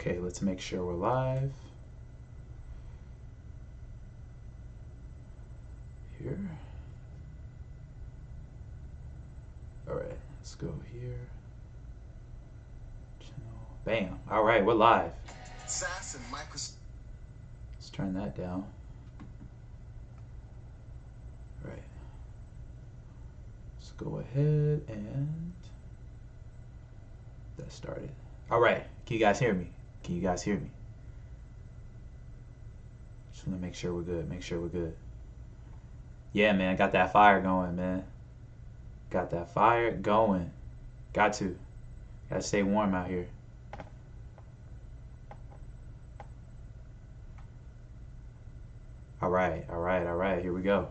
Okay, let's make sure we're live. Here. Alright, let's go here. Channel. Bam. Alright, we're live. Let's turn that down. Alright. Let's go ahead and that started. Alright, can you guys hear me? Can you guys hear me? Just want to make sure we're good. Make sure we're good. Yeah, man, got that fire going, man. Got that fire going. Got to stay warm out here. All right. Here we go.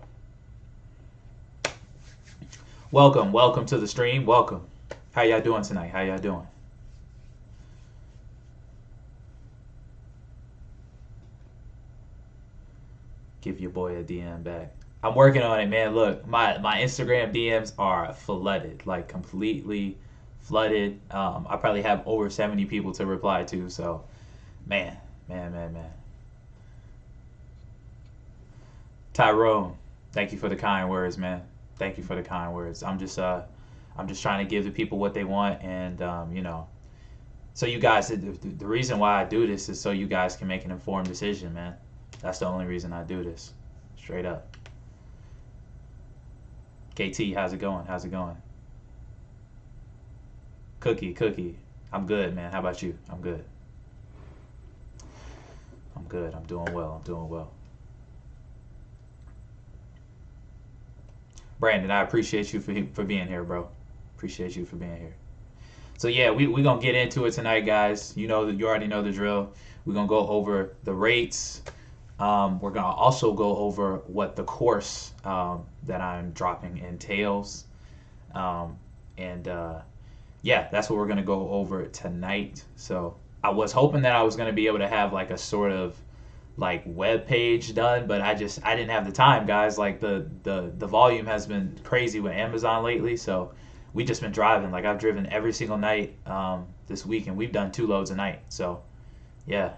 Welcome to the stream. Welcome. How y'all doing tonight? How y'all doing? Give your boy a DM back. I'm working on it, man. Look, my Instagram DMs are flooded, like completely flooded. I probably have over 70 people to reply to. So, man. Tyrone, thank you for the kind words, man. Thank you for the kind words. I'm just trying to give the people what they want, and you know, so you guys. The reason why I do this is so you guys can make an informed decision, man. That's the only reason I do this. Straight up. KT, how's it going? How's it going? Cookie. I'm good, man. How about you? I'm good. I'm doing well. Brandon, I appreciate you for being here, bro. Appreciate you for being here. So yeah, we're going to get into it tonight, guys. You already know the drill. We're going to go over the rates. We're going to also go over what the course that I'm dropping entails. Yeah, that's what we're going to go over tonight. So I was hoping that I was going to be able to have like a sort of like web page done, but I didn't have the time, guys. Like the volume has been crazy with Amazon lately, so we just been driving. Like I've driven every single night this week, and we've done 2 loads a night. So yeah,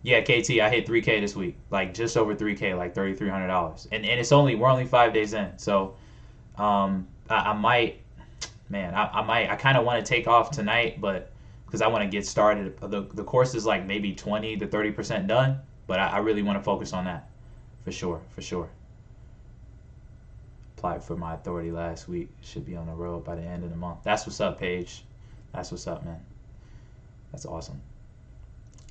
KT, I hit 3K this week, like just over 3K, like $3,300, and we're only 5 days in. So I might, man, I kind of want to take off tonight, but because I want to get started. The course is like maybe 20 to 30% done, but I really want to focus on that for sure. Applied for my authority last week. Should be on the road by the end of the month. That's what's up, Paige. That's what's up, man. That's awesome.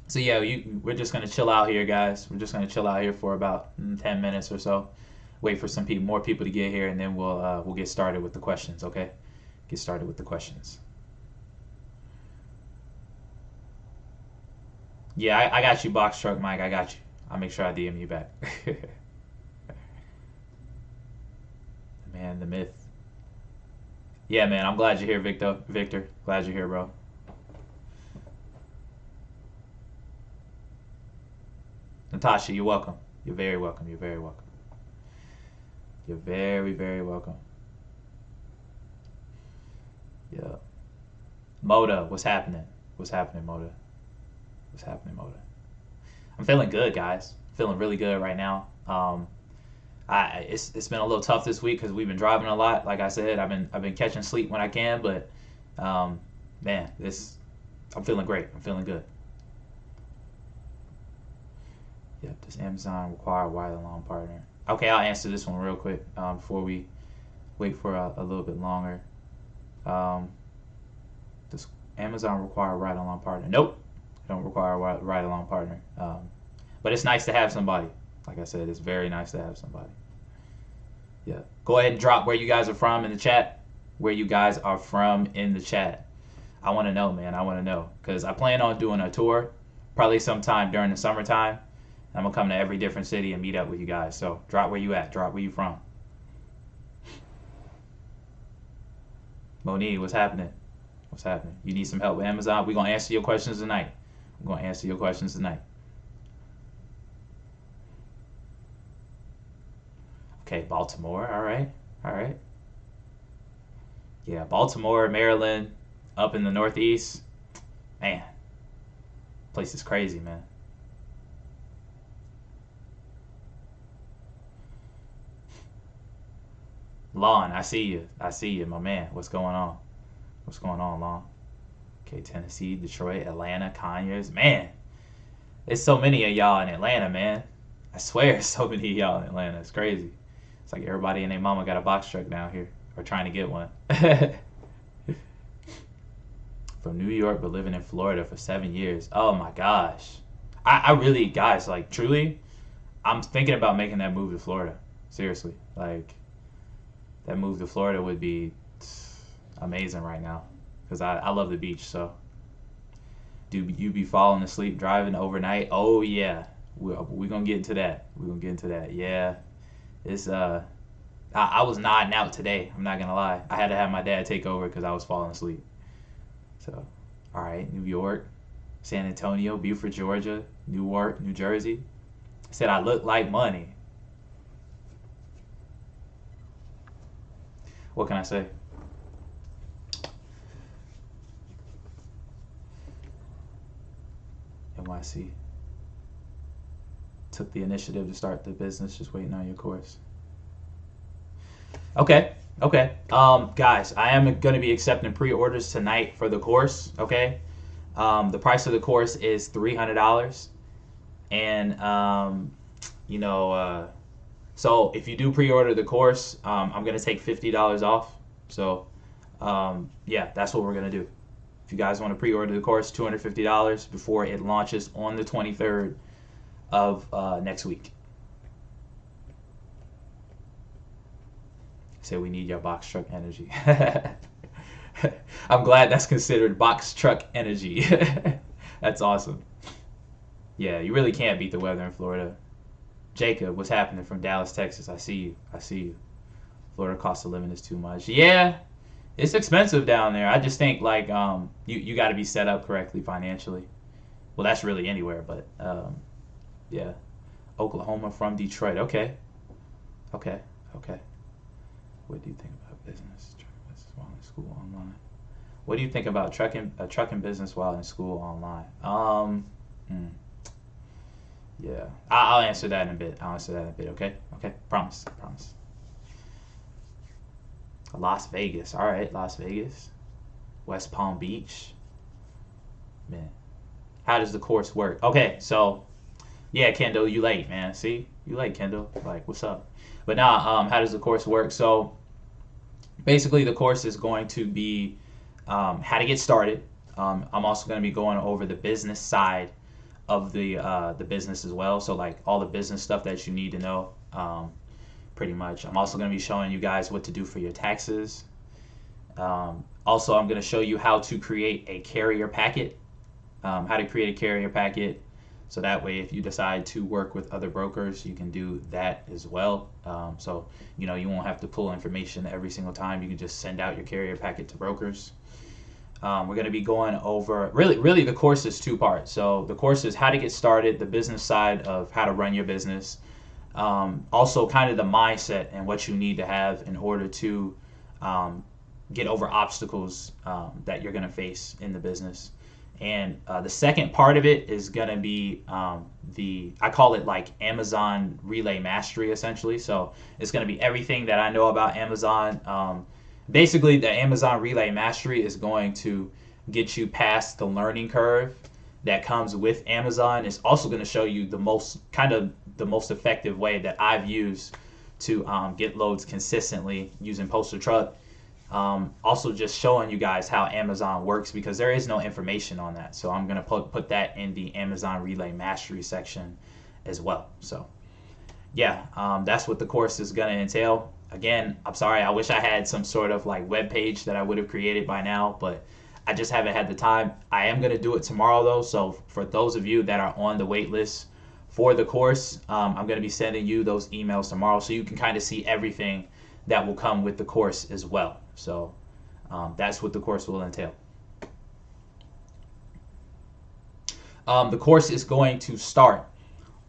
So yeah, we're just gonna chill out here, guys. We're just gonna chill out here for about 10 minutes or so. Wait for more people to get here, and then we'll get started with the questions. Okay, get started with the questions. Yeah, I got you, Box Truck Mike. I got you. I'll make sure I DM you back. Man, the myth. Yeah, man, I'm glad you're here, Victor. Glad you're here, bro. Natasha, you're welcome. You're very welcome. You're very very welcome. Yeah. Moda, what's happening? Moda? I'm feeling good, guys. Feeling really good right now. It's been a little tough this week because we've been driving a lot. Like I said, I've been catching sleep when I can, but man, I'm feeling great. I'm feeling good. Yep. Does Amazon require a ride-along partner? Okay, I'll answer this one real quick before we wait for a little bit longer. Does Amazon require a ride-along partner? Nope. Don't require a ride-along partner. But it's nice to have somebody. Like I said, it's very nice to have somebody. Yeah. Go ahead and drop where you guys are from in the chat. I want to know, man. I want to know. Because I plan on doing a tour probably sometime during the summertime. I'm going to come to every different city and meet up with you guys. So drop where you at. Drop where you from. Monique, what's happening? You need some help with Amazon? We're going to answer your questions tonight. Okay, Baltimore. All right. Yeah, Baltimore, Maryland, up in the Northeast. Man, Place is crazy, man. Lon, I see you. I see you, my man. What's going on? What's going on, Lon? Okay, Tennessee, Detroit, Atlanta, Conyers. Man, there's so many of y'all in Atlanta, man. I swear, so many of y'all in Atlanta. It's crazy. It's like everybody and their mama got a box truck down here, or trying to get one. From New York, but living in Florida for 7 years. Oh my gosh. I really, guys, like, truly, I'm thinking about making that move to Florida. Seriously. Like, that move to Florida would be amazing right now. Because I love the beach, so. Do you be falling asleep driving overnight? Oh, yeah. We're going to get into that. We're going to get into that. Yeah. It's, I was nodding out today. I'm not going to lie. I had to have my dad take over because I was falling asleep. So, all right. New York, San Antonio, Beaufort, Georgia, Newark, New Jersey. Said I look like money. What can I say? NYC. Took the initiative to start the business, just waiting on your course. Okay. Okay. Guys, I am going to be accepting pre-orders tonight for the course. Okay. The price of the course is $300. And, you know, so if you do pre-order the course, I'm going to take $50 off. So, yeah, that's what we're going to do. If you guys want to pre-order the course, $250 before it launches on the 23rd of next week. Say we need your box truck energy. I'm glad that's considered box truck energy. That's awesome. Yeah, you really can't beat the weather in Florida. Jacob, what's happening from Dallas, Texas? I see you. I see you. Florida cost of living is too much. Yeah, it's expensive down there. I just think like you got to be set up correctly financially. Well, that's really anywhere, but yeah. Oklahoma from Detroit. Okay. Okay. Okay. What do you think about business while in school online? What do you think about trucking business while in school online? Yeah, I'll answer that in a bit. I'll answer that in a bit. Okay. Okay. Promise. Promise. Las Vegas. All right. Las Vegas. West Palm Beach. Man, how does the course work? Okay. So, yeah, Kendall, you late, man. See, you late, Kendall. Like, what's up? But now, how does the course work? So, basically, the course is going to be how to get started. I'm also going to be going over the business side of the business as well. So like all the business stuff that you need to know, pretty much. I'm also going to be showing you guys what to do for your taxes. Also, I'm going to show you how to create a carrier packet, so that way if you decide to work with other brokers, you can do that as well. So, you know, you won't have to pull information every single time. You can just send out your carrier packet to brokers. We're going to be going over, really the course is two parts. So the course is how to get started, the business side of how to run your business. Also kind of the mindset and what you need to have in order to get over obstacles that you're going to face in the business. And the second part of it is going to be I call it like Amazon Relay Mastery, essentially. So it's going to be everything that I know about Amazon. Basically, the Amazon Relay Mastery is going to get you past the learning curve that comes with Amazon. It's also going to show you the most effective way that I've used to get loads consistently using Postal Truck. Also just showing you guys how Amazon works, because there is no information on that. So I'm going to put that in the Amazon Relay Mastery section as well. So yeah, that's what the course is going to entail. Again, I'm sorry, I wish I had some sort of like web page that I would have created by now, but I just haven't had the time. I am going to do it tomorrow though. So for those of you that are on the wait list for the course, I'm going to be sending you those emails tomorrow so you can kind of see everything that will come with the course as well. So that's what the course will entail. The course is going to start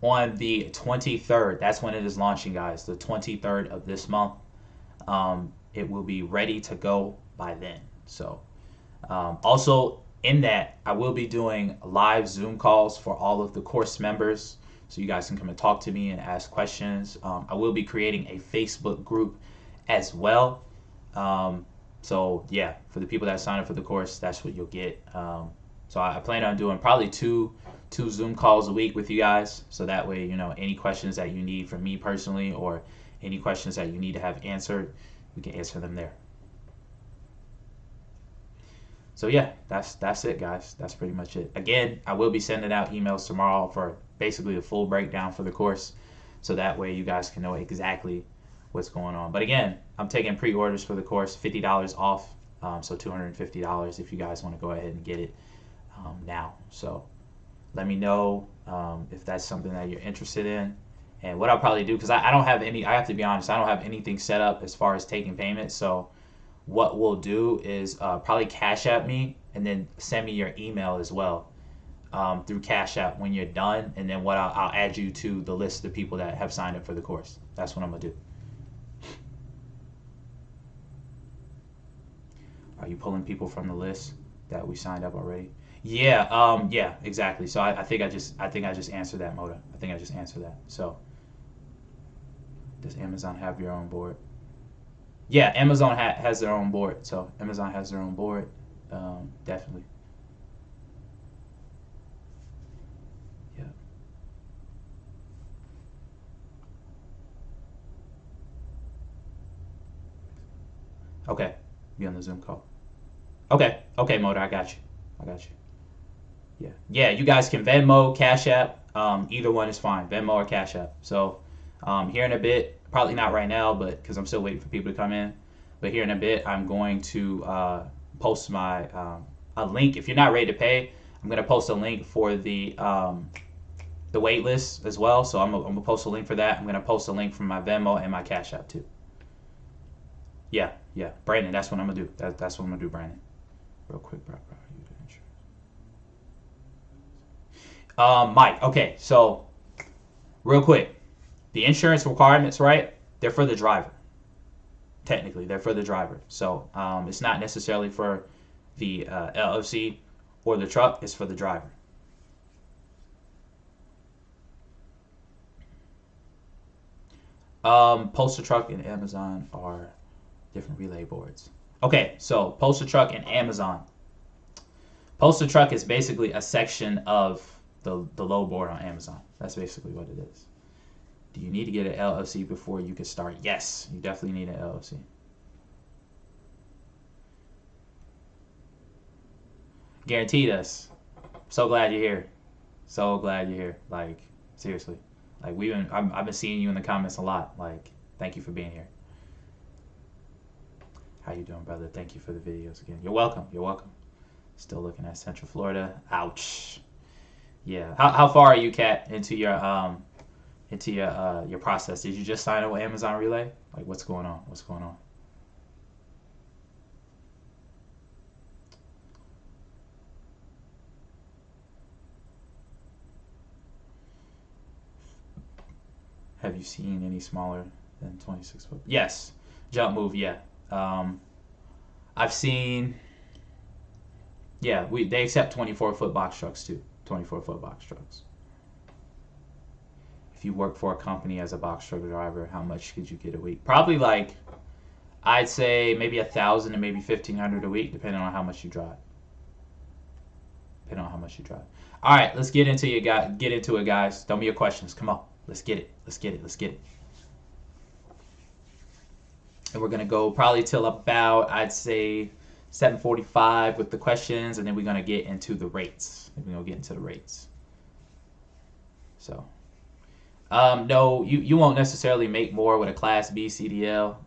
on the 23rd. That's when it is launching, guys. The 23rd of this month. It will be ready to go by then. So also, In that, I will be doing live Zoom calls for all of the course members, so you guys can come and talk to me and ask questions. I will be creating a Facebook group as well. So yeah, for the people that sign up for the course, that's what you'll get. So I plan on doing probably two Zoom calls a week with you guys, so that way, you know, any questions that you need from me personally, or any questions that you need to have answered, we can answer them there. So yeah, that's it, guys. That's pretty much it. Again, I will be sending out emails tomorrow for basically a full breakdown for the course, so that way you guys can know exactly what's going on. But again, I'm taking pre-orders for the course, $50 off, so $250 if you guys want to go ahead and get it now. So let me know if that's something that you're interested in. And what I'll probably do, because I don't have any, I have to be honest, I don't have anything set up as far as taking payments. So what we'll do is probably Cash App me, and then send me your email as well through Cash App when you're done. And then what I'll add you to the list of people that have signed up for the course. That's what I'm going to do. Are you pulling people from the list that we signed up already? Yeah, yeah, exactly. So I think I just answered that, Moda. I think I just answered that. So does Amazon have your own board? Yeah, Amazon has their own board. So Amazon has their own board, definitely. Yeah. Okay. Be on the Zoom call. Okay. Okay, Moda, I got you. I got you. Yeah. Yeah, you guys can Venmo, Cash App. Either one is fine. Venmo or Cash App. So here in a bit, probably not right now, but because I'm still waiting for people to come in. But here in a bit, I'm going to post my a link. If you're not ready to pay, I'm going to post a link for the wait list as well. So I'm gonna post a link for that. I'm going to post a link from my Venmo and my Cash App too. Yeah, yeah. Brandon, that's what I'm going to do. That's what I'm going to do, Brandon. Real quick, bro. Mike, okay, so real quick, the insurance requirements, right? They're for the driver. Technically, they're for the driver. So it's not necessarily for the LLC or the truck. It's for the driver. Postal Truck and Amazon are different relay boards. Okay, so Postal Truck and Amazon. Postal Truck is basically a section of the load board on Amazon. That's basically what it is. Do you need to get an LLC before you can start? Yes, you definitely need an LLC. Guaranteed us. So glad you're here. So glad you're here. Like, seriously. Like, I've been seeing you in the comments a lot. Like, thank you for being here. How you doing, brother? Thank you for the videos again. You're welcome. You're welcome. Still looking at Central Florida. Ouch. Yeah. How far are you, Kat, into your process? Did you just sign up with Amazon Relay? Like, what's going on? What's going on? Have you seen any smaller than 26 foot? Yes. Jump move, yeah. I've seen. Yeah, they accept 24-foot box trucks too. 24-foot box trucks. If you work for a company as a box truck driver, how much could you get a week? Probably like, I'd say maybe 1,000 to maybe 1,500 a week, depending on how much you drive. Depending on how much you drive. All right, let's get into it, guys. Get into it, guys. Throw me your questions. Come on, let's get it. Let's get it. Let's get it. And we're gonna go probably till about, I'd say, 7:45 with the questions, and then we're gonna get into the rates. We're gonna get into the rates. So, no, you won't necessarily make more with a Class B CDL.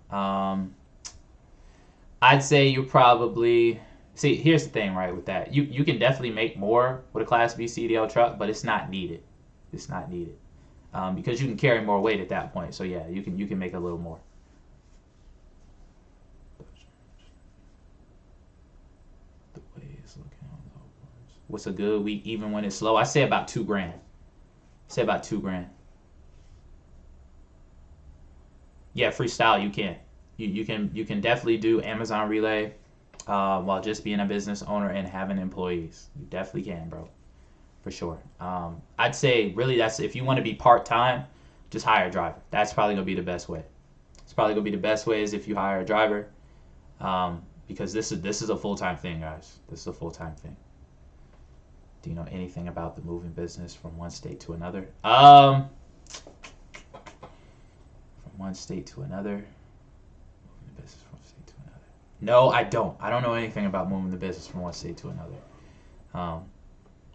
I'd say you probably see. Here's the thing, right? With that, you can definitely make more with a Class B CDL truck, but it's not needed. It's not needed because you can carry more weight at that point. So yeah, you can make a little more. What's a good week even when it's slow? I say about $2,000. Say about $2,000. Yeah, freestyle you can. You can definitely do Amazon Relay. while just being a business owner and having employees. You definitely can, bro, for sure. I'd say really that's if you want to be part-time, just hire a driver. That's probably gonna be the best way. It's probably gonna be the best way is if you hire a driver, because this is a full-time thing, guys. This is a full-time thing. Do you know anything about the moving business from one state to another? From one state to another. Moving the business from one state to another. No, I don't. I don't know anything about moving the business from one state to another.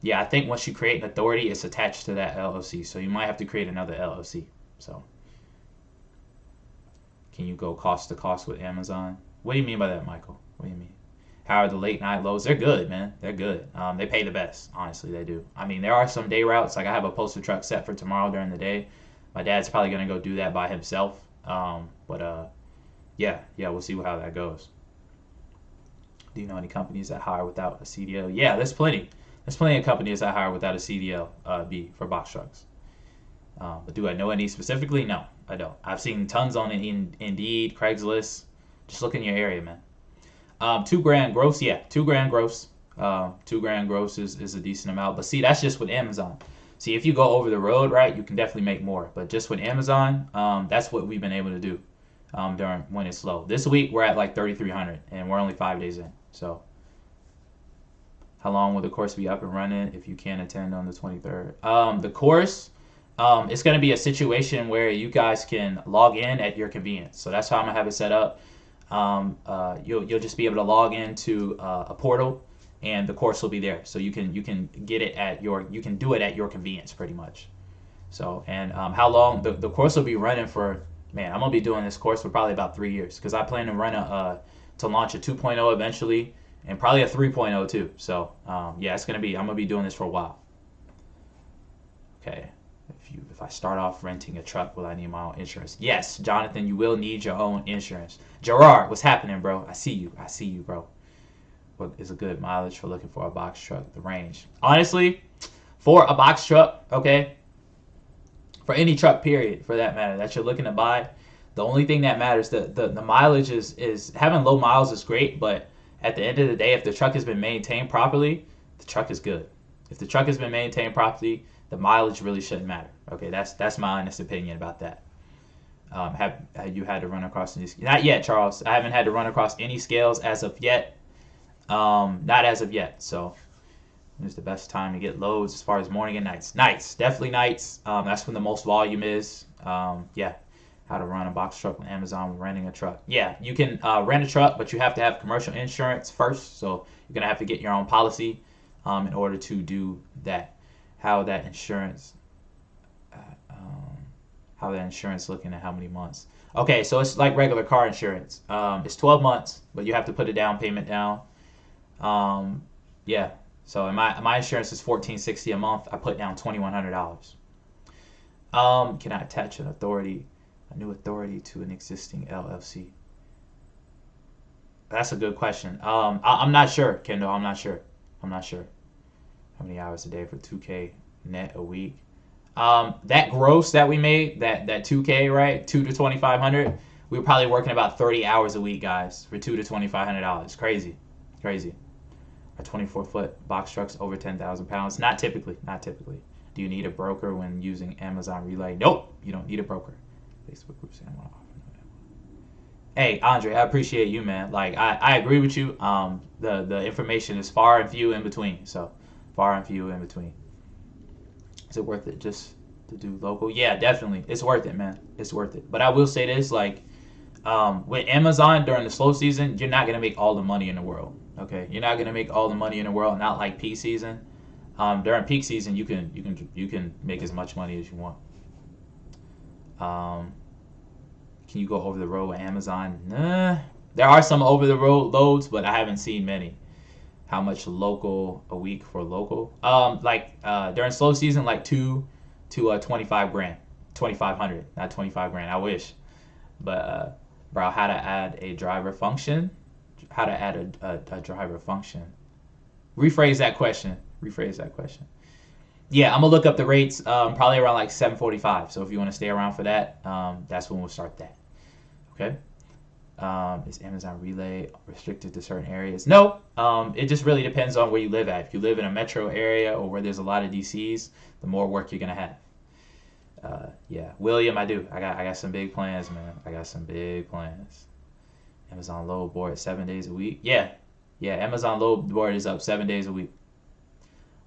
Yeah, I think once you create an authority, it's attached to that LLC. So you might have to create another LLC. So can you go cost to cost with Amazon? What do you mean by that, Michael? What do you mean? How are the late night loads? They're good, man. They're good. They pay the best. Honestly, they do. I mean, there are some day routes. Like I have a postal truck set for tomorrow during the day. My dad's probably gonna go do that by himself. Yeah, we'll see how that goes. Do you know any companies that hire without a CDL? Yeah, there's plenty. There's plenty of companies that hire without a CDL B for box trucks. But do I know any specifically? No, I don't. I've seen tons on Indeed, Craigslist. Just look in your area, man. $2,000 gross, yeah, $2,000 gross. $2,000 gross is a decent amount. But see, that's just with Amazon. See, if you go over the road, right, you can definitely make more. But just with Amazon, that's what we've been able to do during when it's slow. This week we're at like 3,300, and we're only 5 days in. So, how long will the course be up and running if you can't attend on the 23rd? The course, it's going to be a situation where you guys can log in at your convenience. So that's how I'm gonna have it set up. You'll just be able to log into a portal, and the course will be there. So you can get it at you can do it at your convenience, pretty much. So and how long the course will be running for? Man, I'm gonna be doing this course for probably about 3 years because I plan to run to launch a 2.0 eventually, and probably a 3.0 too. So yeah, I'm gonna be doing this for a while. Okay. If I start off renting a truck, will I need my own insurance? Yes, Jonathan, you will need your own insurance. Gerard, what's happening, bro? I see you, bro. What is a good mileage for looking for a box truck? The range. Honestly, for a box truck, okay, for any truck, period, for that matter, that you're looking to buy, the only thing that matters, the mileage is having low miles is great, but at the end of the day, if the truck has been maintained properly, the truck is good. If the truck has been maintained properly, the mileage really shouldn't matter. Okay, that's my honest opinion about that. Have you had to run across any? Not yet, Charles. I haven't had to run across any scales as of yet. Not as of yet. So, when's the best time to get loads as far as morning and nights? Nights, definitely nights. That's when the most volume is. Yeah, how to run a box truck on Amazon when renting a truck. Yeah, you can rent a truck, but you have to have commercial insurance first. So you're gonna have to get your own policy in order to do that. How that insurance looking at how many months? Okay, so it's like regular car insurance. It's 12 months, but you have to put a down payment down. Yeah. So my insurance is $1,460 a month. I put down $2,100. Can I attach a new authority to an existing LLC? That's a good question. I'm not sure, Kendall. I'm not sure. How many hours a day for 2K net a week? That gross that we made, that 2K, right? 2 to 2,500. We were probably working about 30 hours a week, guys, for $2 to $2,500. Crazy. Are 24-foot box trucks over 10,000 pounds? Not typically. Do you need a broker when using Amazon Relay? Nope, you don't need a broker. Facebook group saying I want to offer. Hey, Andre, I appreciate you, man. Like I agree with you. The information is far and few in between. So. Far and few in between. Is it worth it just to do local? Yeah, definitely. It's worth it, man. It's worth it. But I will say this, like, with Amazon during the slow season, you're not gonna make all the money in the world. Okay, you're not gonna make all the money in the world. Not like peak season. During peak season, you can make as much money as you want. Can you go over the road with Amazon? Nah. There are some over the road loads, but I haven't seen many. How much local a week for local? During slow season, like 2 to 25 grand, 2,500, not 25 grand. I wish, but bro, how to add a driver function? How to add a driver function? Rephrase that question. Yeah, I'm gonna look up the rates. Probably around like 7:45. So if you want to stay around for that, that's when we'll start that. Okay. Is Amazon Relay restricted to certain areas? No. It just really depends on where you live at. If you live in a metro area or where there's a lot of DCs, the more work you're gonna have. Yeah, William, I do. I got some big plans, man. I got some big plans. Amazon load board 7 days a week. Yeah, yeah. Amazon load board is up 7 days a week.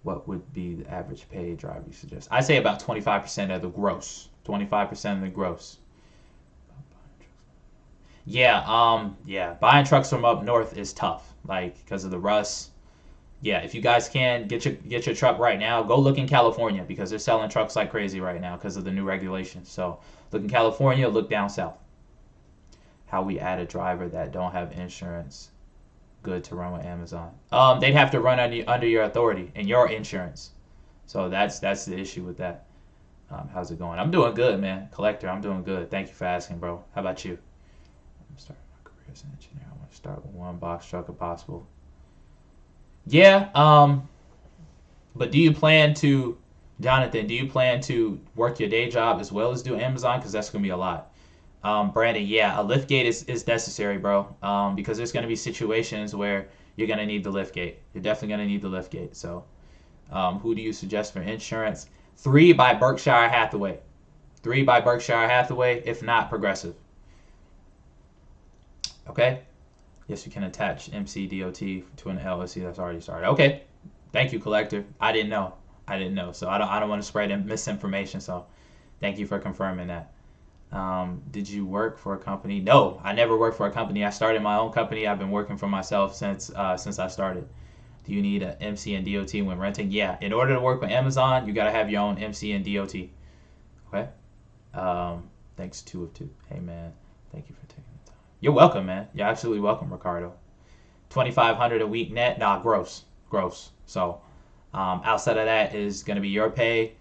What would be the average pay driver you suggest? I say about 25% of the gross. 25% of the gross. Yeah. Buying trucks from up north is tough, like because of the rust. Yeah, if you guys can get your truck right now, go look in California because they're selling trucks like crazy right now because of the new regulations. So look in California, look down south. How we add a driver that don't have insurance, good to run with Amazon. They'd have to run under your authority and your insurance. So that's the issue with that. How's it going? I'm doing good, man. Collector, I'm doing good. Thank you for asking, bro. How about you? I'm starting my career as an engineer. I want to start with one box truck if possible. Yeah, but Jonathan, do you plan to work your day job as well as do Amazon? Because that's going to be a lot. Brandon, yeah, a lift gate is necessary, bro, because there's going to be situations where you're going to need the lift gate. You're definitely going to need the lift gate. So who do you suggest for insurance? 3 by Berkshire Hathaway. 3 by Berkshire Hathaway, if not Progressive. Okay? Yes, you can attach MCDOT to an LLC that's already started. Okay. Thank you, Collector. I didn't know. So I don't want to spread misinformation. So thank you for confirming that. Did you work for a company? No, I never worked for a company. I started my own company. I've been working for myself since I started. Do you need an MC and DOT when renting? Yeah. In order to work with Amazon, you got to have your own MC and DOT. Okay. Thanks, 2 of 2. Hey, man. Thank you for taking the time. You're welcome, man. You're absolutely welcome, Ricardo. $2,500 a week net? Nah, gross. So outside of that is going to be your paying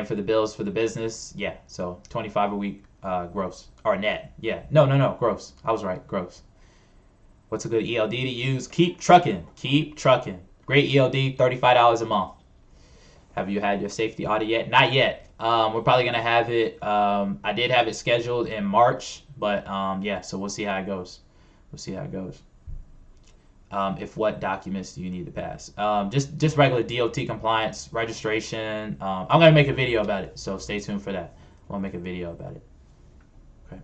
for the bills for the business. Yeah, so $25 a week gross. Or net. Yeah, no, gross. I was right, gross. What's a good ELD to use? Keep trucking. Great ELD, $35 a month. Have you had your safety audit yet? Not yet. We're probably going to have it. I did have it scheduled in March, but yeah, so we'll see how it goes. If what documents do you need to pass? Just regular DOT compliance, registration. I'm going to make a video about it, so stay tuned for that. I'm going to make a video about it. Okay.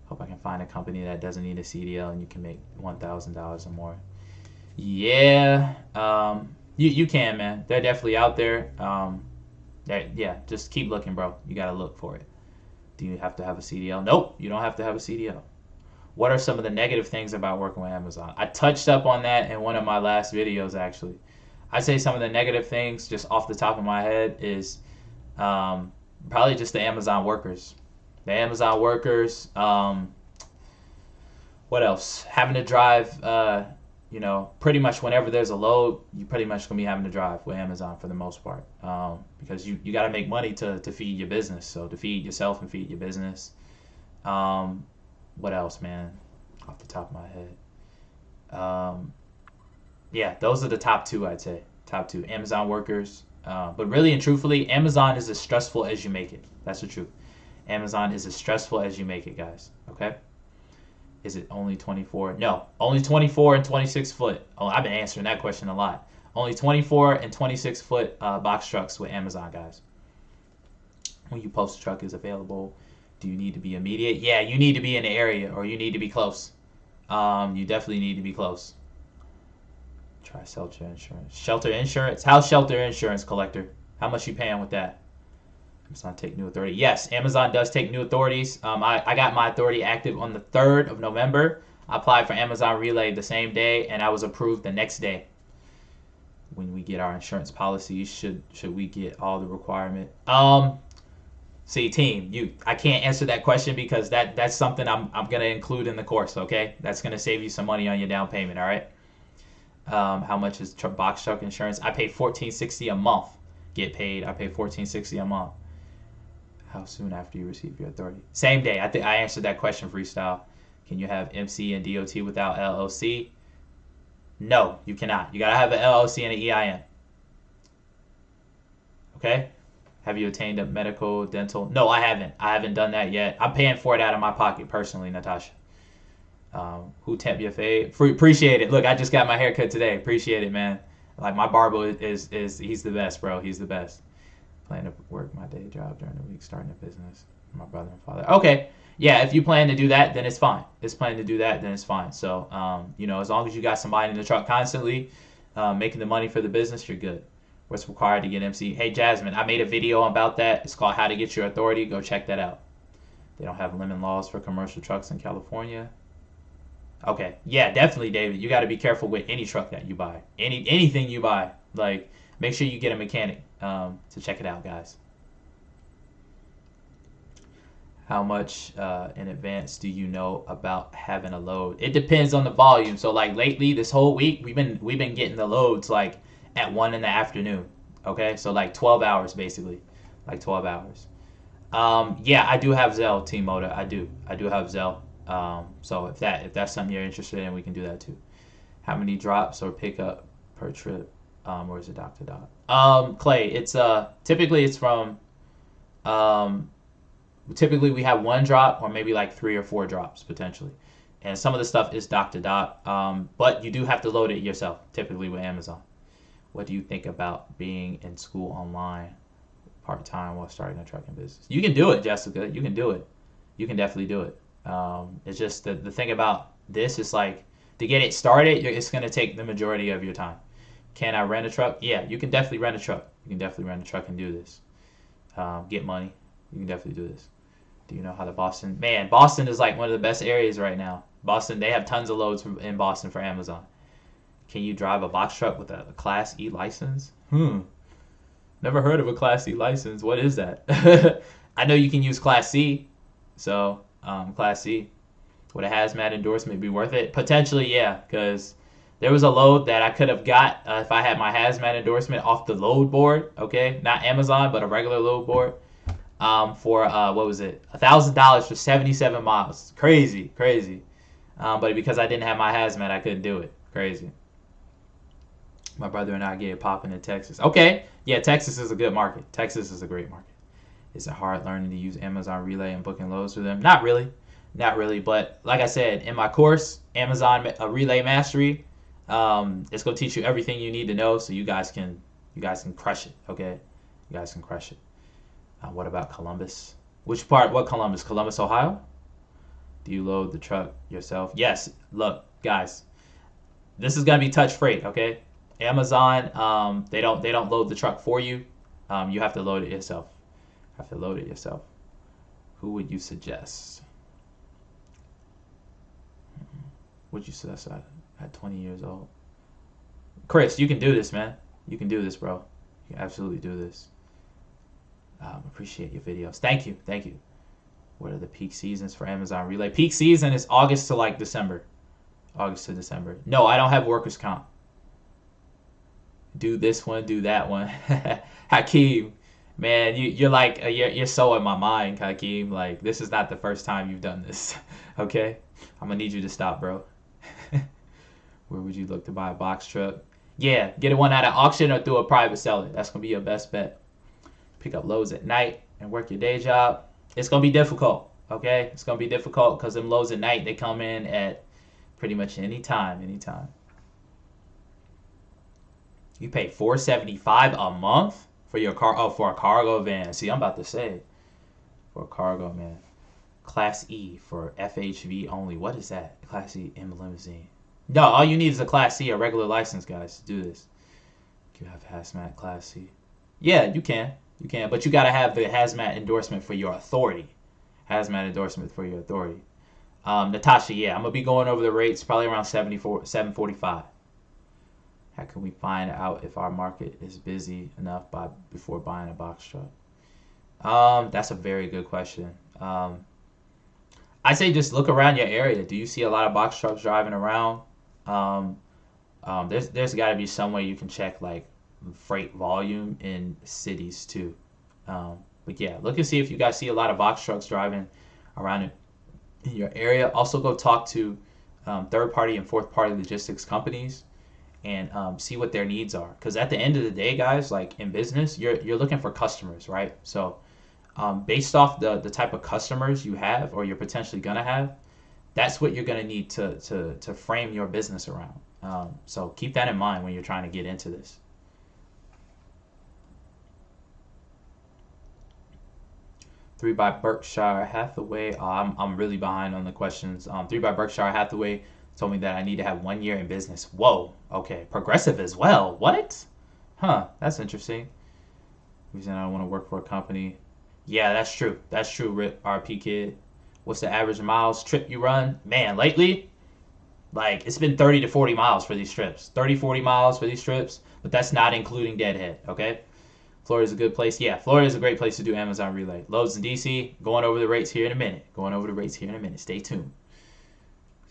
Hope I can find a company that doesn't need a CDL and you can make $1,000 or more. Yeah. You can, man. They're definitely out there. Yeah, just keep looking, bro. You got to look for it. Do you have to have a CDL? Nope, you don't have to have a CDL. What are some of the negative things about working with Amazon? I touched up on that in one of my last videos, actually. I'd say some of the negative things, just off the top of my head, is probably just the Amazon workers. What else? Having to drive, pretty much whenever there's a load, you pretty much going to be having to drive with Amazon for the most part. Because you got to make money to feed your business. So to feed yourself and feed your business. What else, man? Off the top of my head. Yeah, those are the top 2, I'd say. Top 2. Amazon workers. But really and truthfully, Amazon is as stressful as you make it. That's the truth. Amazon is as stressful as you make it, guys. Okay? Is it only 24? No. Only 24 and 26 foot. Oh, I've been answering that question a lot. Only 24 and 26 foot box trucks with Amazon, guys. When you post a truck is available, do you need to be immediate? Yeah, you need to be in the area or you need to be close. You definitely need to be close. Try shelter insurance. Shelter insurance? How's shelter insurance, Collector? How much you paying with that? Amazon take new authority. Yes, Amazon does take new authorities. I got my authority active on the 3rd of November. I applied for Amazon Relay the same day, and I was approved the next day. When we get our insurance policies, should we get all the requirement? See, team, I can't answer that question because that's something I'm gonna include in the course. Okay, that's gonna save you some money on your down payment. All right. How much is box truck insurance? I pay $14.60 a month. Get paid. I pay $14.60 a month. How soon after you receive your authority? Same day. I think I answered that question, freestyle. Can you have MC and DOT without LLC? No, you cannot. You gotta have an LLC and an EIN. Okay. Have you attained a medical, dental? No, I haven't. I haven't done that yet. I'm paying for it out of my pocket personally, Natasha. Who temp your fade? Appreciate it. Look, I just got my haircut today. Appreciate it, man. Like my barber is he's the best, bro. He's the best. Plan to work my day job during the week, starting a business. My brother and father. Okay, yeah. If you plan to do that, then it's fine. It's plan to do that, then it's fine. So, as long as you got somebody in the truck constantly, making the money for the business, you're good. What's required to get MC? Hey, Jasmine, I made a video about that. It's called How to Get Your Authority. Go check that out. They don't have lemon laws for commercial trucks in California. Okay, yeah, definitely, David. You got to be careful with any truck that you buy. Anything you buy, like make sure you get a mechanic to check it out, guys. How much in advance do you know about having a load? It depends on the volume. So like lately, this whole week, we've been getting the loads like at 1 in the afternoon. Okay, so like 12 hours basically, like 12 hours. Yeah, I do have Zelle, Team Moda. I do have Zelle. So if that's something you're interested in, we can do that too. How many drops or pickup per trip? Or is it dot to dot? Clay, it's typically it's from typically we have 1 drop or maybe like 3 or 4 drops potentially. And some of the stuff is dot to dot. But you do have to load it yourself, typically with Amazon. What do you think about being in school online part-time while starting a trucking business? You can do it, Jessica. You can do it. You can definitely do it. It's just the thing about this is like to get it started, it's going to take the majority of your time. Can I rent a truck? Yeah, you can definitely rent a truck. You can definitely rent a truck and do this. Get money. You can definitely do this. Do you know how Boston is like one of the best areas right now. Boston, they have tons of loads in Boston for Amazon. Can you drive a box truck with a Class E license? Never heard of a Class E license. What is that? I know you can use Class C. So, Class C. Would a hazmat endorsement be worth it? Potentially, yeah, because there was a load that I could have got if I had my hazmat endorsement off the load board, okay? Not Amazon, but a regular load board for, what was it? $1,000 for 77 miles. Crazy. But because I didn't have my hazmat, I couldn't do it. Crazy. My brother and I get popping in Texas. Okay, yeah, Texas is a good market. Texas is a great market. Is it hard learning to use Amazon Relay and booking loads for them? Not really. But like I said, in my course, Amazon Relay Mastery, it's gonna teach you everything you need to know, so you guys can crush it. Okay, you guys can crush it. What about Columbus? Which part? What Columbus? Columbus, Ohio? Do you load the truck yourself? Yes. Look, guys, this is gonna be touch freight. Okay, Amazon, they don't load the truck for you. You have to load it yourself. Who would you suggest? Would you suggest at 20 years old? Chris, you can do this, man. You can do this, bro. You can absolutely do this. Appreciate your videos. Thank you. What are the peak seasons for Amazon Relay? Peak season is August to like December. August to December. No, I don't have workers' comp. Do this one, do that one. Hakeem, man, you're so in my mind, Hakeem. Like, this is not the first time you've done this. Okay? I'm gonna need you to stop, bro. Where would you look to buy a box truck? Yeah, get one at an auction or through a private seller. That's gonna be your best bet. Pick up loads at night and work your day job. It's gonna be difficult, okay? It's gonna be difficult because them loads at night, they come in at pretty much any time. You pay $475 a month for your car. Oh, for a cargo van. See, I'm about to say for a cargo van. Class E for FHV only. What is that? Class E in limousine. No, all you need is a Class C, a regular license, guys, to do this. Do you have hazmat Class C? Yeah, you can, but you gotta have the hazmat endorsement for your authority. Natasha, yeah, I'm gonna be going over the rates probably around $745. How can we find out if our market is busy enough before buying a box truck? That's a very good question. I say just look around your area. Do you see a lot of box trucks driving around? There's got to be some way you can check like freight volume in cities too. But yeah, look and see if you guys see a lot of box trucks driving around in your area. Also go talk to third-party and fourth-party logistics companies and see what their needs are. Because at the end of the day, guys, like in business, you're looking for customers, right? So based off the type of customers you have or you're potentially gonna have, That's what you're going to need to frame your business around. So keep that in mind when you're trying to get into this. Three by Berkshire Hathaway. I'm really behind on the questions. Three by Berkshire Hathaway told me that I need to have 1 year in business. Whoa. Okay. Progressive as well. What? Huh. That's interesting. Reason I don't want to work for a company. Yeah, that's true. That's true, Rip RP Kid. What's the average miles trip you run? Man, lately, like, it's been 30 to 40 miles for these trips. 30, 40 miles for these trips, but that's not including Deadhead, okay? Florida's a good place. Yeah, Florida's a great place to do Amazon Relay. Loads in DC, going over the rates here in a minute. Stay tuned.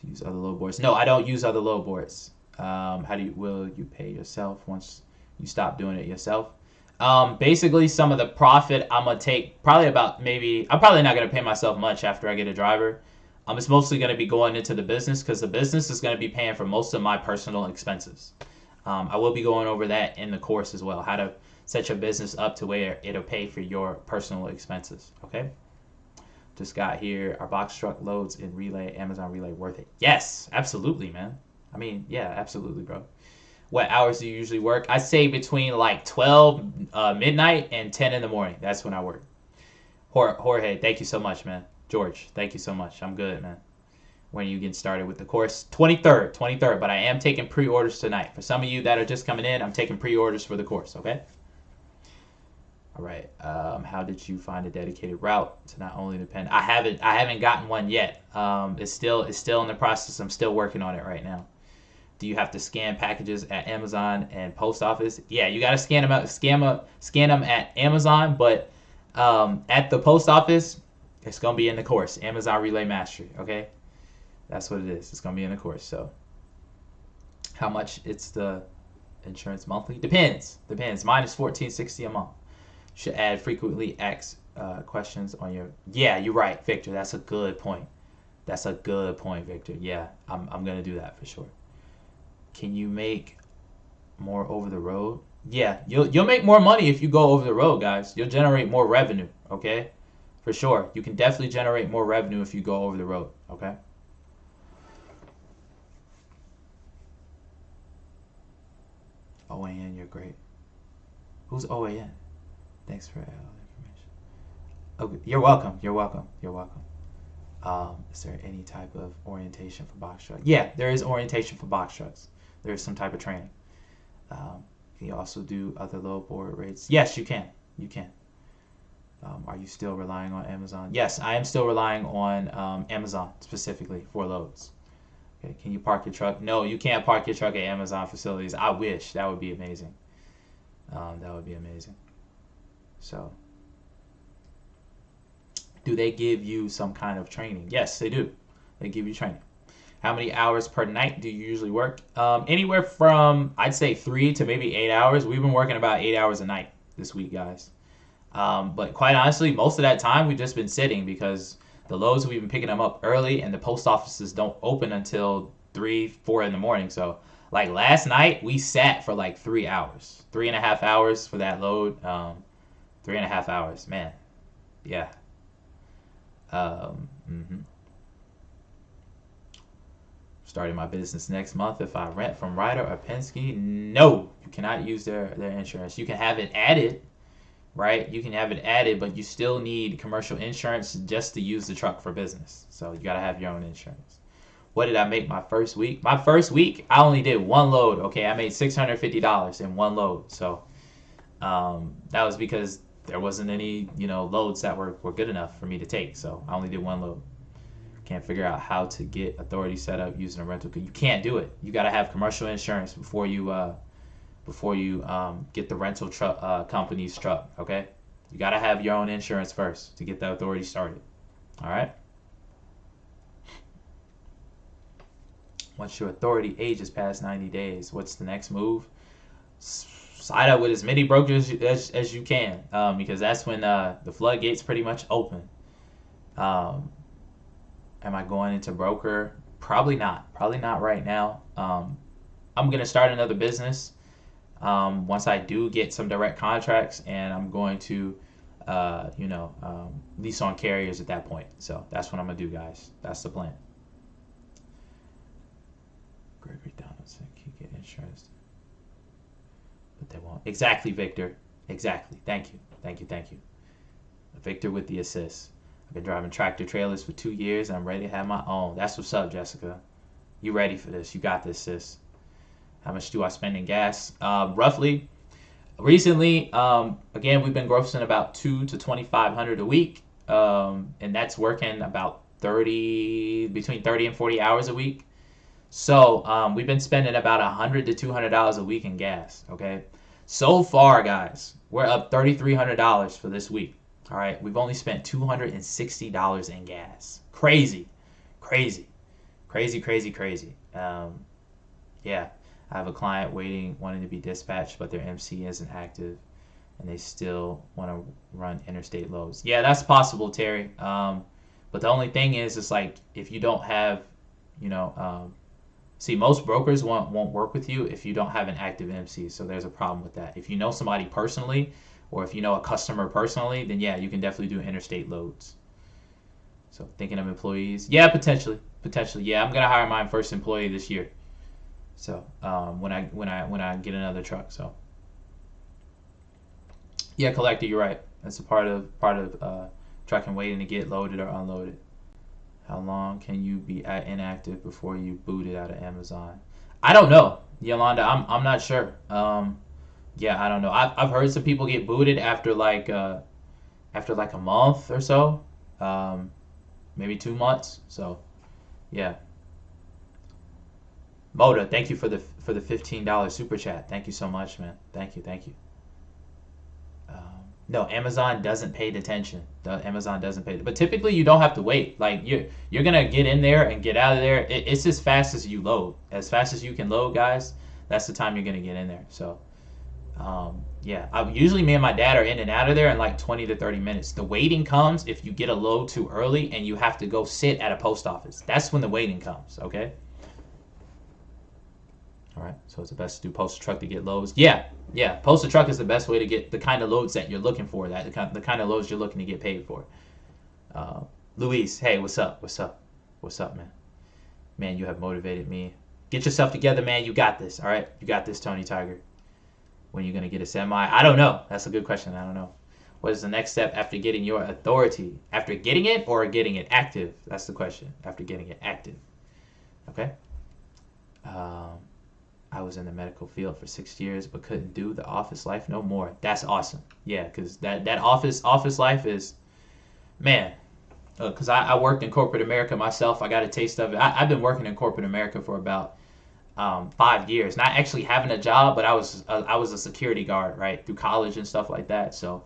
Use other load boards. No, I don't use other load boards. Will you pay yourself once you stop doing it yourself? Basically, some of the profit I'm gonna take probably about I'm probably not gonna pay myself much after I get a driver. It's mostly gonna be going into the business because the business is gonna be paying for most of my personal expenses. I will be going over that in the course as well, how to set your business up to where it'll pay for your personal expenses. Okay. Just got here. Our box truck loads in Relay, Amazon Relay worth it? Yes, absolutely, man. I mean, yeah, absolutely, bro. What hours do you usually work? I say between like 12 midnight and 10 in the morning. That's when I work. Jorge, thank you so much, man. George, thank you so much. I'm good, man. When are you getting started with the course? 23rd, but I am taking pre-orders tonight. For some of you that are just coming in, I'm taking pre-orders for the course, okay? All right. How did you find a dedicated route to not only depend? I haven't gotten one yet. It's still in the process. I'm still working on it right now. Do you have to scan packages at Amazon and post office? Yeah, you got to scan them at Amazon, but at the post office, it's gonna be in the course, Amazon Relay Mastery. Okay, that's what it is. It's gonna be in the course. So, how much it's the insurance monthly? Depends. Mine is $14.60 a month. Should add frequently asked questions on your. Yeah, you're right, Victor. That's a good point. Victor. Yeah, I'm gonna do that for sure. Can you make more over the road? Yeah, you'll make more money if you go over the road, guys. You'll generate more revenue, okay? For sure. You can definitely generate more revenue if you go over the road, okay? OAN, you're great. Who's OAN? Thanks for all the information. Okay, you're welcome. Is there any type of orientation for box trucks? Yeah, there is orientation for box trucks. There is some type of training. Can you also do other load board rates? Yes, you can. Are you still relying on Amazon? Yes, I am still relying on Amazon specifically for loads. Okay, can you park your truck? No, you can't park your truck at Amazon facilities. I wish. That would be amazing. So, do they give you some kind of training? Yes, they do. They give you training. How many hours per night do you usually work? Anywhere from, I'd say 3 to maybe 8 hours. We've been working about 8 hours a night this week, guys. But quite honestly, most of that time we've just been sitting because the loads, we've been picking them up early and the post offices don't open until 3, 4 in the morning. So like last night we sat for like 3 hours, 3.5 hours for that load. 3.5 hours, man. Yeah. Starting my business next month. If I rent from Ryder or Penske, no, you cannot use their insurance. You can have it added, right? You can have it added, but you still need commercial insurance just to use the truck for business. So you got to have your own insurance. What did I make my first week? My first week, I only did one load. Okay, I made $650 in one load. So that was because there wasn't any, loads that were good enough for me to take. So I only did one load. Can't figure out how to get authority set up using a rental. You can't do it. You got to have commercial insurance before you get the rental truck company's truck. Okay, you got to have your own insurance first to get the authority started. All right. Once your authority ages past 90 days, what's the next move? Sign up with as many brokers as you can, because that's when the floodgates pretty much open. Am I going into broker? Probably not. Probably not right now. I'm going to start another business once I do get some direct contracts, and I'm going to, lease on carriers at that point. So that's what I'm going to do, guys. That's the plan. Great breakdown. Can get insurance, but they won't. Exactly, Victor. Exactly. Thank you. Thank you. Thank you. Victor with the assist. I've been driving tractor trailers for 2 years. And I'm ready to have my own. That's what's up, Jessica. You ready for this? You got this, sis. How much do I spend in gas? Roughly. Recently, again, we've been grossing about $2,000 to $2,500 a week, and that's working about between 30 and 40 hours a week. So we've been spending about $100 to $200 a week in gas. Okay, so far, guys, we're up $3,300 for this week. All right, we've only spent $260 in gas. Crazy, crazy, crazy, crazy, crazy. Yeah. I have a client wanting to be dispatched, but their MC isn't active, and they still want to run interstate loads. Yeah, that's possible, Terry. But the only thing is, it's like if you don't have, see, most brokers won't work with you if you don't have an active MC. So there's a problem with that. If you know somebody personally, or if you know a customer personally, then yeah, you can definitely do interstate loads. So thinking of employees, yeah, potentially. Yeah, I'm gonna hire my first employee this year. So when I get another truck, so yeah, collector, you're right. That's a part of trucking waiting to get loaded or unloaded. How long can you be inactive before you boot it out of Amazon? I don't know, Yolanda. I'm not sure. Yeah, I don't know. I've heard some people get booted after like a month or so, maybe 2 months. So yeah. Moda, thank you for the $15 super chat. Thank you so much, man. Thank you. No, Amazon doesn't pay detention. Amazon doesn't pay, but typically you don't have to wait. Like you're gonna get in there and get out of there. It's as fast as you load, as fast as you can load, guys. That's the time you're gonna get in there. So, yeah. Usually me and my dad are in and out of there in like 20 to 30 minutes. The waiting comes if you get a load too early and you have to go sit at a post office. That's when the waiting comes. Okay. All right, so it's the best to do post a truck to get loads. Yeah, post a truck is the best way to get the kind of loads that you're looking for, the kind of loads you're looking to get paid for. Luis, hey, what's up, man? Man, you have motivated me. Get yourself together, man. You got this, all right? You got this, Tony Tiger. When are you going to get a semi? I don't know. That's a good question. I don't know. What is the next step after getting your authority? After getting it or getting it active? That's the question. After getting it active. Okay. I was in the medical field for 6 years, but couldn't do the office life no more. That's awesome. Yeah, because that office life is, man, because I worked in corporate America myself. I got a taste of it. I've been working in corporate America for about 5 years. Not actually having a job, but I was a security guard, right, through college and stuff like that. So,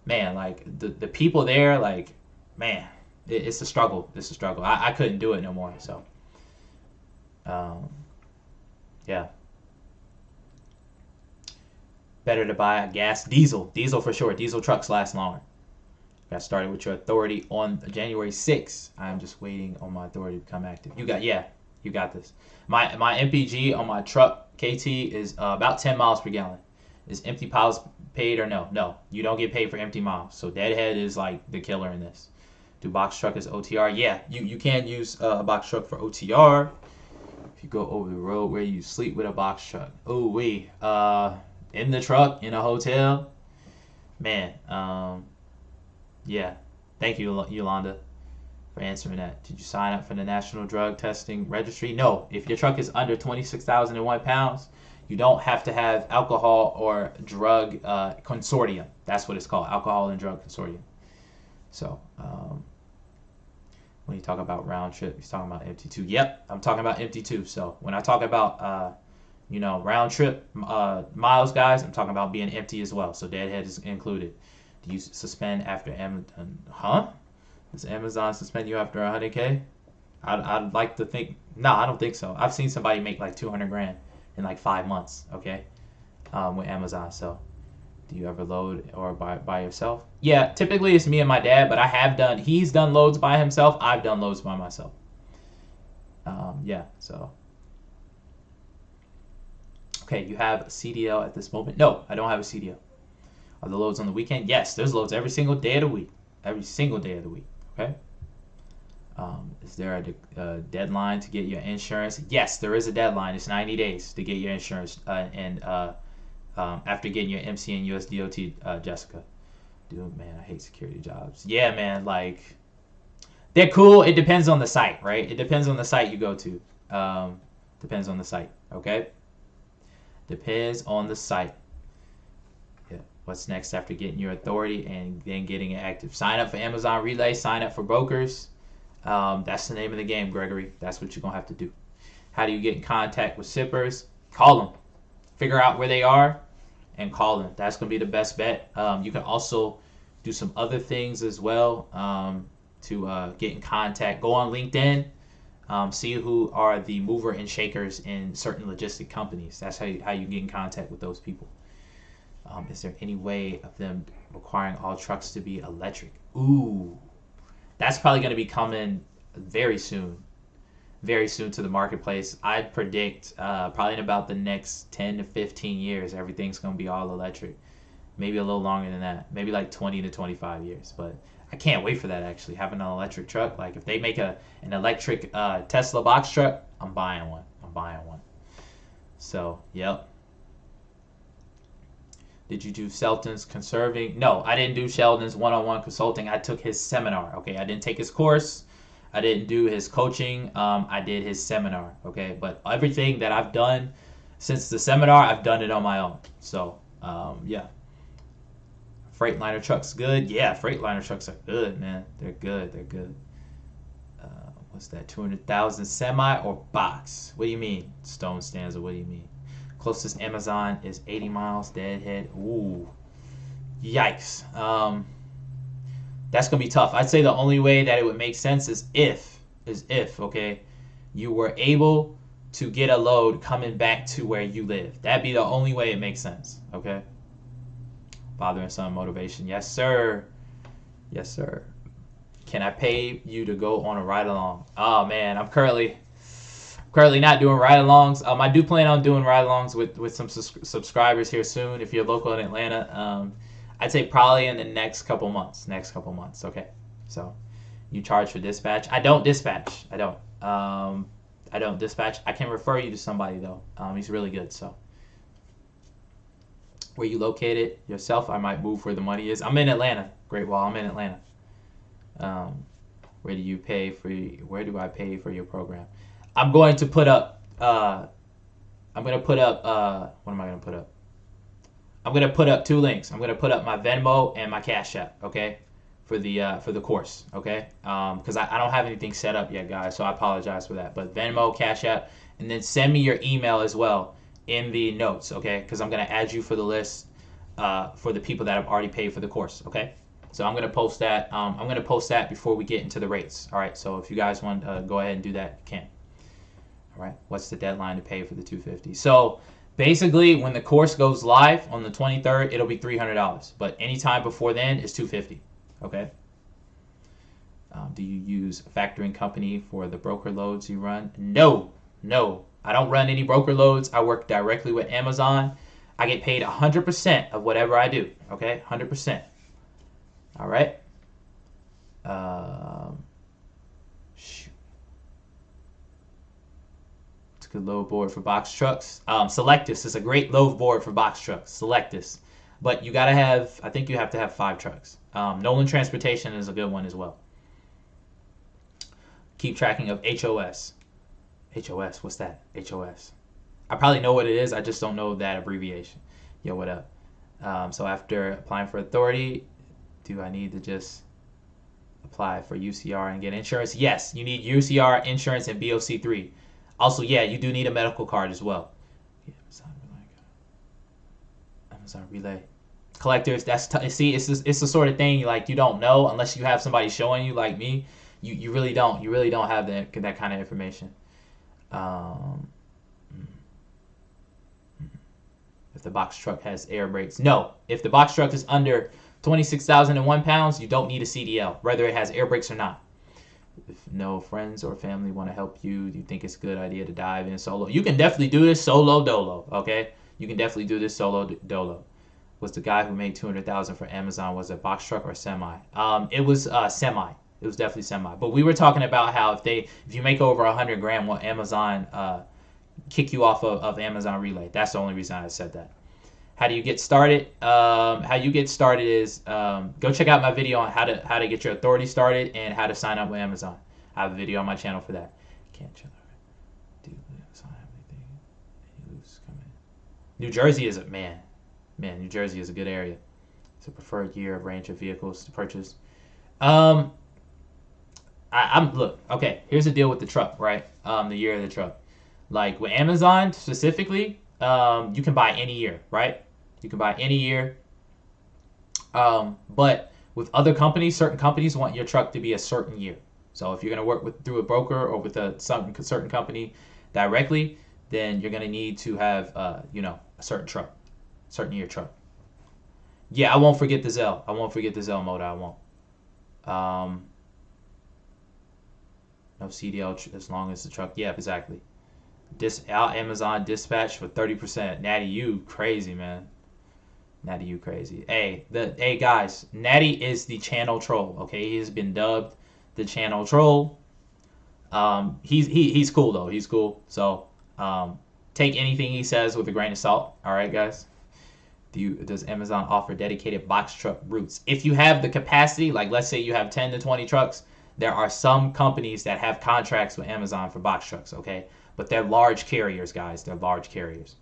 man, like the people there, like, man, it's a struggle. It's a struggle. I couldn't do it no more. So, yeah. Better to buy a diesel for sure. Diesel trucks last longer. Got started with your authority on January 6th. I'm just waiting on my authority to become active. You got this. My MPG on my truck KT is about 10 miles per gallon. Is empty piles paid or no? No, you don't get paid for empty miles. So deadhead is like the killer in this. Do box truck as OTR? Yeah, you can use a box truck for OTR. If you go over the road where you sleep with a box truck. Oh, in the truck, in a hotel, man, yeah. Thank you, Yolanda, for answering that. Did you sign up for the National Drug Testing Registry? No. If your truck is under 26,001 pounds, you don't have to have alcohol or drug consortium. That's what it's called, alcohol and drug consortium. So, when you talk about round trip, you're talking about MT2. Yep, I'm talking about MT2. So when I talk about round trip miles, guys, I'm talking about being empty as well. So deadhead is included. Do you suspend after Amazon? Huh? Does Amazon suspend you after 100K? I'd like to think. No, I don't think so. I've seen somebody make like 200 grand in like 5 months. Okay, with Amazon. So, do you ever load or by yourself? Yeah, typically it's me and my dad, but he's done loads by himself. I've done loads by myself. Yeah. So. Okay, you have a CDL at this moment? No, I don't have a CDL. Are the loads on the weekend? Yes, there's loads every single day of the week. Every single day of the week. Okay. Is there a deadline to get your insurance? Yes, there is a deadline. It's 90 days to get your insurance. And after getting your MC and USDOT, Jessica. Dude, man, I hate security jobs. Yeah, man, like, they're cool. It depends on the site, right? It depends on the site you go to. Depends on the site, okay? Depends on the site. Yeah. What's next after getting your authority and then getting it active? Sign up for Amazon Relay. Sign up for brokers. That's the name of the game, Gregory. That's what you're going to have to do. How do you get in contact with sippers? Call them. Figure out where they are and call them. That's going to be the best bet. You can also do some other things as well to get in contact. Go on LinkedIn. See who are the mover and shakers in certain logistic companies. That's how you get in contact with those people. Is there any way of them requiring all trucks to be electric? Ooh. That's probably going to be coming very soon to the marketplace. I'd predict probably in about the next 10 to 15 years, everything's going to be all electric. Maybe a little longer than that. Maybe like 20 to 25 years. But I can't wait for that, actually, having an electric truck. Like, if they make an electric Tesla box truck, I'm buying one. So, yep. Did you do Shelton's conserving? No, I didn't do Sheldon's one-on-one consulting. I took his seminar, okay? I didn't take his course. I didn't do his coaching. I did his seminar, okay? But everything that I've done since the seminar, I've done it on my own. So, yeah. Freightliner trucks good? Yeah, Freightliner trucks are good, man. They're good. What's that, 200,000 semi or box? What do you mean? Stone Stanza, what do you mean? Closest Amazon is 80 miles, deadhead. Ooh, yikes. That's gonna be tough. I'd say the only way that it would make sense is if, okay, you were able to get a load coming back to where you live. That'd be the only way it makes sense, okay? Father and son motivation. Yes, sir. Yes, sir. Can I pay you to go on a ride along? Oh man, I'm currently not doing ride-alongs. I do plan on doing ride-alongs with some subscribers here soon. If you're local in Atlanta, I'd say probably in the next couple months. Okay. So, you charge for dispatch? I don't dispatch. I don't dispatch. I can refer you to somebody though. He's really good. So, where you located yourself? I might move where the money is. I'm in Atlanta. Great Wall. I'm in Atlanta. Where do I pay for your program? I'm going to put up, what am I going to put up? I'm going to put up two links. I'm going to put up my Venmo and my Cash App, okay? For the course, okay? Because I don't have anything set up yet, guys, so I apologize for that. But Venmo, Cash App, and then send me your email as well in the notes, okay? Because I'm going to add you for the list for the people that have already paid for the course, okay? So I'm going to post that. I'm going to post that before we get into the rates, all right? So if you guys want to go ahead and do that, you can. All right, what's the deadline to pay for the 250? So basically, when the course goes live on the 23rd, it'll be $300. But anytime before then is $250. Okay. Do you use a factoring company for the broker loads you run? No. I don't run any broker loads. I work directly with Amazon. I get paid 100% of whatever I do. Okay, 100%. All right. Good load board for box trucks. Selectus is a great load board for box trucks. Selectus. But you gotta have, I think you have to have 5 trucks. Nolan Transportation is a good one as well. Keep tracking of HOS. HOS, what's that? HOS. I probably know what it is, I just don't know that abbreviation. Yo, what up? So after applying for authority, do I need to just apply for UCR and get insurance? Yes, you need UCR, insurance, and BOC3. Also, yeah, you do need a medical card as well. Amazon Relay. Collectors, see, it's the sort of thing like you don't know unless you have somebody showing you, like me. You really don't. You really don't have that kind of information. If the box truck has air brakes. No. If the box truck is under 26,001 pounds, you don't need a CDL, whether it has air brakes or not. If no friends or family want to help you, do you think it's a good idea to dive in solo? You can definitely do this solo dolo, okay? You can definitely do this solo dolo. Was the guy who made 200,000 for Amazon, was it box truck or semi? It was semi. It was definitely semi. But we were talking about how if you make over 100 grand, will Amazon kick you off of Amazon Relay? That's the only reason I said that. How do you get started? How you get started is go check out my video on how to get your authority started and how to sign up with Amazon. I have a video on my channel for that. Can't chill. Do Amazon have anything? Any loose coming? New Jersey is New Jersey is a good area. It's a preferred year of range of vehicles to purchase. I'm look, okay, here's the deal with the truck, right? The year of the truck. Like with Amazon specifically, you can buy any year, right? You can buy any year. But with other companies, certain companies want your truck to be a certain year. So if you're going to work through a broker or with a certain company directly, then you're going to need to have a certain truck, certain year truck. Yeah, I won't forget the Zelle. I won't forget the Zelle mode. I won't. No CDL as long as the truck. Yeah, exactly. Amazon dispatch for 30%. Natty, you crazy, man. Natty, you crazy. Hey guys, Natty is the channel troll. Okay, he has been dubbed the channel troll. He's cool though. He's cool. So take anything he says with a grain of salt. All right, guys. Does Amazon offer dedicated box truck routes? If you have the capacity, like let's say you have 10 to 20 trucks, there are some companies that have contracts with Amazon for box trucks, okay? But they're large carriers, guys. They're large carriers.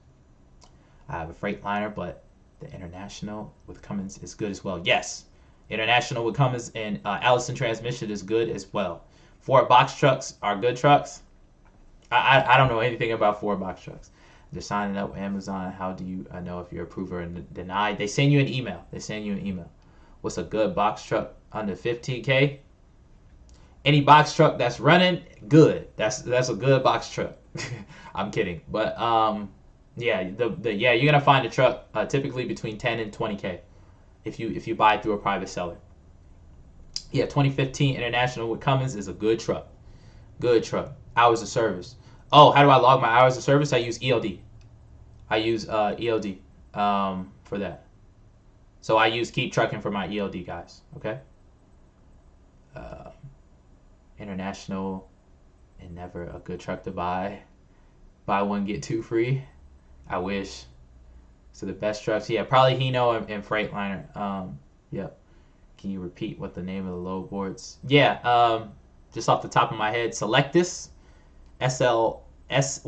I have a Freightliner, but the International with Cummins is good as well. Yes, International with Cummins and Allison transmission is good as well. Ford box trucks are good trucks. I don't know anything about Ford box trucks. They're signing up with Amazon. How do you know if you're approved or denied? They send you an email. What's a good box truck under 15K? Any box truck that's running, good. That's a good box truck. I'm kidding, but yeah, you're gonna find a truck typically between 10 and 20K if you buy it through a private seller. Yeah, 2015 International with Cummins is a good truck. Good truck. Hours of service. Oh, how do I log my hours of service? I use ELD. ELD for that. So I use Keep Trucking for my ELD, guys. Okay. International and never a good truck to buy. Buy one, get two free. I wish. So the best trucks, yeah, probably Hino and Freightliner. Yep. Can you repeat what the name of the load boards? Yeah, just off the top of my head, Selectus, SYLE, Selectus,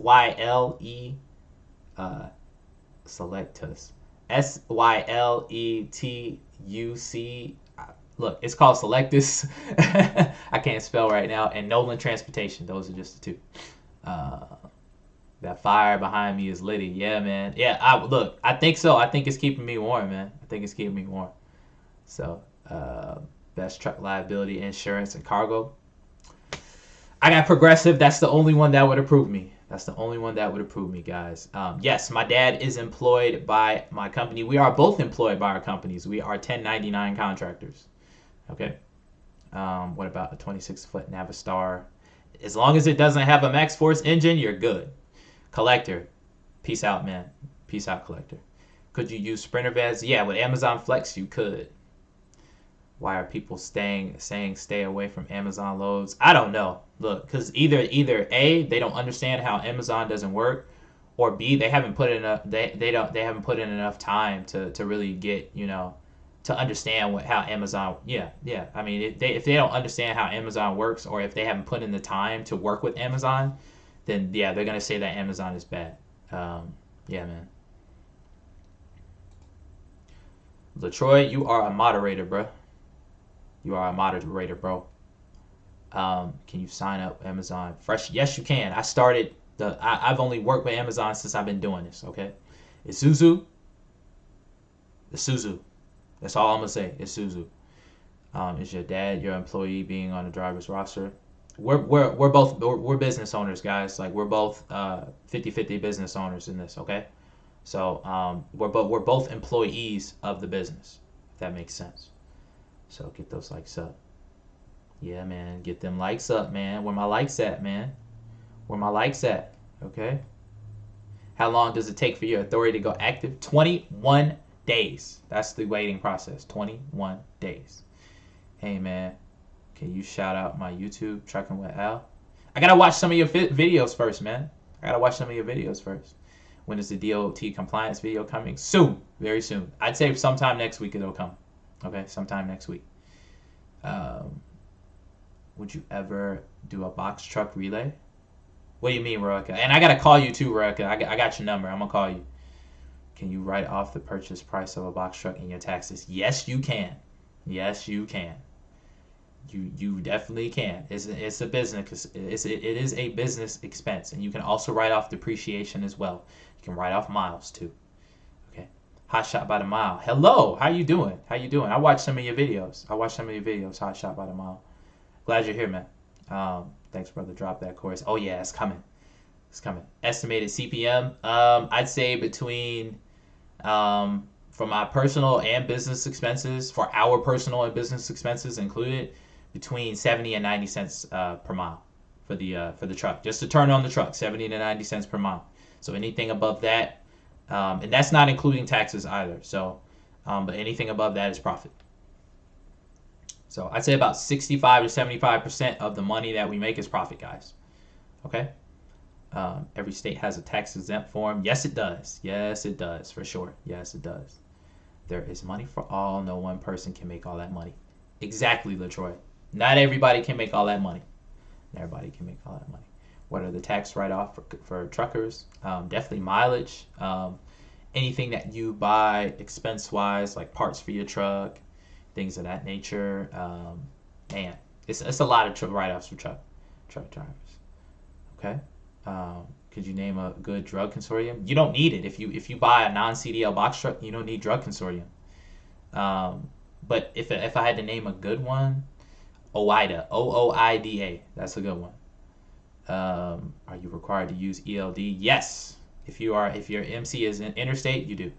SYLETUC. Look, it's called Selectus. I can't spell right now. And Nolan Transportation. Those are just the two. That fire behind me is litty. Yeah, man. Yeah, I think so. I think it's keeping me warm, man. I think it's keeping me warm. So, best truck liability insurance and cargo. I got Progressive. That's the only one that would approve me. Guys. Yes, my dad is employed by my company. We are both employed by our companies. We are 1099 contractors. Okay. What about a 26-foot Navistar? As long as it doesn't have a Max Force engine, you're good. Collector. Peace out, man. Peace out, Collector. Could you use Sprinter vans? Yeah, with Amazon Flex, you could. Why are people saying stay away from Amazon loads? I don't know. Look, because either A, they don't understand how Amazon doesn't work, or B, they haven't put in enough they haven't put in enough time to really get, to understand how Amazon. Yeah. I mean, if they don't understand how Amazon works, or if they haven't put in the time to work with Amazon, then yeah, they're gonna say that Amazon is bad. Yeah, man. LaTroy, you are a moderator, bro. Can you sign up Amazon Fresh? Yes, you can. I've only worked with Amazon since I've been doing this. Okay, Isuzu. That's all I'm gonna say. Isuzu. Is your dad your employee being on the driver's roster? We're business owners, guys. Like we're both 50-50 business owners in this. Okay, so we're both employees of the business. If that makes sense. So get those likes up. Yeah, man. Get them likes up, man. Where my likes at, man? Okay. How long does it take for your authority to go active? 21 days. That's the waiting process. 21 days. Hey, man. Can you shout out my YouTube, Trucking with Al? I gotta watch some of your videos first, man. I gotta watch some of your videos first. When is the DOT compliance video coming? Soon, very soon. I'd say sometime next week it'll come. Okay, sometime next week. Would you ever do a box truck relay? What do you mean, Roika? And I gotta call you too, Roika. I got your number. I'm gonna call you. Can you write off the purchase price of a box truck in your taxes? Yes, you can. Yes, you can. You definitely can. It's a business. It is a business expense, and you can also write off depreciation as well. You can write off miles too. Okay. Hot Shot by the Mile. Hello. How you doing? How you doing? I watched some of your videos. Hot Shot by the Mile. Glad you're here, man. Thanks, brother. Drop that chorus. Oh yeah, it's coming. It's coming. Estimated CPM. I'd say between for my personal and business expenses, for our personal and business expenses included, between 70 and 90 cents per mile for the truck, just to turn on the truck. 70 to 90 cents per mile. So anything above that, and that's not including taxes either. So, but anything above that is profit. So I'd say about 65 to 75% of the money that we make is profit, guys. Okay. Every state has a tax exempt form. Yes, it does. Yes, it does, for sure. Yes, it does. There is money for all. No one person can make all that money. Exactly, LaTroy. Not everybody can make all that money. Not everybody can make all that money. What are the tax write-off for truckers? Definitely mileage. Anything that you buy expense-wise, like parts for your truck, things of that nature. Man, it's a lot of write-offs for truck drivers. Okay. Could you name a good drug consortium? You don't need it. If you buy a non-CDL box truck, you don't need drug consortium. But if I had to name a good one, OOIDA, OOIDA, that's a good one. Are you required to use ELD? Yes. If your MC is in interstate, you do.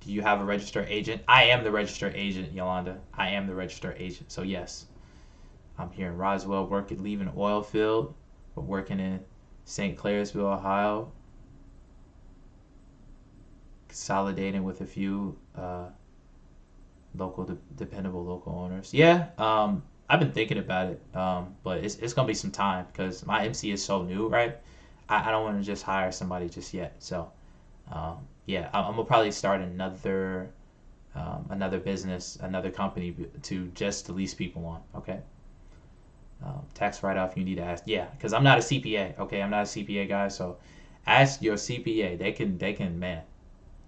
Do you have a registered agent? I am the registered agent, Yolanda. I am the registered agent. So yes, I'm here in Roswell, leaving the oil field, but working in St. Clairsville, Ohio, consolidating with a few dependable local owners. Yeah, I've been thinking about it, but it's gonna be some time because my MC is so new, right? I don't want to just hire somebody just yet. So, yeah, I'm gonna probably start another business, another company to lease people on. Okay. Tax write-off, you need to ask. Yeah, because I'm not a CPA. Okay, I'm not a CPA guy, so ask your CPA. They can, man.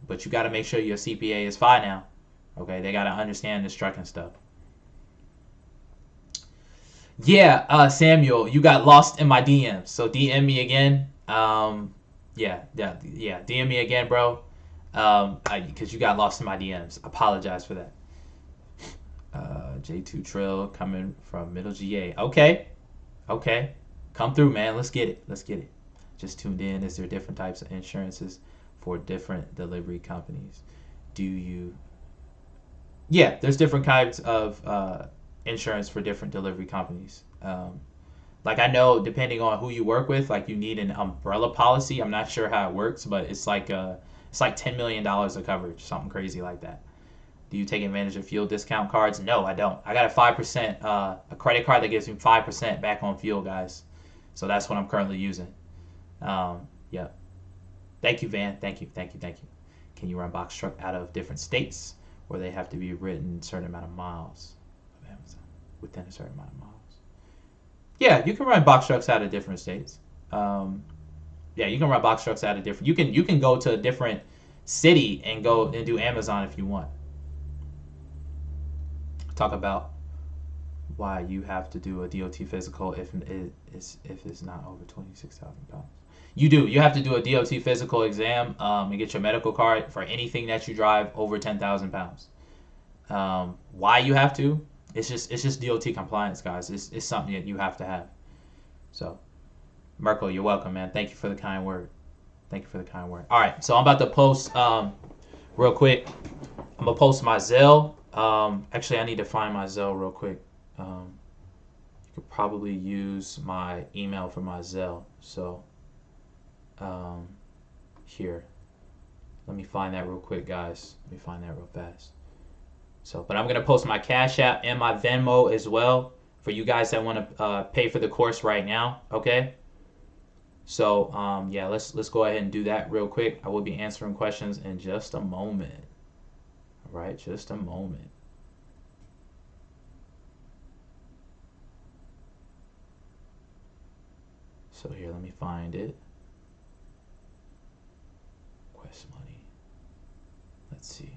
But you got to make sure your CPA is fine now. Okay, they got to understand this trucking stuff. Yeah, Samuel, you got lost in my DMs, so DM me again. Yeah, DM me again, bro. Because you got lost in my DMs. Apologize for that. J2 Trail coming from Middle GA. Okay. Come through, man. Let's get it. Just tuned in. Is there different types of insurances for different delivery companies? Yeah, there's different kinds of insurance for different delivery companies. Like I know, depending on who you work with, like you need an umbrella policy. I'm not sure how it works, but it's like $10 million of coverage, something crazy like that. Do you take advantage of fuel discount cards? No, I don't. I got a 5%, a credit card that gives me 5% back on fuel, guys. So that's what I'm currently using. Yeah. Thank you, Van. Thank you. Can you run box truck out of different states where they have to be written a certain amount of miles of Amazon within a certain amount of miles? Yeah, you can run box trucks out of different states. Yeah, you can run box trucks out of different. You can go to a different city and go and do Amazon if you want. Talk about why you have to do a DOT physical if it's not over 26,000 pounds. You do. You have to do a DOT physical exam and get your medical card for anything that you drive over 10,000 pounds. Why you have to? It's just DOT compliance, guys. It's something that you have to have. So, Merkel, you're welcome, man. Thank you for the kind word. All right, so I'm about to post real quick. I'm gonna post my Zelle. Actually, I need to find my Zelle real quick. You could probably use my email for my Zelle. So, here. Let me find that real quick, guys. Let me find that real fast. So, but I'm going to post my Cash App and my Venmo as well for you guys that want to pay for the course right now. Okay. So yeah, let's go ahead and do that real quick. I will be answering questions in just a moment. All right, just a moment. So here, let me find it. Quest money. Let's see.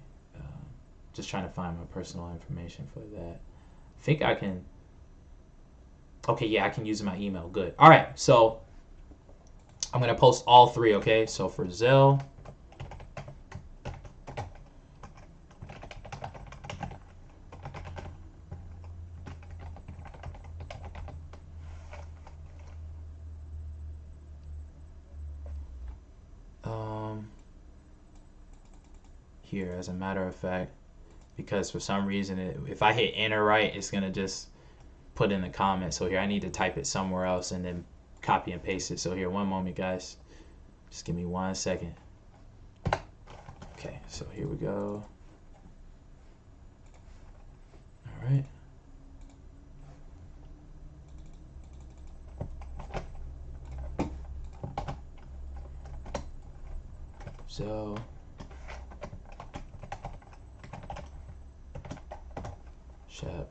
Just trying to find my personal information for that. I think I can. Okay, yeah, I can use my email. Good. All right, so I'm gonna post all three. Okay, so for Zelle. Here, as a matter of fact, because for some reason, if I hit enter right, it's gonna just put in the comment. So here, I need to type it somewhere else and then copy and paste it. So here, one moment, guys. Just give me 1 second. Okay, so here we go. All right. So Shep.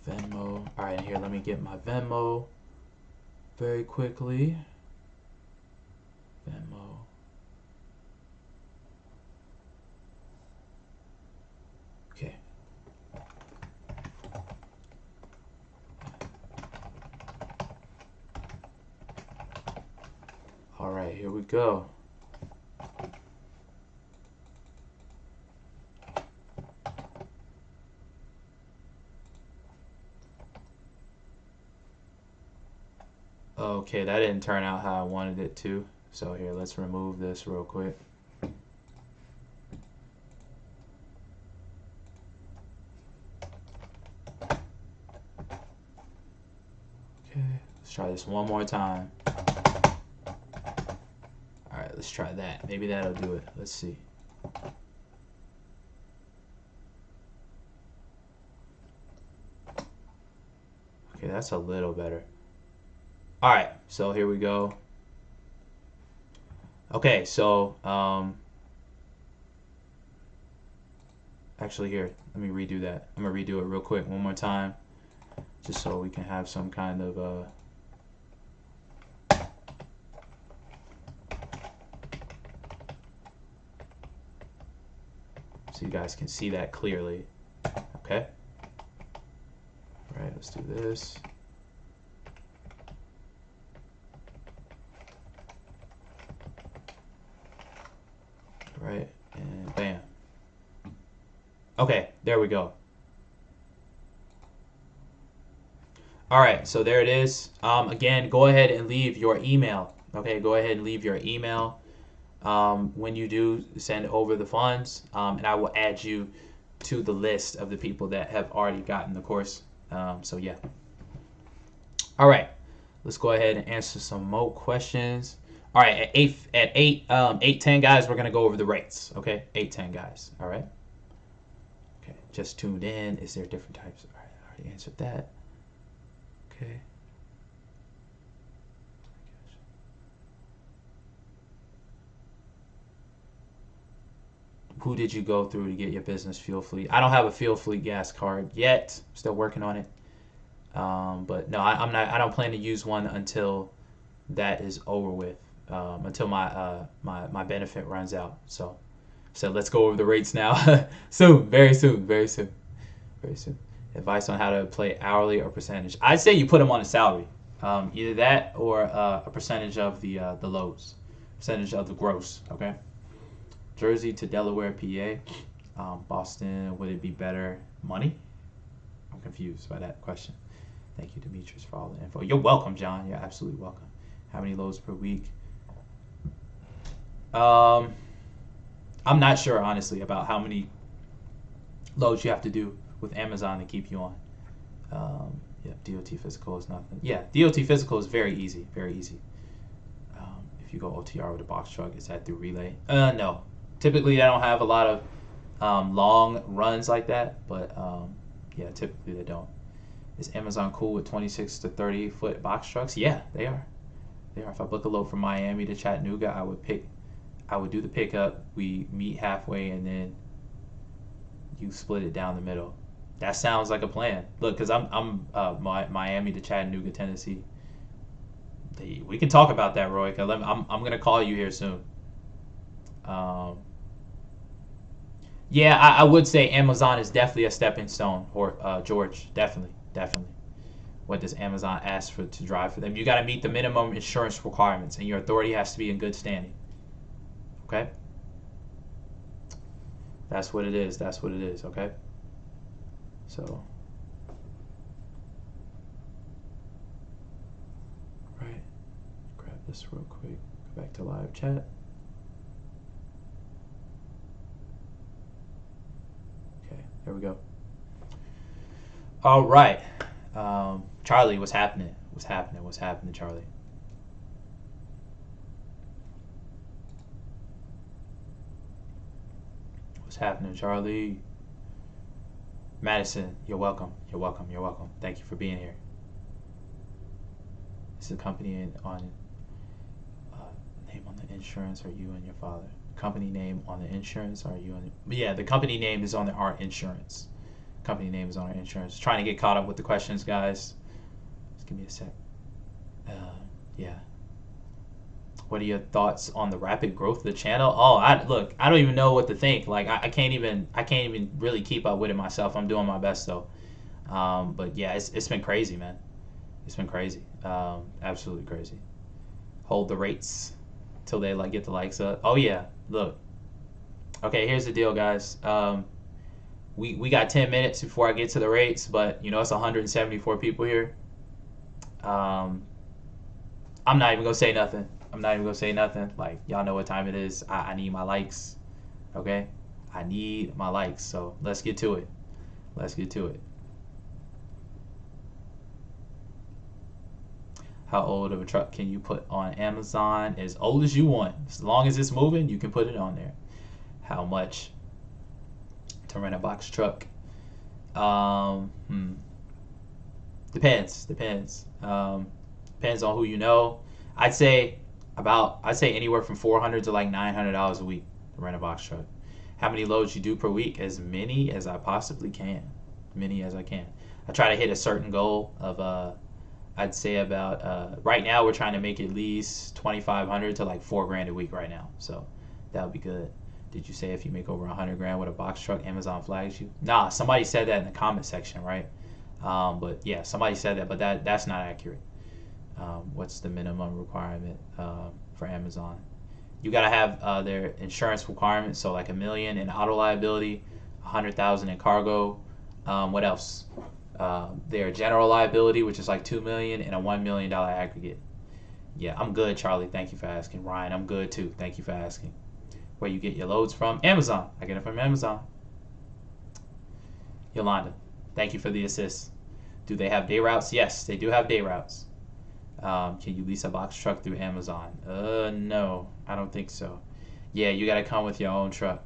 Venmo. All right, here, let me get my Venmo very quickly. Venmo. Okay. All right, here we go. Okay, that didn't turn out how I wanted it to. So here, let's remove this real quick. Okay, let's try this one more time. All right, let's try that. Maybe that'll do it. Let's see. Okay, that's a little better. All right, so here we go. Okay, so actually here, let me redo that. I'm gonna redo it real quick one more time, just so we can have some kind of so you guys can see that clearly. Okay. All right, let's do this. Right, and bam. Okay, there we go. All right, so there it is. Again, go ahead and leave your email. Okay, go ahead and leave your email when you do send over the funds, and I will add you to the list of the people that have already gotten the course. So yeah. All right, let's go ahead and answer some more questions. All right, at 8:10, guys, we're gonna go over the rates. Okay, 8:10, guys. All right. Okay, just tuned in. Is there different types? All right, I already answered that. Okay. Who did you go through to get your business fuel fleet? I don't have a fuel fleet gas card yet. Still working on it. But no, I'm not. I don't plan to use one until that is over with. Until my benefit runs out. So let's go over the rates now. Soon, very soon, very soon, very soon. Advice on how to play hourly or percentage. I'd say you put them on a salary, either that or a percentage of the loads, percentage of the gross. Okay. Jersey to Delaware, PA, Boston. Would it be better money? I'm confused by that question. Thank you, Demetrius, for all the info. You're welcome, John. You're absolutely welcome. How many loads per week? I'm not sure, honestly, about how many loads you have to do with Amazon to keep you on. Yeah, DOT physical is nothing. Yeah, DOT physical is very easy, very easy. If you go OTR with a box truck, is that through Relay? No. Typically, they don't have a lot of long runs like that, but yeah, typically they don't. Is Amazon cool with 26 to 30 foot box trucks? Yeah, they are. They are. If I book a load from Miami to Chattanooga, I would do the pickup. We meet halfway, and then you split it down the middle. That sounds like a plan. Look, because I'm Miami to Chattanooga, Tennessee. We can talk about that, Roy. Cause I'm gonna call you here soon. Um, yeah, I would say Amazon is definitely a stepping stone, or George, definitely. What does Amazon ask for to drive for them? You got to meet the minimum insurance requirements, and your authority has to be in good standing. Okay, that's what it is. That's what it is. Okay, so right, grab this real quick. Go back to live chat. Okay, there we go. All right. Charlie, what's happening? What's happening? What's happening, Charlie? What's happening, Charlie? Madison, you're welcome. You're welcome. You're welcome. Thank you for being here. Is the company on name on the insurance, or you and your father? Company name on the insurance, or you and? Yeah, the company name is on our insurance. Company name is on our insurance. Trying to get caught up with the questions, guys. Just give me a sec. Yeah. What are your thoughts on the rapid growth of the channel? Oh, I don't even know what to think. Like I can't even really keep up with it myself. I'm doing my best though. But yeah, it's been crazy, man. It's been crazy. Absolutely crazy. Hold the rates till they get the likes up. Oh yeah, look. Okay, here's the deal, guys. We got 10 minutes before I get to the rates, but it's 174 people here. I'm not even gonna say nothing. Like, y'all know what time it is. I need my likes. Okay? I need my likes. So let's get to it. How old of a truck can you put on Amazon? As old as you want. As long as it's moving, you can put it on there. How much to rent a box truck? Depends. Depends on who you know. I'd say anywhere from $400 to like $900 a week to rent a box truck. How many loads you do per week? As many as I possibly can. Many as I can. I try to hit a certain goal of I'd say about right now we're trying to make at least 2,500 to like $4,000 a week right now. So that would be good. Did you say if you make over 100 grand with a box truck, Amazon flags you? Nah, somebody said that in the comment section, right? But yeah, somebody said that, but that's not accurate. What's the minimum requirement for Amazon? You gotta have their insurance requirements, so like $1 million in auto liability, $100,000 in cargo. What else? Their general liability, which is like $2 million, and a $1 million aggregate. Yeah, I'm good, Charlie. Thank you for asking. Ryan, I'm good too. Thank you for asking. Where you get your loads from? Amazon. I get it from Amazon. Yolanda, thank you for the assist. Do they have day routes? Yes, they do have day routes. Can you lease a box truck through Amazon? No, I don't think so. Yeah, you got to come with your own truck.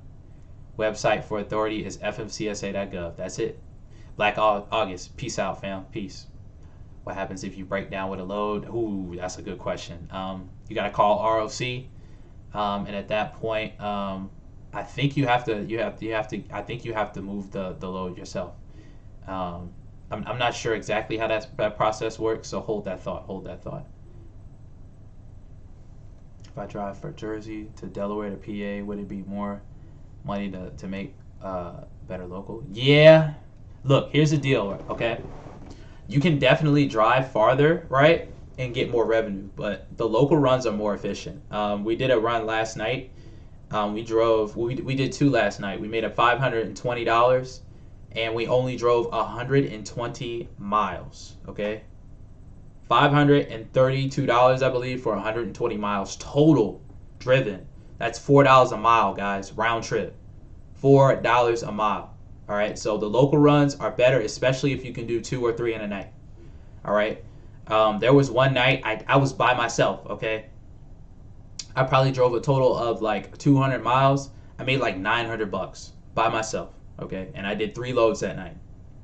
Website for authority is fmcsa.gov. That's it. Black August. Peace out, fam. Peace. What happens if you break down with a load? Ooh, that's a good question. You got to call ROC, and at that point, I think you have to. I think you have to move the load yourself. I'm not sure exactly how that process works, so hold that thought. If I drive from Jersey to Delaware to PA, would it be more money to make better local? Yeah. Look, here's the deal, okay? You can definitely drive farther, right, and get more revenue, but the local runs are more efficient. We did a run last night. We did two last night. We made a $520, and we only drove 120 miles, okay? $532, I believe, for 120 miles total driven. That's $4 a mile, guys, round trip. $4 a mile. All right, so the local runs are better, especially if you can do 2 or 3 in a night. All right, there was one night I was by myself. Okay, I probably drove a total of like 200 miles. I made like $900 by myself. Okay, and I did 3 loads that night.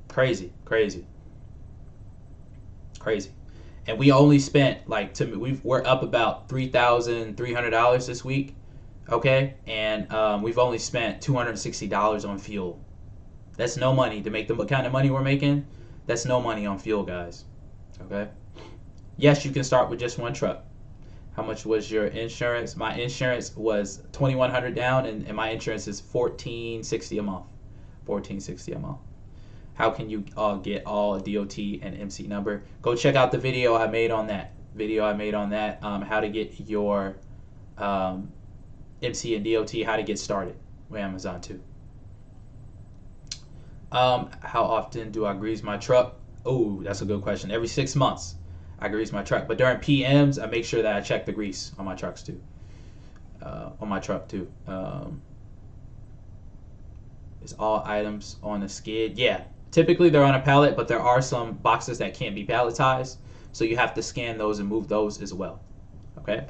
Crazy, crazy, crazy. And we only spent like we're up about $3,300 this week. Okay, and we've only spent $260 on fuel. That's no money to make the kind of money we're making. That's no money on fuel, guys. Okay. Yes, you can start with just one truck. How much was your insurance? My insurance was $2,100 down, and my insurance is $1,460 a month. $1,460 a month. How can you get all DOT and MC number? Go check out the video I made on that. How to get your MC and DOT, how to get started with Amazon too. How often do I grease my truck? Oh, that's a good question. Every 6 months I grease my truck, but during PMs I make sure that I check the grease on my trucks too. Is all items on the skid? Yeah, typically they're on a pallet, but there are some boxes that can't be palletized, so you have to scan those and move those as well. Okay,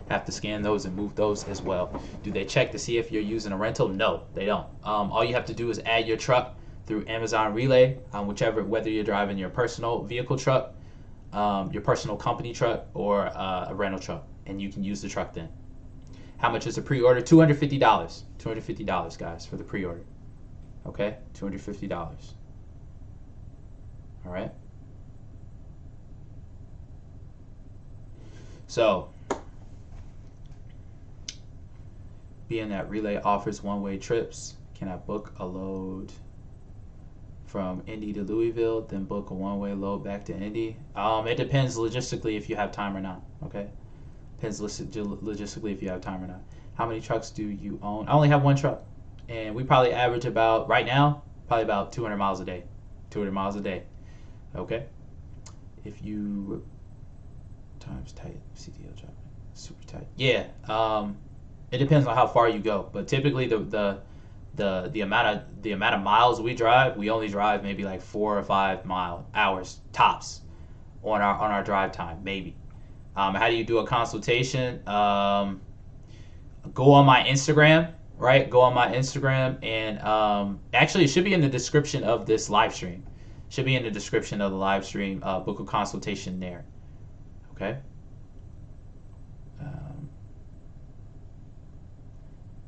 have to scan those and move those as well. Do they check to see if you're using a rental? No, they don't. All you have to do is add your truck through Amazon Relay, whether you're driving your personal vehicle truck, your personal company truck, or a rental truck, and you can use the truck then. How much is the pre-order? $250. $250, guys, for the pre-order. Okay, $250. All right. So, being that Relay offers one-way trips, can I book a load from Indy to Louisville, then book a one-way load back to Indy? It depends logistically if you have time or not. Okay, depends logistically if you have time or not. How many trucks do you own? I only have one truck, and we probably average about right now probably about 200 miles a day. 200 miles a day. Okay. If you times tight CDL job, super tight. Yeah. It depends on how far you go, but typically the amount of miles we drive, we only drive maybe like 4 or 5 hours tops on our drive time, maybe. How do you do a consultation? Go on my Instagram, right? Go on my Instagram, and actually it should be in the description of this live stream. Should be in the description of the live stream. Book a consultation there. Okay.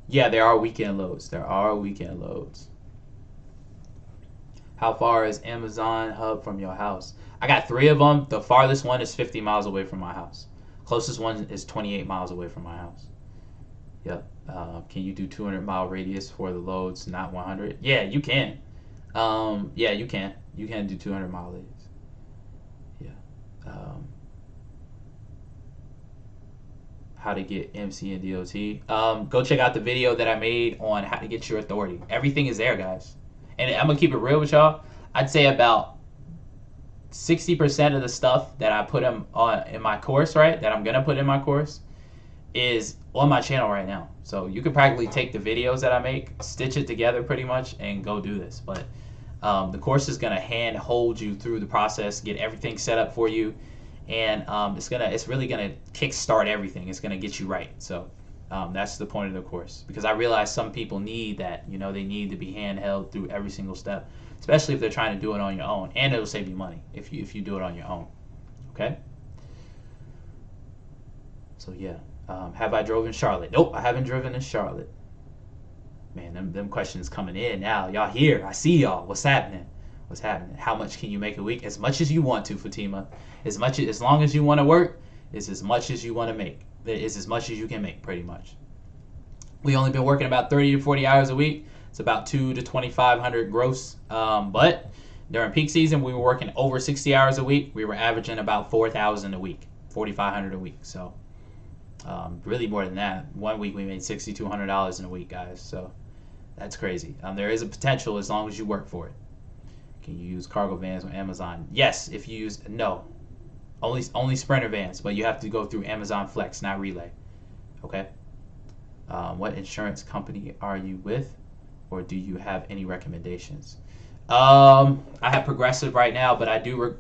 Yeah, there are weekend loads. How far is Amazon Hub from your house? I got 3 of them. The farthest one is 50 miles away from my house. Closest one is 28 miles away from my house. Yep. Can you do 200-mile radius for the loads, not 100? Yeah, you can. Yeah, you can. You can do 200-mile radius. Yeah. How to get MC and DOT. Go check out the video that I made on how to get your authority. Everything is there, guys. And I'm gonna keep it real with y'all. I'd say about 60% of the stuff that I put in my course, right, that I'm gonna put in my course, is on my channel right now. So you could practically take the videos that I make, stitch it together pretty much, and go do this. But the course is gonna hand hold you through the process, get everything set up for you, and it's really gonna kickstart everything. It's gonna get you right. So that's the point of the course, because I realize some people need that. They need to be handheld through every single step, especially if they're trying to do it on your own, and it'll save you money if you do it on your own. Okay. So yeah, have I drove in Charlotte? Nope, I haven't driven in Charlotte. Man, them questions coming in now. Y'all here? I see y'all. What's happening? What's happening? How much can you make a week? As much as you want to, Fatima. As long as you want to work, it's as much as you want to make. It's as much as you can make, pretty much. We only been working about 30 to 40 hours a week. It's about 200 to 2,500 gross. But during peak season, we were working over 60 hours a week. We were averaging about 4,000 a week, 4,500 a week. So really more than that. One week we made $6,200 in a week, guys. So that's crazy. There is a potential as long as you work for it. Can you use cargo vans on Amazon? Yes, if you use only Sprinter vans, but you have to go through Amazon Flex, not Relay. Okay. What insurance company are you with, or do you have any recommendations? I have Progressive right now, but I do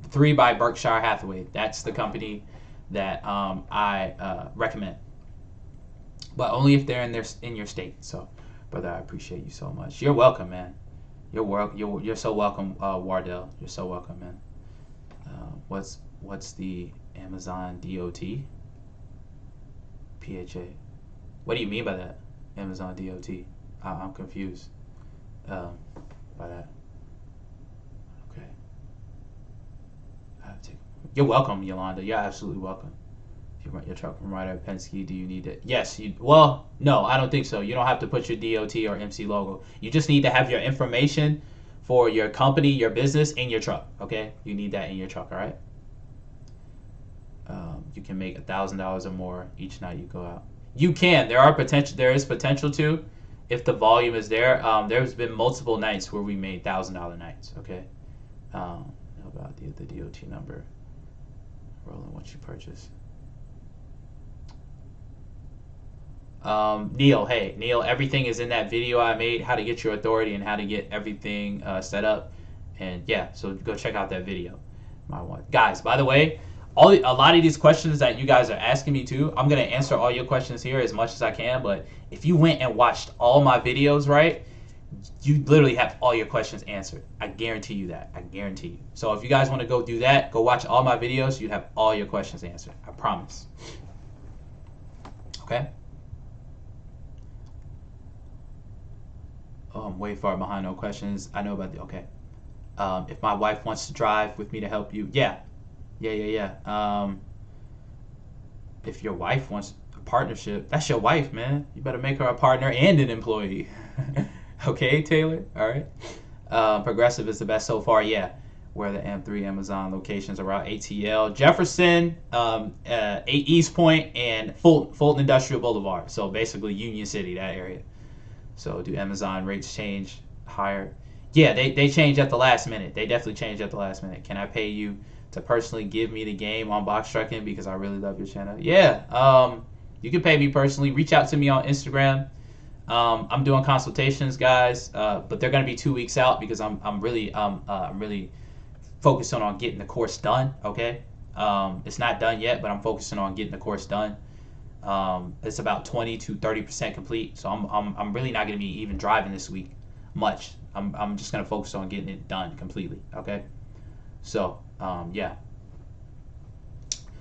3 by Berkshire Hathaway. That's the company that I recommend. but only if they're in your state. So, brother, I appreciate you so much. You're welcome, man. You're so welcome, Wardell. You're so welcome, man. What's the Amazon DOT? PHA. What do you mean by that? Amazon DOT. I'm confused by that. Okay. You're welcome, Yolanda. You're absolutely welcome. If you rent your truck from Ryder Penske, do you need it? Yes. Well, no, I don't think so. You don't have to put your DOT or MC logo. You just need to have your information for your company, your business, in your truck. Okay? You need that in your truck, all right? You can make $1,000 or more each night you go out. You can. There is potential to, if the volume is there. There's been multiple nights where we made $1,000 nights. Okay. How about the DOT number? Rolling once you purchase. Neil, hey Neil, everything is in that video I made, how to get your authority and how to get everything set up. And yeah, so go check out that video. Guys, by the way, a lot of these questions that you guys are asking me too, I'm gonna answer all your questions here as much as I can. But if you went and watched all my videos, right, you literally have all your questions answered. I guarantee you that. I guarantee you. So if you guys want to go do that, go watch all my videos. You have all your questions answered. I promise. Okay. Oh, I'm way far behind. No questions. I know about the. Okay. If my wife wants to drive with me to help you, yeah. If your wife wants a partnership, that's your wife, man. You better make her a partner and an employee. Okay, Taylor. All right. Progressive is the best so far. Yeah. Where the M3 Amazon locations around ATL, Jefferson, 8 East Point, and Fulton Industrial Boulevard. So basically Union City, that area. So do Amazon rates change higher? Yeah, they change at the last minute. They definitely change at the last minute. Can I pay you to personally give me the game on box trucking because I really love your channel? Yeah, you can pay me personally. Reach out to me on Instagram. I'm doing consultations, guys, but they're gonna be 2 weeks out because I'm really focusing on getting the course done. Okay, it's not done yet, but I'm focusing on getting the course done. It's about 20 to 30% complete, so I'm really not gonna be even driving this week much. I'm just gonna focus on getting it done completely. Okay, so yeah.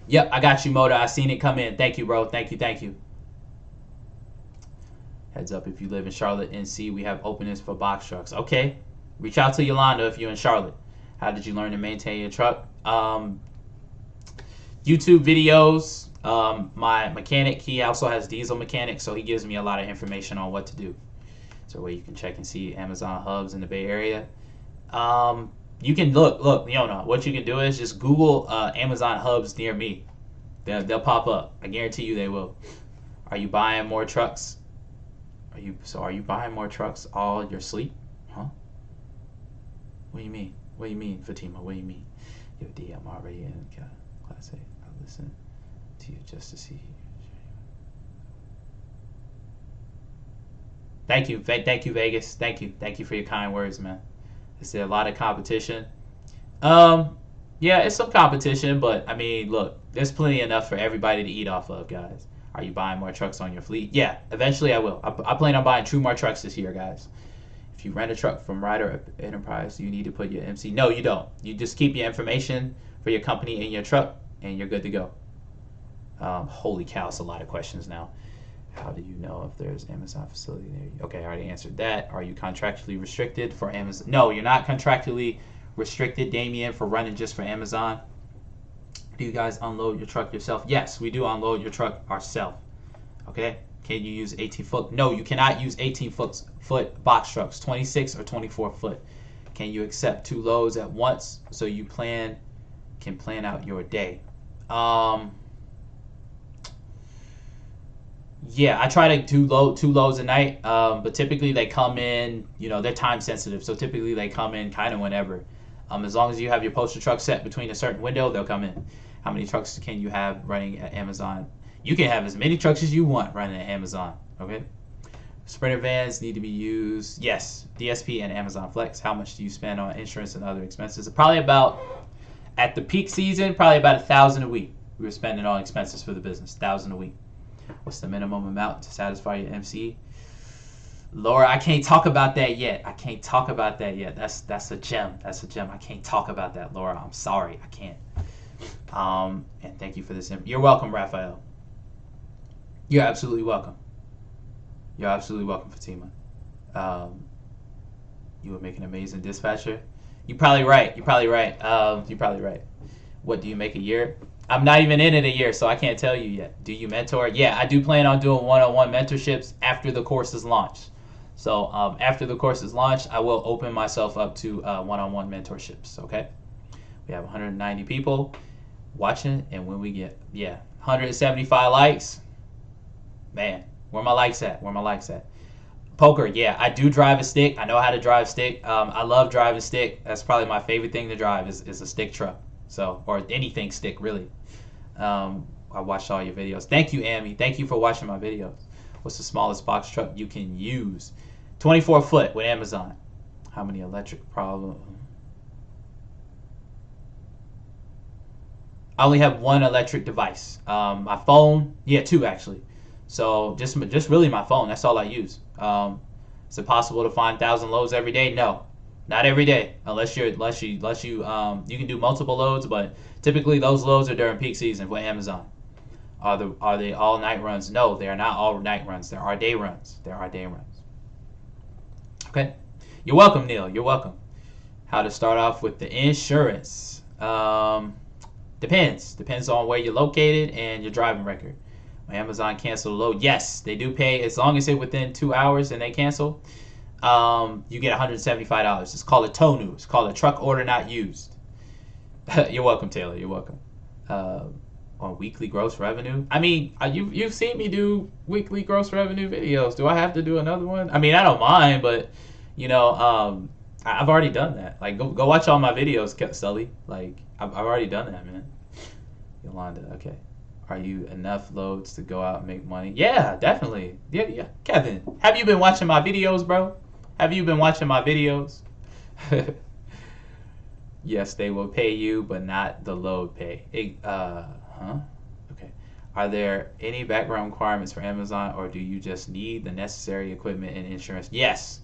Yep, I got you, Moda. I seen it come in. Thank you, bro. Thank you. Heads up, if you live in Charlotte, NC, we have openings for box trucks. Okay, reach out to Yolanda if you're in Charlotte. How did you learn to maintain your truck? YouTube videos. My mechanic, he also has diesel mechanic, so he gives me a lot of information on what to do. So where you can check and see Amazon hubs in the Bay Area. You can look, you know, what you can do is just Google Amazon hubs near me. They'll pop up. I guarantee you they will. Are you buying more trucks? Are you buying more trucks all your sleep? Huh? What do you mean? What do you mean, Fatima? What do you mean? Yo, D, I'm already in Class A. I listen to you just to see. Thank you, Vegas. Thank you for your kind words, man. Is there a lot of competition? Yeah, it's some competition, but I mean, look, there's plenty enough for everybody to eat off of, guys. Are you buying more trucks on your fleet? Yeah, eventually I will. I plan on buying 2 more trucks this year, guys. If you rent a truck from Ryder Enterprise, do you need to put your MC? No, you don't. You just keep your information for your company in your truck, and you're good to go. Holy cow, it's a lot of questions now. How do you know if there's Amazon facility near you? Okay, I already answered that. Are you contractually restricted for Amazon? No, you're not contractually restricted, Damien, for running just for Amazon. Do you guys unload your truck yourself? Yes, we do unload your truck ourselves. Okay? Can you use 18-foot? No, you cannot use 18-foot box trucks, 26 or 24-foot. Can you accept 2 loads at once so you can plan out your day? Yeah, I try to do 2 loads a night, but typically they come in, you know, they're time sensitive, so typically they come in kind of whenever. As long as you have your postal truck set between a certain window, they'll come in. How many trucks can you have running at Amazon? You can have as many trucks as you want running at Amazon, okay? Sprinter vans need to be used. Yes, DSP and Amazon Flex. How much do you spend on insurance and other expenses? Probably about, at the peak season, probably about $1,000 a week. We were spending on expenses for the business, $1,000 a week. What's the minimum amount to satisfy your MC? Laura, I can't talk about that yet. I can't talk about that yet. That's a gem. That's a gem. I can't talk about that, Laura. I'm sorry. I can't. And thank you for this. You're welcome, Raphael. You're absolutely welcome. You're absolutely welcome, Fatima. You would make an amazing dispatcher. You're probably right. You're probably right. You're probably right. What do you make a year? I'm not even in it a year, so I can't tell you yet. Do you mentor? Yeah, I do plan on doing one-on-one mentorships after the course is launched. So after the course is launched, I will open myself up to one-on-one mentorships, okay? We have 190 people watching, and when we get, 175 likes, man, where my likes at? Where my likes at? Poker, yeah, I do drive a stick. I know how to drive stick. I love driving stick. That's probably my favorite thing to drive is a stick truck. So, or anything stick, really. I watched all your videos. Thank you, Amy. Thank you for watching my videos. What's the smallest box truck you can use? 24 foot with Amazon. How many electric problems? I only have one electric device. My phone, two actually. So just really my phone. That's all I use. Is it possible to find 1,000 loads every day? No, not every day. Unless you can do multiple loads, but typically those loads are during peak season for Amazon. Are they all night runs? No, they are not all night runs. There are day runs. Okay. You're welcome, Neil. You're welcome. How to start off with the insurance? Depends on where you're located and your driving record. When Amazon cancel a load, yes, they do pay as long as it's within 2 hours and they cancel. You get $175. It's called a TONU. It's called a truck order not used. You're welcome, Taylor. You're welcome. On weekly gross revenue. I mean, you've seen me do weekly gross revenue videos. Do I have to do another one? I mean, I don't mind, but I've already done that. Like, go watch all my videos, Sully. Like, I've already done that, man. Yolanda, okay. Are you enough loads to go out and make money? Yeah, definitely. Yeah. Kevin, have you been watching my videos, bro? Have you been watching my videos? Yes, they will pay you, but not the load pay. Okay. Are there any background requirements for Amazon, or do you just need the necessary equipment and insurance? Yes.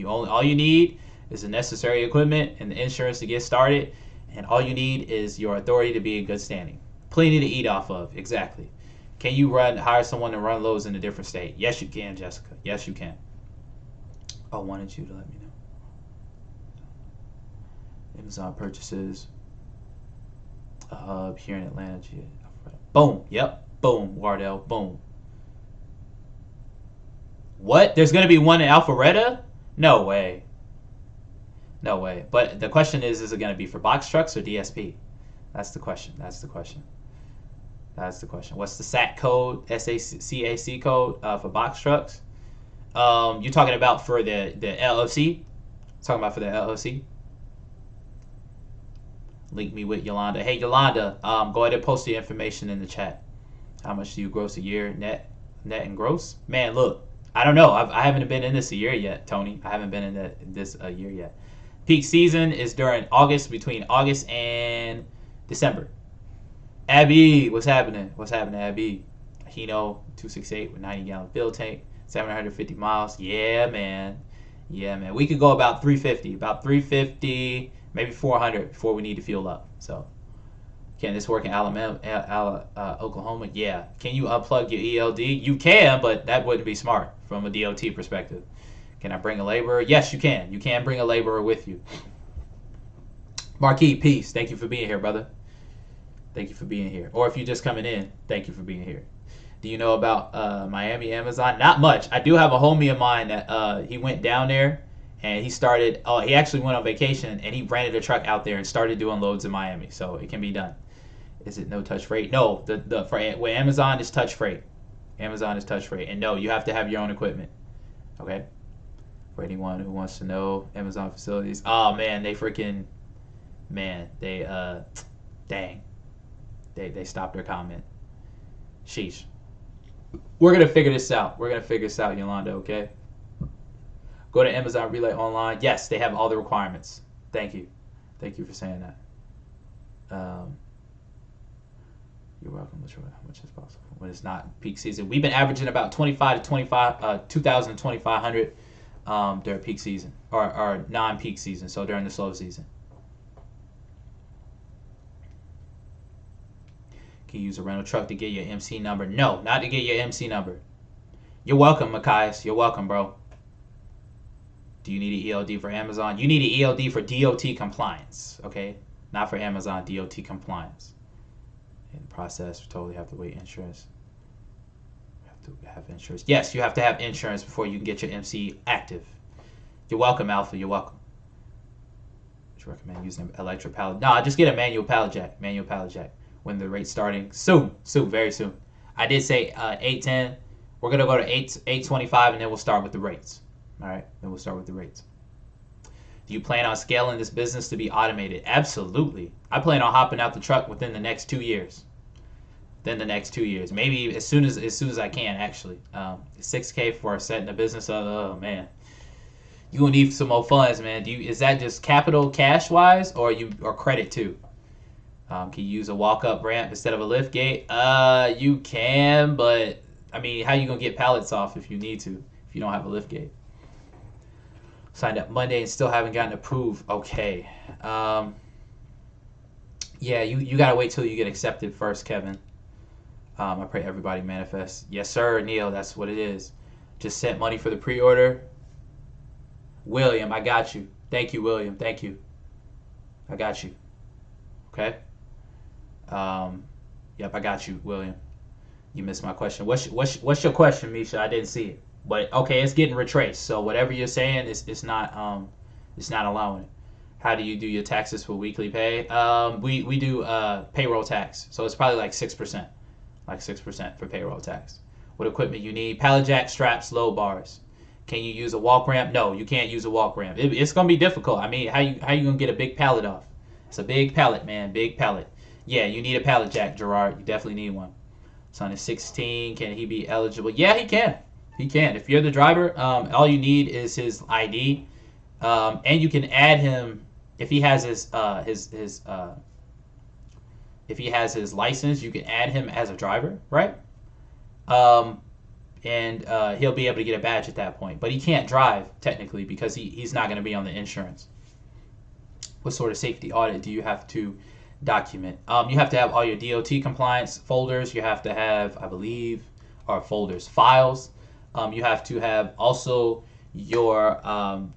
All you need is the necessary equipment and the insurance to get started, and all you need is your authority to be in good standing. Plenty to eat off of. Exactly. Can you hire someone to run loads in a different state? Yes, you can, Jessica. Yes, you can. I wanted you to let me know. Amazon purchases a hub here in Atlanta. Boom. Yep. Boom. Wardell. Boom. What? There's going to be one in Alpharetta? No way. No way. But the question is it going to be for box trucks or DSP? That's the question. What's the SAC code, SACAC code for box trucks? You're talking about for the LLC? Talking about for the LLC? Link me with Yolanda. Hey, Yolanda, go ahead and post the information in the chat. How much do you gross a year, net and gross? Man, look, I don't know. I haven't been in this a year yet, Tony. I haven't been in this a year yet. Peak season is during between August and December. Abby, what's happening? What's happening, Abby? Hino 268 with 90-gallon fuel tank, 750 miles. Yeah, man. We could go about 350, maybe 400 before we need to fuel up. So, can this work in Oklahoma? Yeah. Can you unplug your ELD? You can, but that wouldn't be smart from a DOT perspective. Can I bring a laborer? Yes, you can. You can bring a laborer with you. Marquis, peace. Thank you for being here, brother. Thank you for being here. Or if you're just coming in, thank you for being here. Do you know about Miami Amazon? Not much. I do have a homie of mine that he went down there and he actually went on vacation and he rented a truck out there and started doing loads in Miami. So it can be done. Is it no touch freight? No, where Amazon is touch freight. Amazon is touch freight. And no, you have to have your own equipment. Okay? For anyone who wants to know Amazon facilities. Oh man, they dang. They stopped their comment. Sheesh. We're going to figure this out. Yolanda, okay? Go to Amazon Relay Online. Yes, they have all the requirements. Thank you. Thank you for saying that. You're welcome. How much is possible when it's not peak season? We've been averaging about 25 to 2,000 to 2,500 during peak season or non-peak season. So during the slow season. Can you use a rental truck to get your MC number? No, not to get your MC number. You're welcome, Machias. You're welcome, bro. Do you need an ELD for Amazon? You need an ELD for DOT compliance, okay? Not for Amazon, DOT compliance. In the process, we totally have to wait insurance. You have to have insurance. Yes, you have to have insurance before you can get your MC active. You're welcome, Alpha. You're welcome. Would you recommend using an electric pallet? No, just get a manual pallet jack. Manual pallet jack. When the rate's starting. Soon, very soon. I did say 810. We're going to go to 825, and then we'll start with the rates. All right, then we'll start with the rates. Do you plan on scaling this business to be automated? Absolutely. I plan on hopping out the truck within the next 2 years. Maybe as soon as I can, actually. $6K for setting a business up. Oh man, you gonna need some more funds, man. Is that just capital cash wise, or credit too? Can you use a walk-up ramp instead of a lift gate? You can, but I mean, how you gonna get pallets off if you need to, if you don't have a lift gate? Signed up Monday and still haven't gotten approved. Okay. Yeah, you gotta wait till you get accepted first, Kevin. I pray everybody manifests. Yes, sir, Neil. That's what it is. Just sent money for the pre-order. William, I got you. Thank you, William. Thank you. I got you. Okay. Yep, I got you, William. You missed my question. What's your question, Misha? I didn't see it. But okay, it's getting retraced. So whatever you're saying, it's not allowing it. How do you do your taxes for weekly pay? We do payroll tax. So it's probably like 6%. Like 6% for payroll tax. What equipment you need? Pallet jack, straps, low bars. Can you use a walk ramp? No, you can't use a walk ramp. It's gonna be difficult. I mean, how you gonna get a big pallet off? It's a big pallet, man. Big pallet. Yeah, you need a pallet jack, Gerard. You definitely need one. Son is 16. Can he be eligible? Yeah, he can. He can. If you're the driver, all you need is his ID, and you can add him if he has if he has his license. You can add him as a driver, right? And he'll be able to get a badge at that point. But he can't drive technically because he's not going to be on the insurance. What sort of safety audit do you have to document? You have to have all your DOT compliance folders. You have to have, I believe, or folders, files. You have to have also your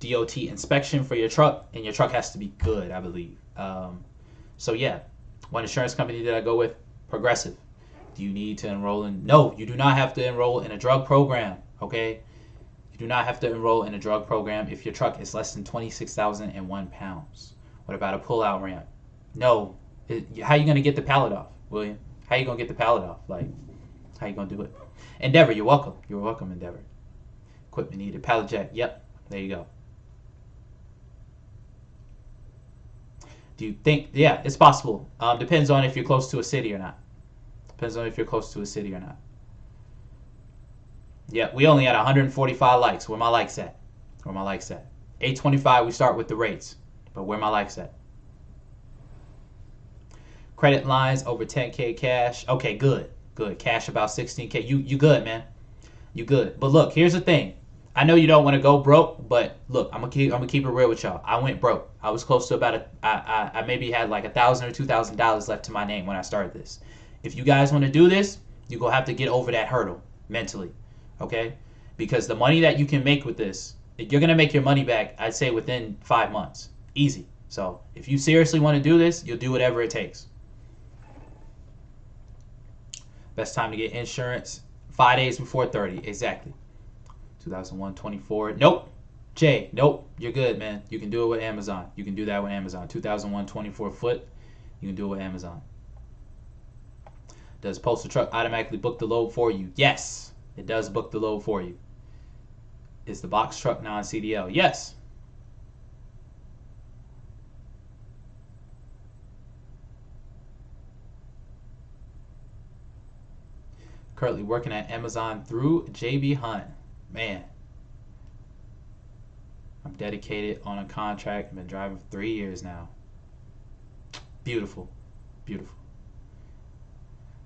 DOT inspection for your truck, and your truck has to be good, I believe. So yeah, what insurance company did I go with? Progressive. Do you need to enroll in? No, you do not have to enroll in a drug program, okay? You do not have to enroll in a drug program if your truck is less than 26,001 pounds. What about a pull-out ramp? No. How are you going to get the pallet off, William? How are you going to get the pallet off? Like, how are you going to do it? Endeavor, you're welcome. You're welcome, Endeavor. Equipment needed. Pallet jack. Yep. There you go. Do you think? Yeah, it's possible. Depends on if you're close to a city or not. Depends on if you're close to a city or not. Yeah, we only had 145 likes. Where my likes at? Where my likes at? 825, we start with the rates. But where my likes at? Credit lines over 10K cash. Okay, good. Good. Cash about 16K. You good, man. You good. But look, here's the thing. I know you don't want to go broke, but look, I'm gonna keep it real with y'all. I went broke. I was close to about I maybe had like $1,000 or $2,000 left to my name when I started this. If you guys want to do this, you're gonna have to get over that hurdle mentally, okay? Because the money that you can make with this, you're gonna make your money back, I'd say within 5 months, easy. So if you seriously want to do this, you'll do whatever it takes. Best time to get insurance, 5 days before 30, exactly. 2001, 24. Nope. Jay, nope. You're good, man. You can do it with Amazon. You can do that with Amazon. 2001, 24 foot. You can do it with Amazon. Does Postal Truck automatically book the load for you? Yes, it does book the load for you. Is the box truck non-CDL? Yes. Currently working at Amazon through JB Hunt. Man, I'm dedicated on a contract. I've been driving for 3 years now. Beautiful. Beautiful.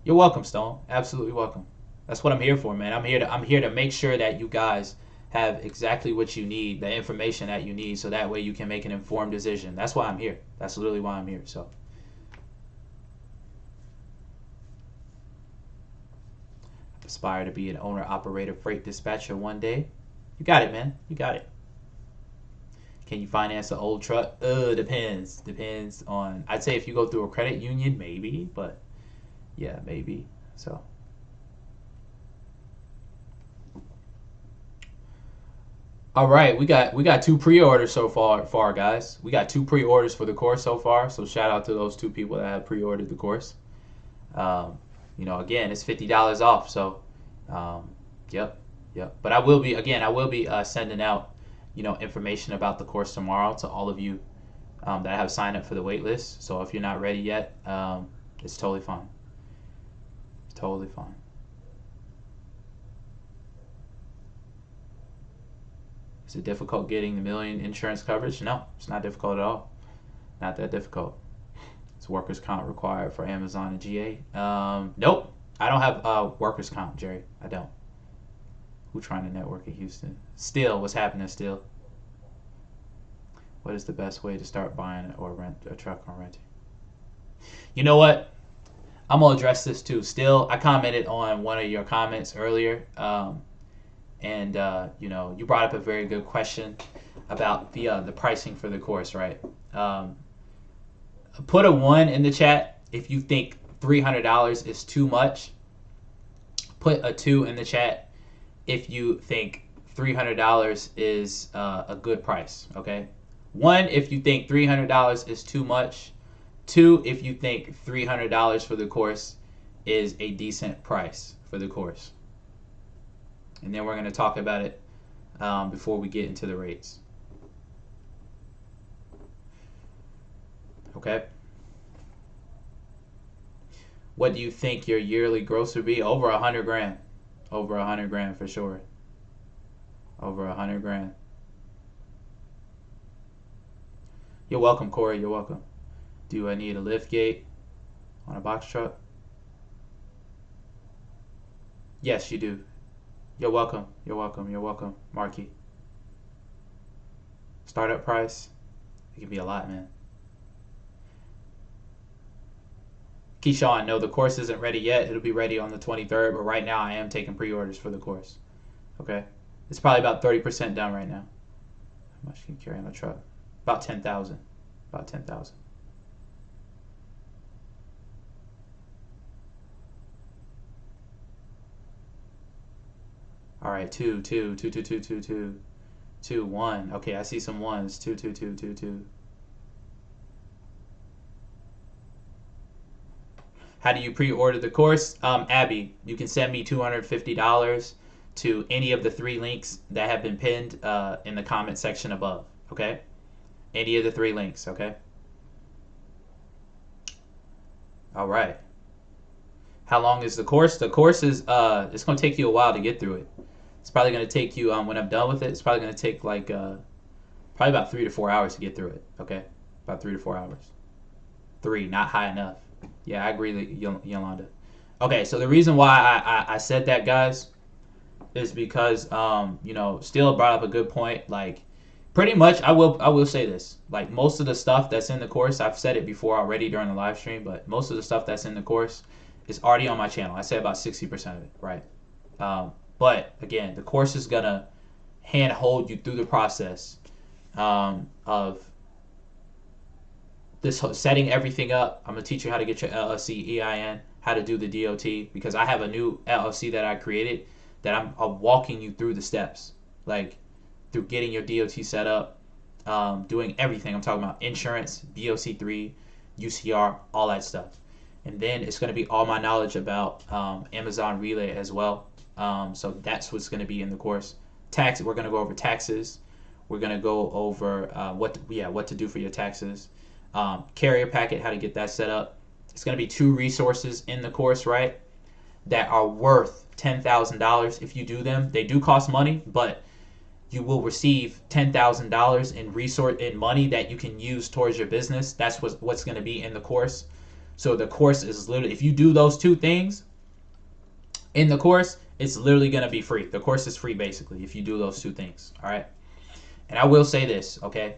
You're welcome, Stone. Absolutely welcome. That's what I'm here for, man. I'm here to make sure that you guys have exactly what you need, the information that you need, so that way you can make an informed decision. That's why I'm here. That's literally why I'm here. So aspire to be an owner operator freight dispatcher one day. You got it, man. You got it. Can you finance an old truck? Depends. Depends on. I'd say if you go through a credit union, maybe, but yeah, maybe. So. All right, we got 2 pre-orders so far, guys. We got 2 pre-orders for the course so far. So shout out to those 2 people that have pre-ordered the course. Again, it's $50 off. So, yep. But I will be sending out, information about the course tomorrow to all of you that have signed up for the wait list. So if you're not ready yet, it's totally fine. It's totally fine. Is it difficult getting the million insurance coverage? No, it's not difficult at all. Not that difficult. Is workers' comp required for Amazon and GA? Nope. I don't have workers' comp, Jerry. I don't. Who trying to network in Houston? Still, what's happening still? What is the best way to start buying or rent a truck on renting? You know what? I'm going to address this too. Still, I commented on one of your comments earlier. You brought up a very good question about the pricing for the course, right? Put a 1 in the chat if you think $300 is too much. Put a 2 in the chat if you think $300 is a good price, okay? 1 if you think $300 is too much. 2 if you think $300 for the course is a decent price for the course. And then we're going to talk about it before we get into the rates. Okay. What do you think your yearly gross would be? Over 100 grand. Over 100 grand for sure. Over 100 grand. You're welcome, Corey. You're welcome. Do I need a lift gate on a box truck? Yes, you do. You're welcome. You're welcome. You're welcome, Marky. Startup price? It can be a lot, man. Keyshawn, no, the course isn't ready yet. It'll be ready on the 23rd, but right now I am taking pre-orders for the course. Okay? It's probably about 30% done right now. How much can you carry on the truck? About 10,000. About 10,000. All right, 2, 2, 2, 2, 2, 2, 2, 2, 1. Okay, I see some ones. 2, 2, 2, 2, 2. How do you pre-order the course? Abby, you can send me $250 to any of the 3 links that have been pinned in the comment section above. Okay? Any of the 3 links. Okay? All right. How long is the course? The course is it's going to take you a while to get through it. It's probably going to take you when I'm done with it. It's probably going to take like probably about 3 to 4 hours to get through it. Okay, about 3 to 4 hours. 3, not high enough. Yeah, I agree, Yolanda. Okay, so the reason why I said that, guys, is because Steele brought up a good point. Like, pretty much, I will say this. Like, most of the stuff that's in the course, I've said it before already during the live stream, but most of the stuff that's in the course is already on my channel. I say about 60% of it, right? But again, the course is gonna handhold you through the process of this setting everything up. I'm gonna teach you how to get your LLC EIN, how to do the DOT, because I have a new LLC that I created that I'm walking you through the steps, like through getting your DOT set up, doing everything. I'm talking about insurance, BOC3, UCR, all that stuff. And then it's going to be all my knowledge about Amazon Relay as well. So that's what's going to be in the course. Tax. We're going to go over taxes. We're going to go over what to do for your taxes. Carrier packet, how to get that set up. It's going to be 2 resources in the course, right, that are worth $10,000 if you do them. They do cost money, but you will receive $10,000 in money that you can use towards your business. That's what's going to be in the course. So the course is literally, if you do those two things in the course, it's literally going to be free. The course is free basically if you do those two things. All right. And I will say this, okay?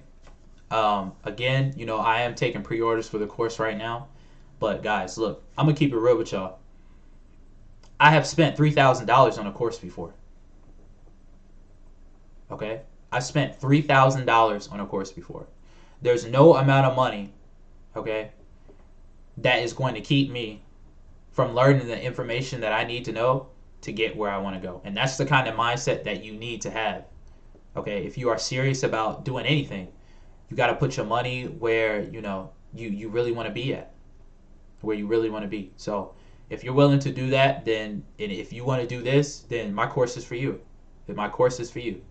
Again, you know, I am taking pre-orders for the course right now. But guys, look, I'm going to keep it real with y'all. I have spent $3,000 on a course before. Okay? I've spent $3,000 on a course before. There's no amount of money, okay, that is going to keep me from learning the information that I need to know to get where I want to go. And that's the kind of mindset that you need to have. Okay, if you are serious about doing anything, you got to put your money where, you know, you really want to be at. Where you really want to be. So if you're willing to do that, then, and if you want to do this, then my course is for you. Then my course is for you.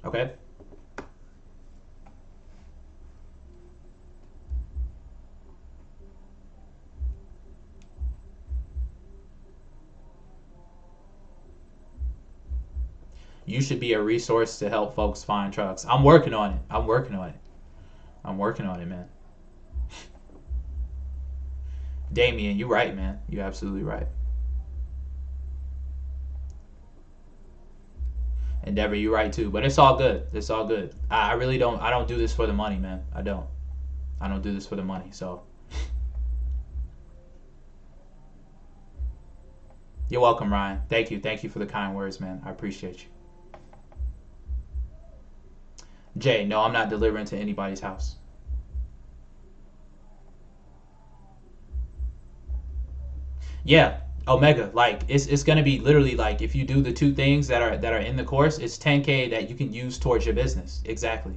Okay? You should be a resource to help folks find trucks. I'm working on it. I'm working on it. I'm working on it, man. Damien, you're right, man. You're absolutely right. Endeavor, you're right too. But it's all good. It's all good. I really don't. I don't do this for the money, man. I don't. I don't do this for the money. So you're welcome, Ryan. Thank you. Thank you for the kind words, man. I appreciate you. Jay, no, I'm not delivering to anybody's house. Yeah, Omega, like it's gonna be literally like if you do the two things that are in the course, it's 10K that you can use towards your business. Exactly.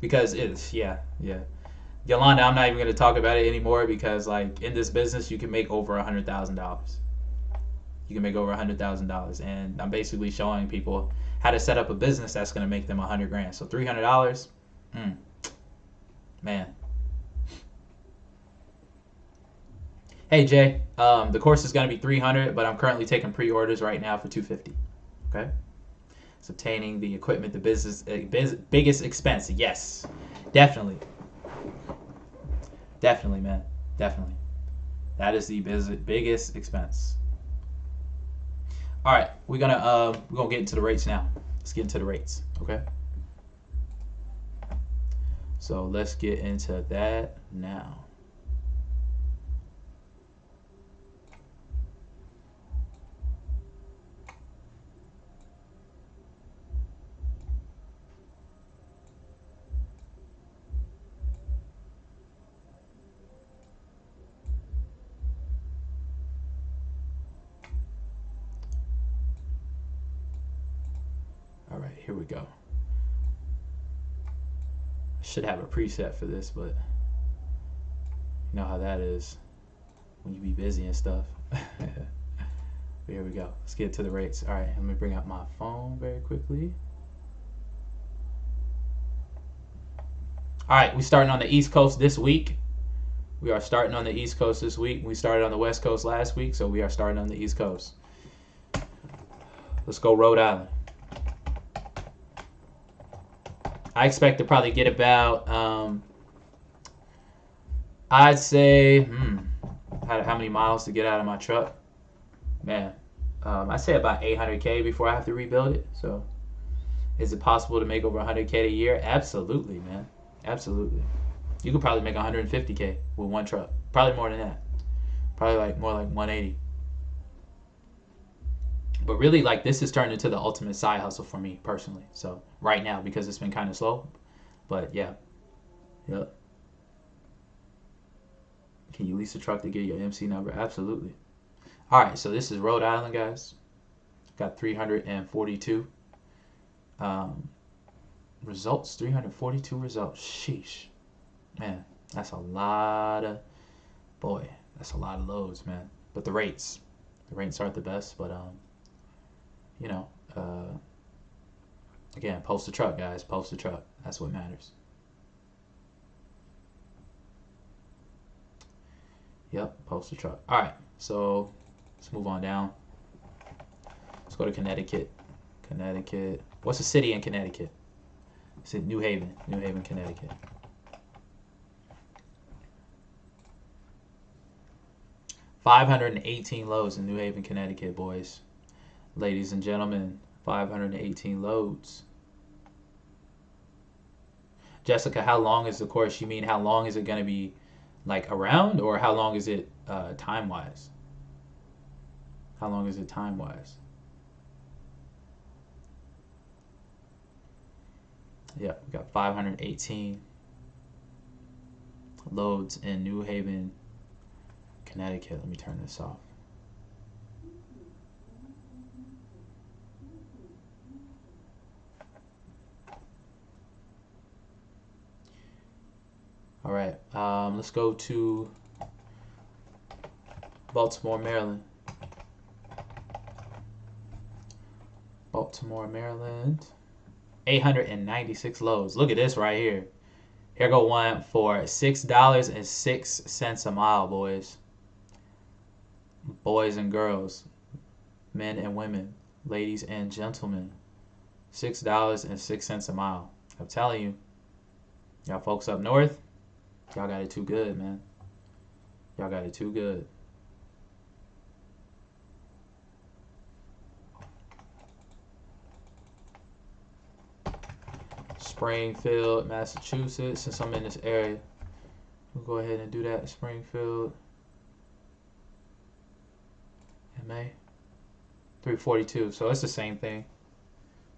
Because it's yeah. Yolanda, I'm not even gonna talk about it anymore because like in this business you can make over $100,000. You can make over $100,000, and I'm basically showing people how to set up a business that's gonna make them 100 grand. So $300, man. Hey Jay, the course is gonna be 300, but I'm currently taking pre-orders right now for 250. Okay. It's obtaining the equipment, the biggest expense. Yes, definitely, definitely, man, definitely. That is the biggest expense. All right, we're gonna get into the rates now. Let's get into the rates, okay? So let's get into that now. All right, here we go. I should have a preset for this, but you know how that is when you be busy and stuff. Here we go. Let's get to the rates. All right, let me bring up my phone very quickly. All right, we're starting on the East Coast this week. We are starting on the East Coast this week. We started on the West Coast last week, so we are starting on the East Coast. Let's go Rhode Island. I expect to probably get about, I'd say, how many miles to get out of my truck? Man, I say about 800K before I have to rebuild it. So, is it possible to make over 100K a year? Absolutely, man. Absolutely. You could probably make 150K with one truck. Probably more than that. Probably like more like 180. But really, like, this has turned into the ultimate side hustle for me personally. So right now, because it's been kind of slow. But yeah. Yep. Can you lease a truck to get your MC number? Absolutely. All right, so this is Rhode Island, guys. Got 342 results. 342 results. Sheesh. Man, that's a lot of, boy, that's a lot of loads, man. But the rates aren't the best, but you know, again, post the truck, guys. Post the truck. That's what matters. Yep, post the truck. All right, so let's move on down. Let's go to Connecticut. Connecticut. What's a city in Connecticut? It's in New Haven, Connecticut. $518 loads in New Haven, Connecticut, boys. Ladies and gentlemen, 518 loads. Jessica, how long is the course? You mean how long is it going to be like around, or how long is it time-wise? How long is it time-wise? Yeah, we got 518 loads in New Haven, Connecticut. Let me turn this off. All right, let's go to Baltimore, Maryland. Baltimore, Maryland. 896 loads. Look at this right here. Here go one for $6.06 a mile, boys. Boys and girls, men and women, ladies and gentlemen. $6.06 a mile. I'm telling you, y'all folks up north, y'all got it too good, man. Y'all got it too good. Springfield, Massachusetts. Since I'm in this area, we'll go ahead and do that. Springfield, MA, 342. So it's the same thing.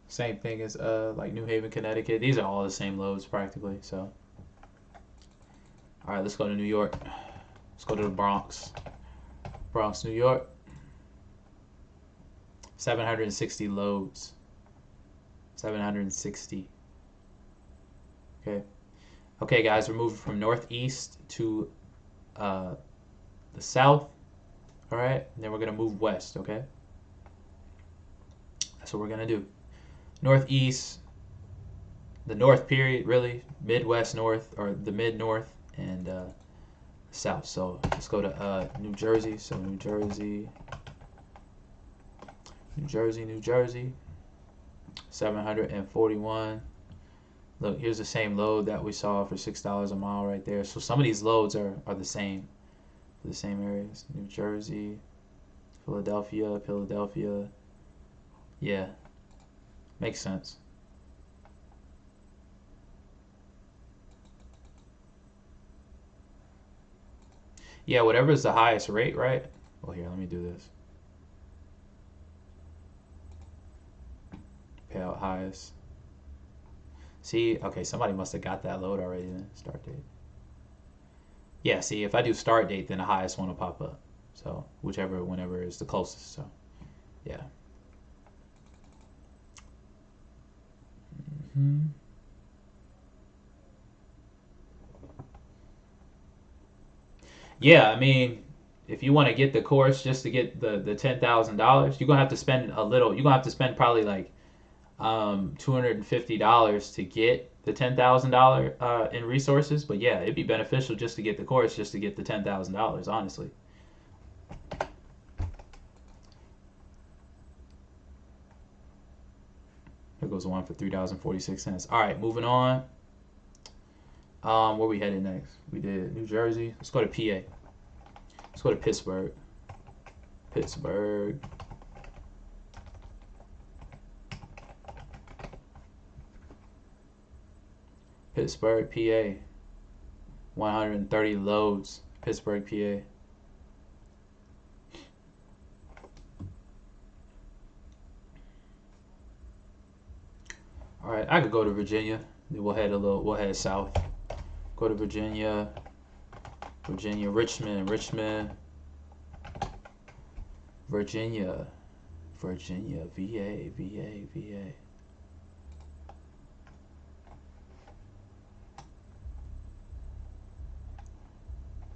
Same thing as like New Haven, Connecticut. These are all the same loads practically. So, all right, let's go to New York. Let's go to the Bronx. Bronx, New York. 760 loads. 760. Okay. Okay, guys, we're moving from northeast to the south. All right, and then we're gonna move west. Okay. That's what we're gonna do. Northeast, the north period, really, Midwest North, or the mid-north, and south. So let's go to New Jersey. So New Jersey, 741. Look, here's the same load that we saw for $6 a mile right there. So some of these loads are the same, for the same areas. New Jersey, Philadelphia. Yeah, makes sense. Yeah, whatever is the highest rate, right? Well, here, let me do this. Payout highest. See, okay, somebody must have got that load already then. Start date. Yeah, see, if I do start date, then the highest one will pop up. So, whenever is the closest. So, yeah. Yeah, I mean, if you want to get the course just to get the $10,000, you're gonna have to spend a little. You're gonna have to spend probably like $250 to get the $10,000 in resources. But yeah, it'd be beneficial just to get the course, just to get the $10,000. Honestly. There goes one for $3.46. All right, moving on. Where we headed next? We did New Jersey. Let's go to PA. Let's go to Pittsburgh. Pittsburgh, PA. 130 loads. Pittsburgh, PA. All right, I could go to Virginia. Then we'll head south. Go to Virginia, Richmond, Virginia, VA.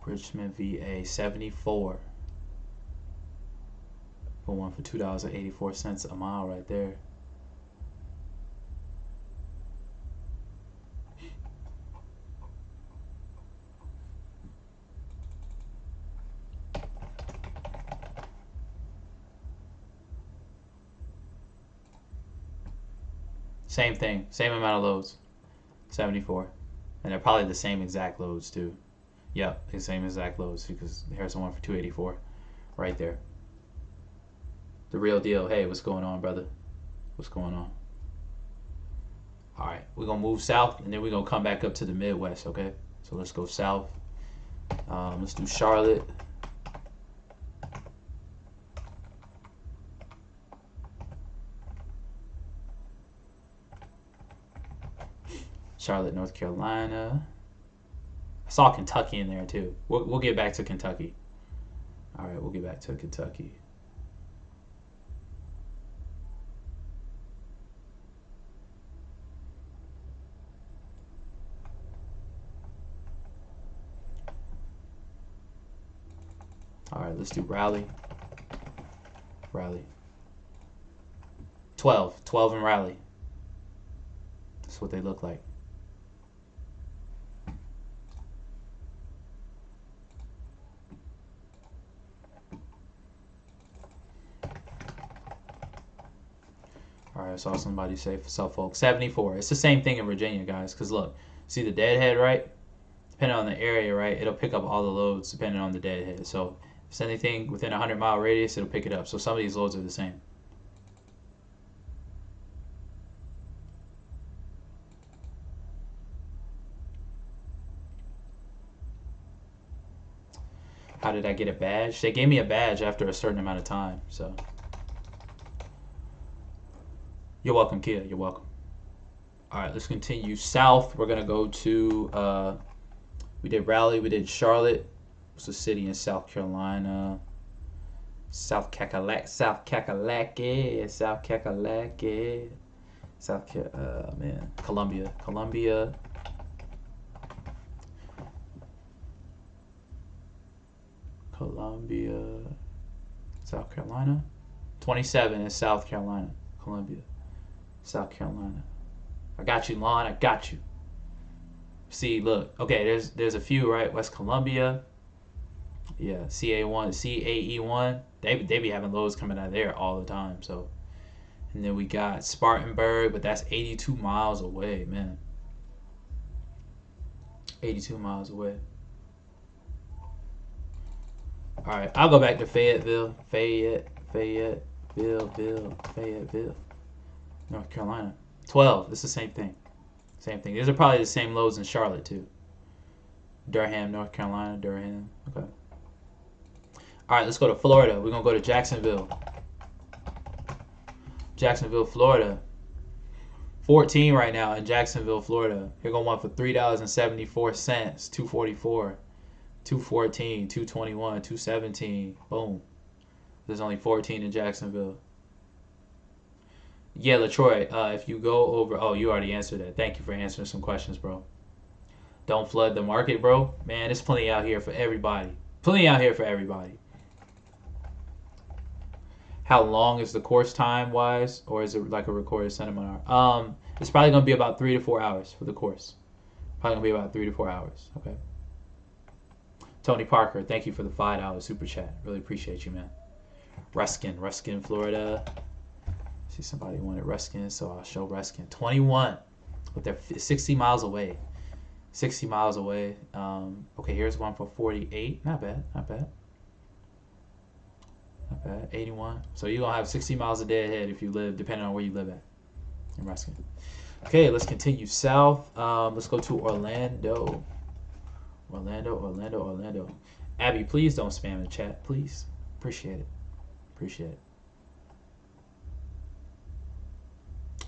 Richmond, VA, 74. For one for $2.84 a mile right there. Same thing. Same amount of loads. 74. And they're probably the same exact loads too. Yep, the same exact loads because here's the one for 284 right there. The real deal. Hey, what's going on, brother? What's going on? All right, we're going to move south and then we're going to come back up to the Midwest, okay? So let's go south. Let's do Charlotte. Charlotte, North Carolina. I saw Kentucky in there too. We'll get back to Kentucky. All right, we'll get back to Kentucky. All right, let's do Raleigh. Raleigh. 12 in Raleigh. That's what they look like. All right, I saw somebody say Suffolk. 74. It's the same thing in Virginia, guys. Because look, see the deadhead, right? Depending on the area, right, it'll pick up all the loads depending on the deadhead. So if it's anything within a 100-mile radius, it'll pick it up. So some of these loads are the same. How did I get a badge? They gave me a badge after a certain amount of time. So you're welcome, Kia. You're welcome. All right, let's continue south. We're gonna go to we did Raleigh, we did Charlotte. What's the city in South Carolina? South Kakalaki. Man, Columbia. South Carolina. 27 is South Carolina. Columbia, South Carolina. I got you, Lon. I got you. See, look. Okay, there's a few, right? West Columbia. Yeah, CAE1. They be having loads coming out of there all the time. So, and then we got Spartanburg, but that's 82 miles away, man. 82 miles away. All right, I'll go back to Fayetteville, North Carolina. 12. It's the same thing. Same thing. These are probably the same loads in Charlotte too. Durham, North Carolina. Durham. Okay. All right, let's go to Florida. We're gonna go to Jacksonville. Jacksonville, Florida. 14 right now in Jacksonville, Florida. You're gonna want for $3.74, 244, 214, 221, 217. Boom. There's only 14 in Jacksonville. Yeah, LaTroy, if you go over... Oh, you already answered that. Thank you for answering some questions, bro. Don't flood the market, bro. Man, there's plenty out here for everybody. Plenty out here for everybody. How long is the course time-wise? Or is it like a recorded seminar? It's probably going to be about 3 to 4 hours for the course. Probably going to be about 3 to 4 hours, okay? Tony Parker, thank you for the $5 super chat. Really appreciate you, man. Ruskin, Florida. See, somebody wanted Ruskin, so I'll show Ruskin. 21, but they're 60 miles away. 60 miles away. Okay, here's one for 48. Not bad. 81. So you're going to have 60 miles a day ahead if you live, depending on where you live at in Ruskin. Okay, let's continue south. Let's go to Orlando. Orlando. Abby, please don't spam the chat, please. Appreciate it.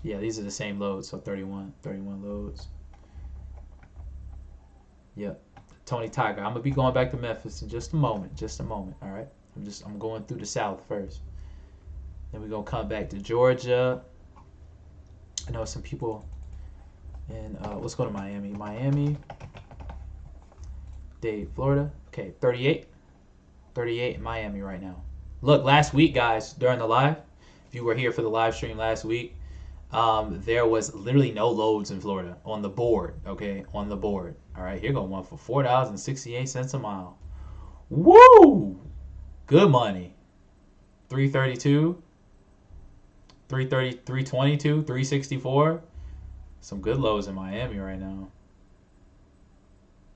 Yeah, these are the same loads, so 31 loads. Yep. Tony Tiger, I'm gonna be going back to Memphis in just a moment, all right? I'm going through the south first. Then we're gonna come back to Georgia. I know some people in let's go to Miami. Dade, Florida. Okay, 38 in Miami right now. Look, last week, guys, during the live, if you were here for the live stream last week, there was literally no loads in Florida on the board, okay? On the board. All right, here going one for $4.68 a mile. Woo! Good money. 332, 322, 364. Some good lows in Miami right now.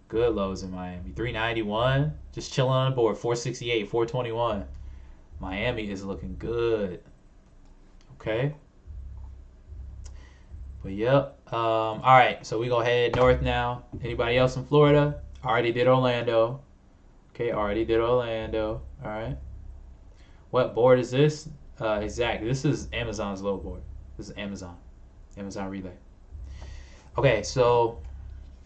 Good lows in Miami. 391. Just chilling on the board. 468, 421. Miami is looking good. Okay. But yep. All right. So we go head north now. Anybody else in Florida? Already did Orlando. Okay. Already did Orlando. All right. What board is this? Exactly. This is Amazon's low board. This is Amazon. Amazon Relay. Okay. So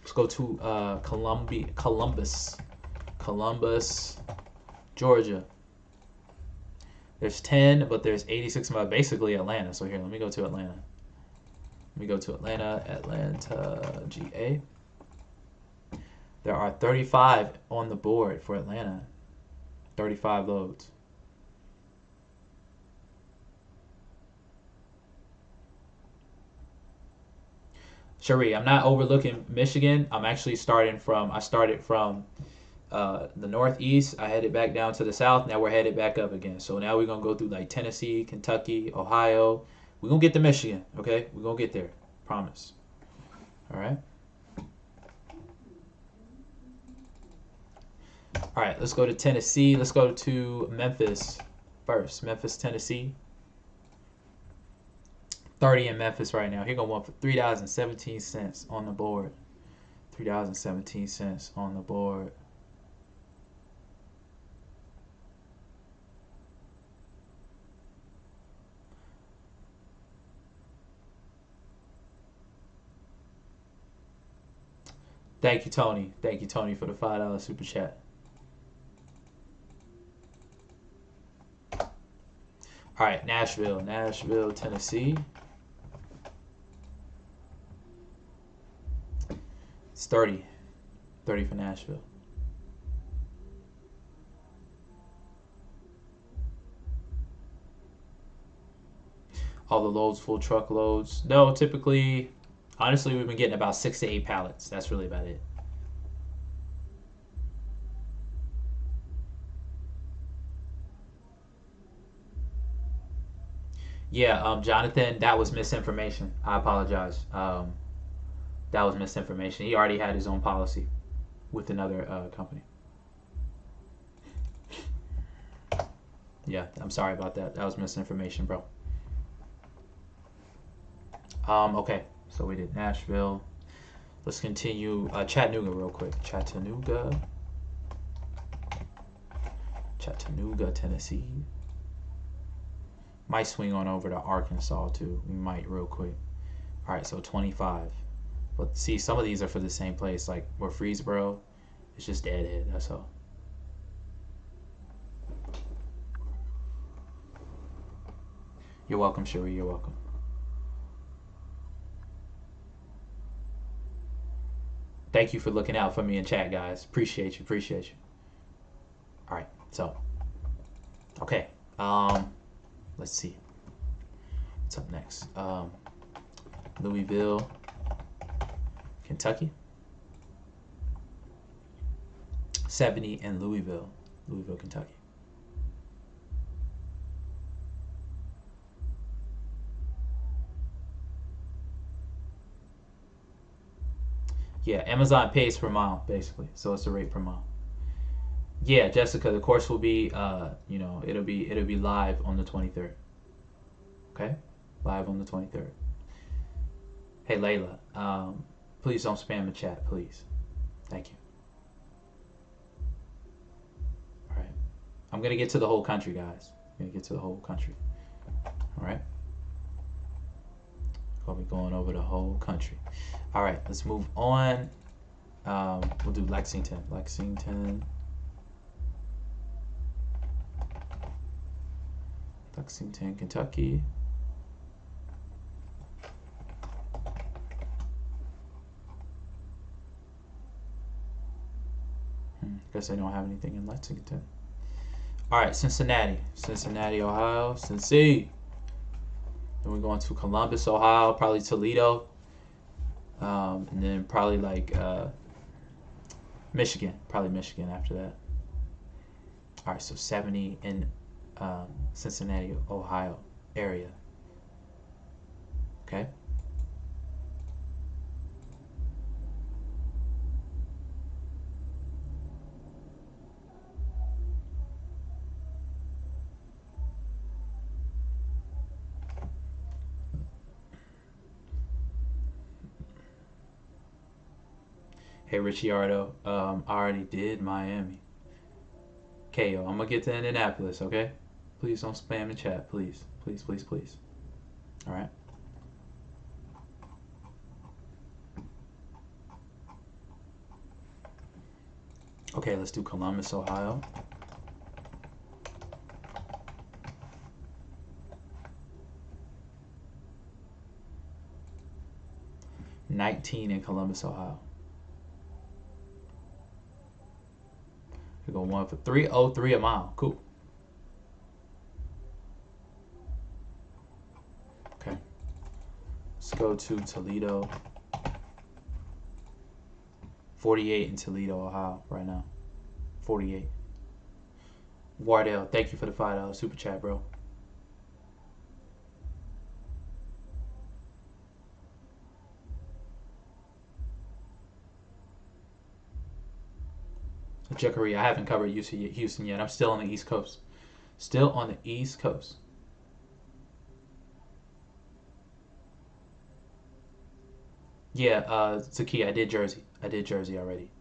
let's go to Columbus, Georgia. There's 10, but there's 86 miles. Basically Atlanta. So here, let me go to Atlanta. Let me go to Atlanta, GA. There are 35 on the board for Atlanta. 35 loads. Cherie, I'm not overlooking Michigan. I started from the northeast. I headed back down to the south. Now we're headed back up again. So now we're going to go through like Tennessee, Kentucky, Ohio. We're going to get to Michigan, okay? We're going to get there. Promise. All right? All right, let's go to Tennessee. Let's go to Memphis first. Memphis, Tennessee. 30 in Memphis right now. Here going one for $3.17 on the board. $3.17 on the board. Thank you, Tony. Thank you, Tony, for the $5 super chat. All right, Nashville, Tennessee. It's 30. 30 for Nashville. All the loads, full truck loads. No, typically, honestly, we've been getting about 6 to 8 pallets. That's really about it. Yeah, Jonathan, that was misinformation. I apologize. That was misinformation. He already had his own policy with another company. Yeah, I'm sorry about that. That was misinformation, bro. Okay, so we did Nashville. Let's continue Chattanooga real quick. Chattanooga, Tennessee. Might swing on over to Arkansas too. We might real quick. All right, so 25. But see, some of these are for the same place. Like where Freesboro, it's just deadhead. That's all. You're welcome, Cherie. You're welcome. Thank you for looking out for me in chat, guys. Appreciate you. Appreciate you. All right. So, okay. Let's see. What's up next? Louisville, Kentucky. 70 in Louisville, Kentucky. Yeah, Amazon pays per mile, basically. So it's the rate per mile. Yeah, Jessica, the course will be, it'll be live on the 23rd. Okay, live on the 23rd. Hey, Layla, please don't spam the chat, please. Thank you. All right, I'm gonna get to the whole country, guys. I'm gonna get to the whole country. All right. I'll be going over the whole country. All right, let's move on. We'll do Lexington, Kentucky. Guess I don't have anything in Lexington. All right, Cincinnati, Ohio, Cincy. Then we're going to Columbus, Ohio, probably Toledo, and then probably like Michigan, after that. All right, so 70 in Cincinnati, Ohio area. Okay. Hey Ricciardo, I already did Miami. Okay, yo, I'm gonna get to Indianapolis, okay? Please don't spam the chat, please. Please, please, please. Alright. Okay, let's do Columbus, Ohio. $19 in Columbus, Ohio. We go one for 303 a mile. Cool. Okay. Let's go to Toledo. 48 in Toledo, Ohio, right now. 48. Wardell, thank you for the $5 super chat, bro. Jackery, I haven't covered Houston yet. I'm still on the East Coast. Still on the East Coast. Yeah, Zaki, I did Jersey. I did Jersey already.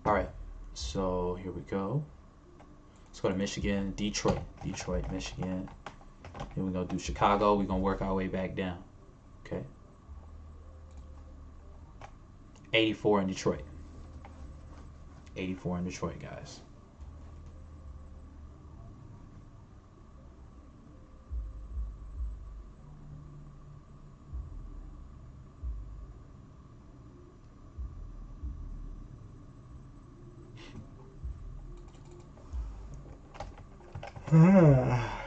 All right, so here we go. Let's go to Michigan, Detroit, Michigan. Then we're gonna do Chicago. We're gonna work our way back down. Okay. 84 in Detroit. 84 in Detroit, guys.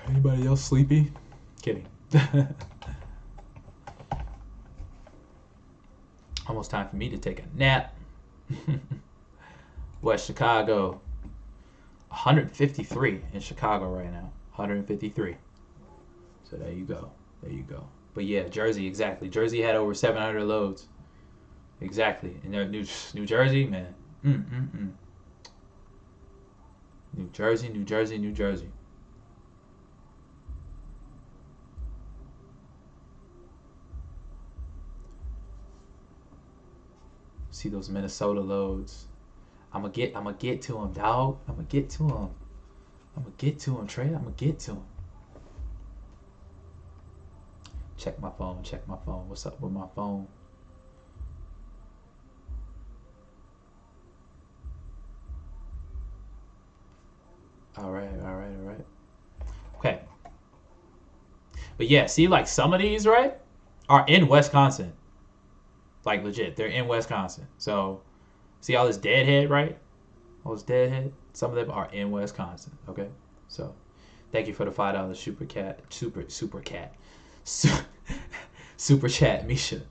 Anybody else sleepy? Kidding. Almost time for me to take a nap. West Chicago. 153 in Chicago right now. 153. So there you go. There you go. But yeah, Jersey, exactly. Jersey had over 700 loads. Exactly. And New Jersey, man. New Jersey, New Jersey, New Jersey. See those Minnesota loads. I'm gonna get to him, dog. I'm gonna get to him. Trey. I'm gonna get to him. Check my phone. What's up with my phone? All right. Okay. But yeah, see, like some of these, right, are in Wisconsin. Like legit, they're in Wisconsin. So, see all this deadhead, right? All this deadhead. Some of them are in Wisconsin. Okay, so thank you for the $5 super chat, Misha.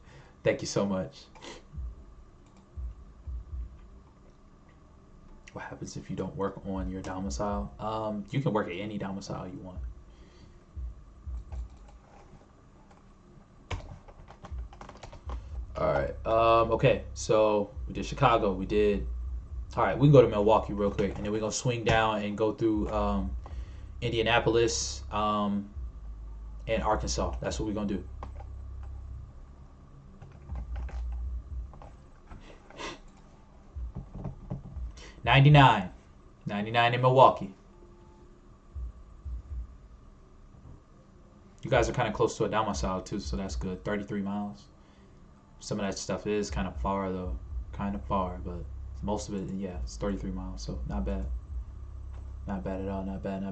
Thank you so much. What happens if you don't work on your domicile? You can work at any domicile you want. All right. Okay. So we did Chicago. We did. All right. We can go to Milwaukee real quick, and then we're gonna swing down and go through Indianapolis and Arkansas. That's what we're gonna do. $99 in Milwaukee. You guys are kind of close to a domicile too, so that's good. 33 miles. Some of that stuff is kind of far though, but most of it, yeah, it's 33 miles, so not bad. Not bad at all. Not bad.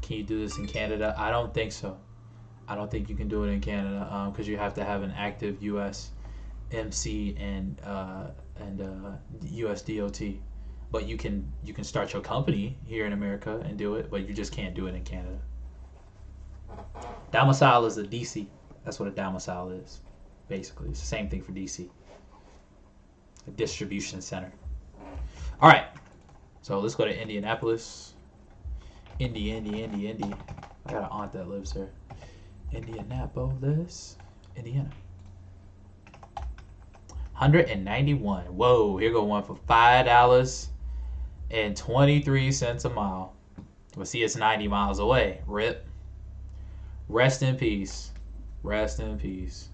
Can you do this in Canada? I don't think so. I don't think you can do it in Canada because you have to have an active U.S. MC and U.S. DOT. But you can start your company here in America and do it, but you just can't do it in Canada. Domicile is a DC. That's what a domicile is, basically. It's the same thing for DC. A distribution center. All right. So let's go to Indianapolis. Indy. I got an aunt that lives there. Indianapolis, Indiana. 191. Whoa, here go one for $5 and 23 cents a mile. But see, it's 90 miles away. Rip. Rest in peace. Rest in peace.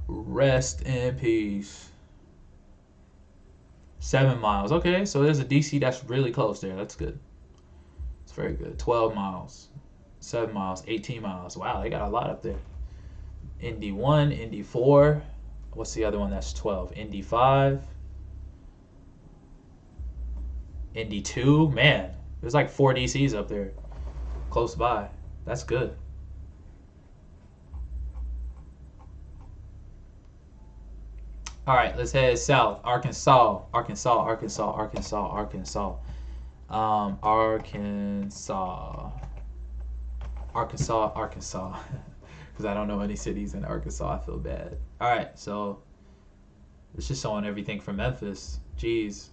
Rest in peace. 7 miles. Okay, so there's a DC that's really close there. That's good. It's very good. 12 miles. 7 miles. 18 miles. Wow, they got a lot up there. Indy 1, Indy 4. What's the other one that's 12? Indy 5. Indy 2. Man, there's like 4 DCs up there close by. That's good. All right, let's head south. Arkansas, Arkansas, Arkansas, Arkansas, Arkansas. Arkansas, Arkansas, Arkansas. Because I don't know any cities in Arkansas. I feel bad. All right, so it's just showing everything from Memphis. Jeez.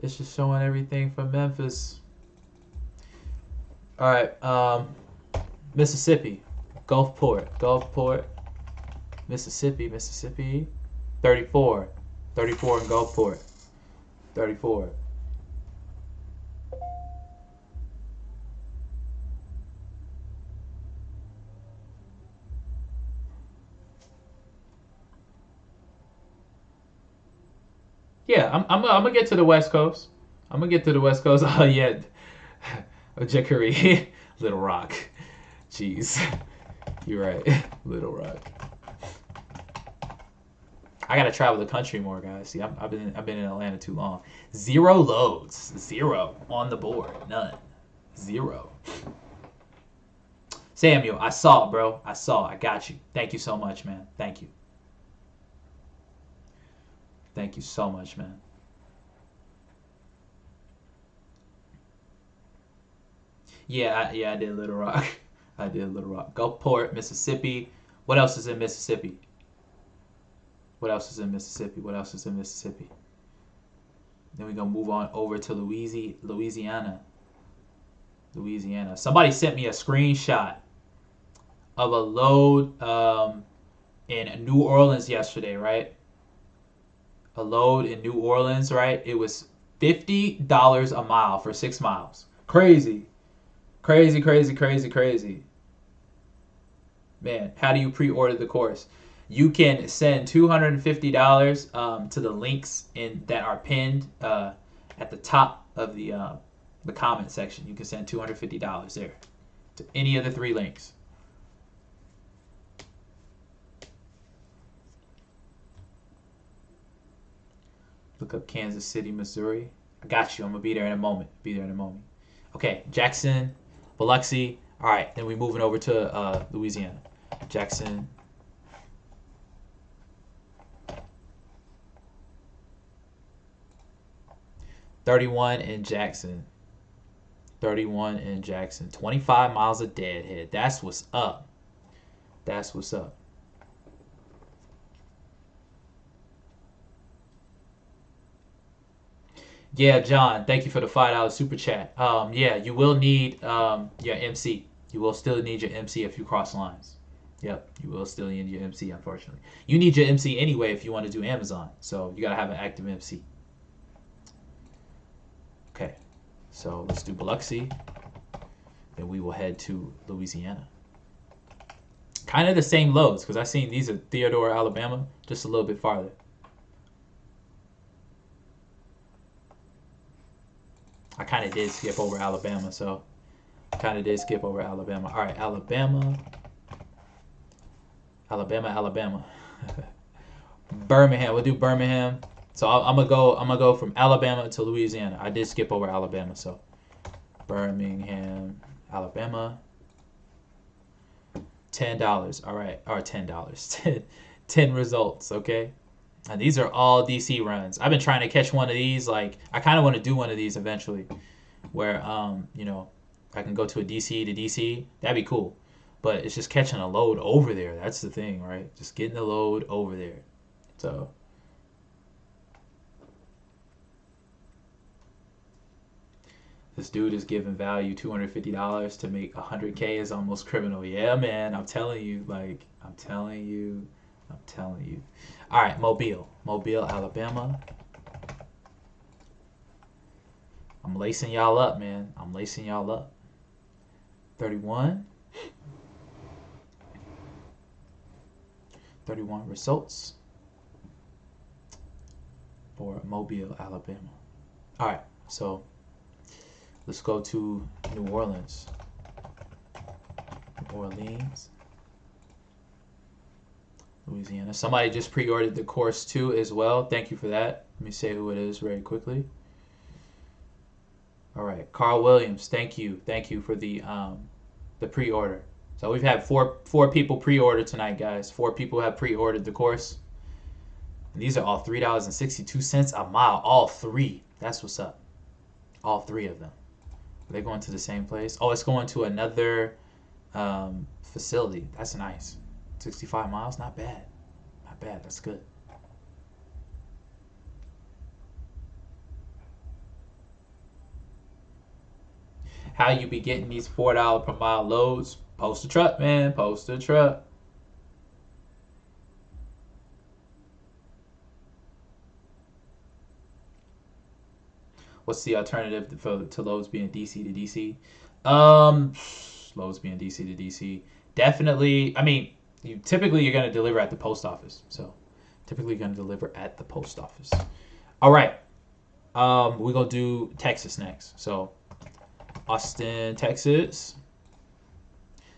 It's just showing everything from Memphis. All right, Mississippi, Gulfport, Mississippi, Mississippi. 34 in Gulfport. 34. Yeah, I'm gonna get to the West Coast. I'm gonna get to the West Coast. Oh yeah, Jackery, Little Rock. Jeez, you're right, Little Rock. I gotta travel the country more, guys. See, I've been in Atlanta too long. 0 loads, 0 on the board, none, 0. Samuel, I saw, bro. I saw. I got you. Thank you so much, man. Thank you. Thank you so much, man. Yeah, I did Little Rock. I did Little Rock. Gulfport, Mississippi. What else is in Mississippi? What else is in Mississippi? What else is in Mississippi? Then we're gonna move on over to Louisiana. Louisiana. Somebody sent me a screenshot of a load in New Orleans yesterday, right? A load in New Orleans, right? It was $50 a mile for 6 miles. Crazy. Crazy, crazy, crazy, crazy. Man, how do you pre-order the course? You can send $250 to the links that are pinned at the top of the comment section. You can send $250 there to any of the 3 links. Look up Kansas City, Missouri. I got you. I'm gonna be there in a moment. Okay, Jackson, Biloxi. All right, then we're moving over to Louisiana. Jackson. $31 in Jackson. 31 in Jackson. 25 miles of deadhead. That's what's up. That's what's up. Yeah, John, thank you for the $5 super chat. Yeah, you will need your MC. You will still need your MC if you cross lines. Yep, you will still need your MC, unfortunately. You need your MC anyway if you want to do Amazon. So you got to have an active MC. Okay, so let's do Biloxi. Then we will head to Louisiana. Kind of the same loads because I've seen these are Theodore, Alabama, just a little bit farther. I kind of did skip over Alabama, so All right, Alabama. Birmingham. We'll do Birmingham. So I'm gonna go from Alabama to Louisiana. I did skip over Alabama, so Birmingham, Alabama. $10. All right, or $10. 10 results. Okay. And these are all DC runs. I've been trying to catch one of these. Like, I kind of want to do one of these eventually, where I can go to a DC to DC. That'd be cool. But it's just catching a load over there. That's the thing, right? Just getting the load over there. So this dude is giving value $250 to make $100K is almost criminal. Yeah, man. I'm telling you, like, I'm telling you. I'm telling you. All right, Mobile, Alabama. I'm lacing y'all up, man. I'm lacing y'all up. 31. 31 results for Mobile, Alabama. All right, so let's go to New Orleans. New Orleans, Louisiana. Somebody just pre-ordered the course too as well. Thank you for that. Let me say who it is very quickly. All right, Carl Williams. Thank you for the pre-order. So we've had four people pre-order tonight, guys. 4 people have pre-ordered the course. And these are all $3.62 a mile. All 3. That's what's up. All 3 of them. Are they going to the same place? Oh, it's going to another facility. That's nice. 65 miles, not bad. Not bad. That's good. How you be getting these $4 per mile loads? Post a truck, man. Post a truck. What's the alternative to loads being DC to DC? Loads being DC to DC. Definitely. I mean, typically you're going to deliver at the post office. So typically you're going to deliver at the post office. All right. We're going to do Texas next. So Austin, Texas.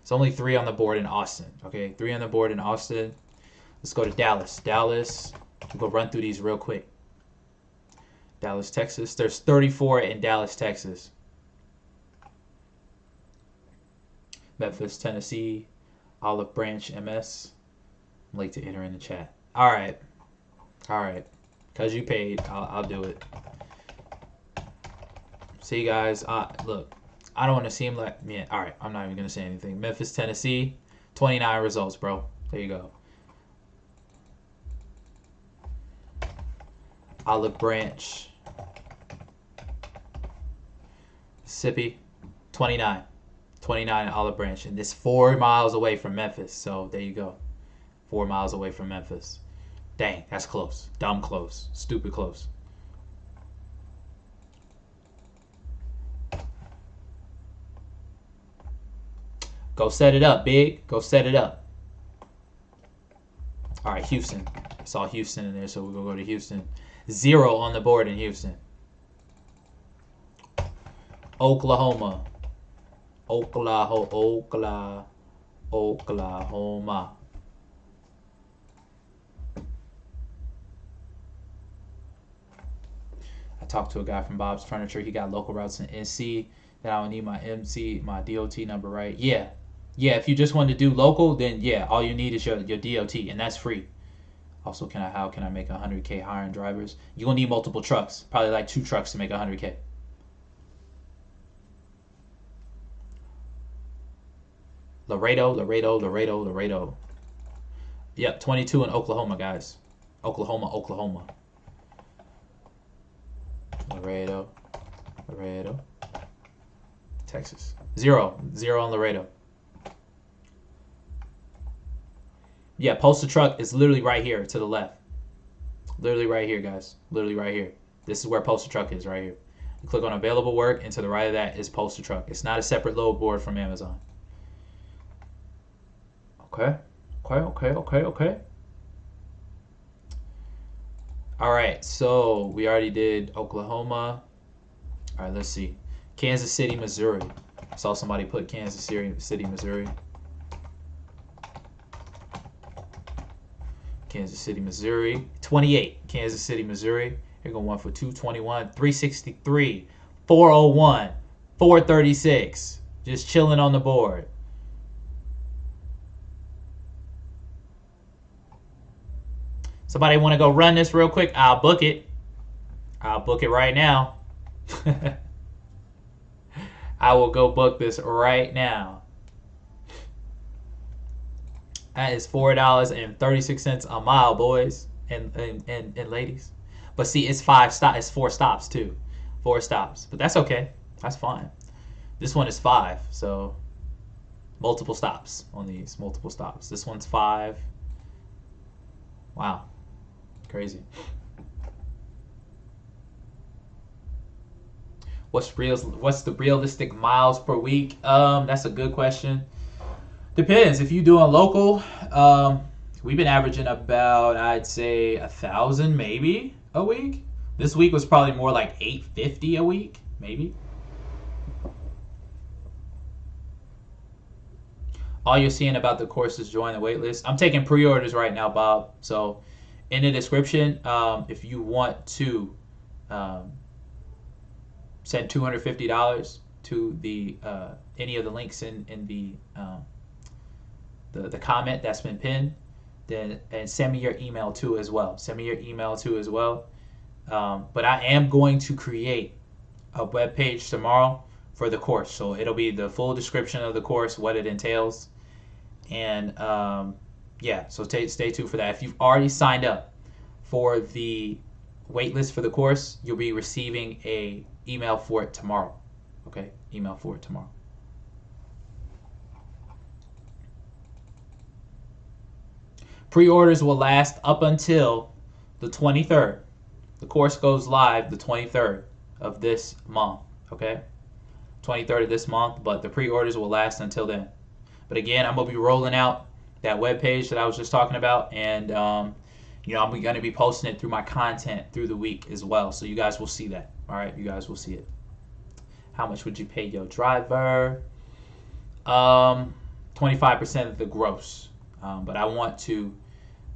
It's only 3 on the board in Austin. Okay, 3 on the board in Austin. Let's go to Dallas. Dallas. We'll go run through these real quick. Dallas, Texas. There's 34 in Dallas, Texas. Memphis, Tennessee. Olive Branch, MS. I'm late to enter in the chat. All right. Because you paid, I'll do it. See, guys. Look, I don't want to seem like... Yeah, all right. I'm not even going to say anything. Memphis, Tennessee. 29 results, bro. There you go. Olive Branch, Mississippi. 29. 29 Olive Branch. And this 4 miles away from Memphis. So there you go. 4 miles away from Memphis. Dang, that's close. Dumb close. Stupid close. Go set it up, big. Go set it up. All right, Houston. I saw Houston in there, so we're going to go to Houston. 0 on the board in Houston. Oklahoma. Oklahoma. I talked to a guy from Bob's Furniture. He got local routes in NC. Then I would need my my DOT number, right? Yeah. Yeah, if you just want to do local, then yeah, all you need is your DOT, and that's free. Also, how can I make 100K hiring drivers? You're going to need multiple trucks. Probably like 2 trucks to make 100K. Laredo. Yep, 22 in Oklahoma, guys. Oklahoma. Laredo. Texas. 0 on Laredo. Yeah, postal truck is literally right here to the left. Literally right here, guys. Literally right here. This is where postal truck is, right here. You click on available work, and to the right of that is postal truck. It's not a separate load board from Amazon. Okay. All right, so we already did Oklahoma. All right, let's see. Kansas City, Missouri. I saw somebody put Kansas City, Missouri. Kansas City, Missouri. 28, Kansas City, Missouri. Here going 1 for 221, 363, 401, 436. Just chilling on the board. Somebody want to go run this real quick? I'll book it. I'll book it right now. I will go book this right now. That is $4.36 a mile, boys and ladies. But see, it's 4 stops too. 4 stops. But that's okay. That's fine. This one is 5. So multiple stops on these. Multiple stops. This one's 5. Wow. Crazy. What's the realistic miles per week? That's a good question. Depends. If you're doing local, we've been averaging about, I'd say, 1,000 maybe a week. This week was probably more like 850 a week, maybe. All you're seeing about the course is join the waitlist. I'm taking pre-orders right now, Bob. So in the description, if you want to send $250 to the any of the links in the comment that's been pinned, then and send me your email too as well. Send me your email too as well. But I am going to create a web page tomorrow for the course, so it'll be the full description of the course, what it entails, and yeah. So stay tuned for that. If you've already signed up for the waitlist for the course, you'll be receiving a email for it tomorrow. Okay, email for it tomorrow. Pre-orders will last up until the 23rd. The course goes live the 23rd of this month. Okay, 23rd of this month, but the pre-orders will last until then. But again, I'm gonna be rolling out that web page that I was just talking about, and you know, I'm gonna be posting it through my content through the week as well, so you guys will see that. All right, you guys will see it. How much would you pay your driver? 25% of the gross. But I want to,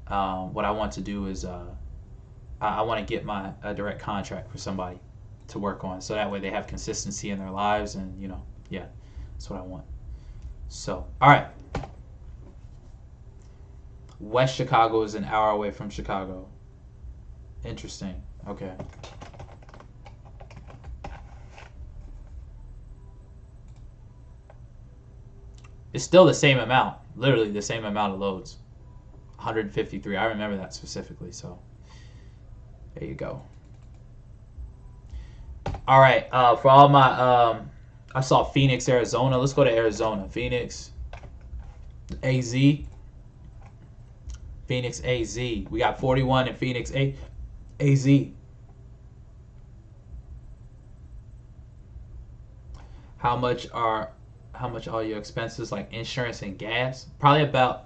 what I want to do is, I want to get a direct contract for somebody to work on, so that way they have consistency in their lives, and you know, yeah, that's what I want. So, all right. West Chicago is an hour away from Chicago. Interesting. Okay. It's still the same amount, literally the same amount of loads. 153. I remember that specifically, so there you go. All right, for all my, I saw Phoenix, Arizona. Let's go to Arizona. Phoenix, AZ. Phoenix, AZ. We got 41 in Phoenix, AZ. How much are your expenses, like insurance and gas? Probably about,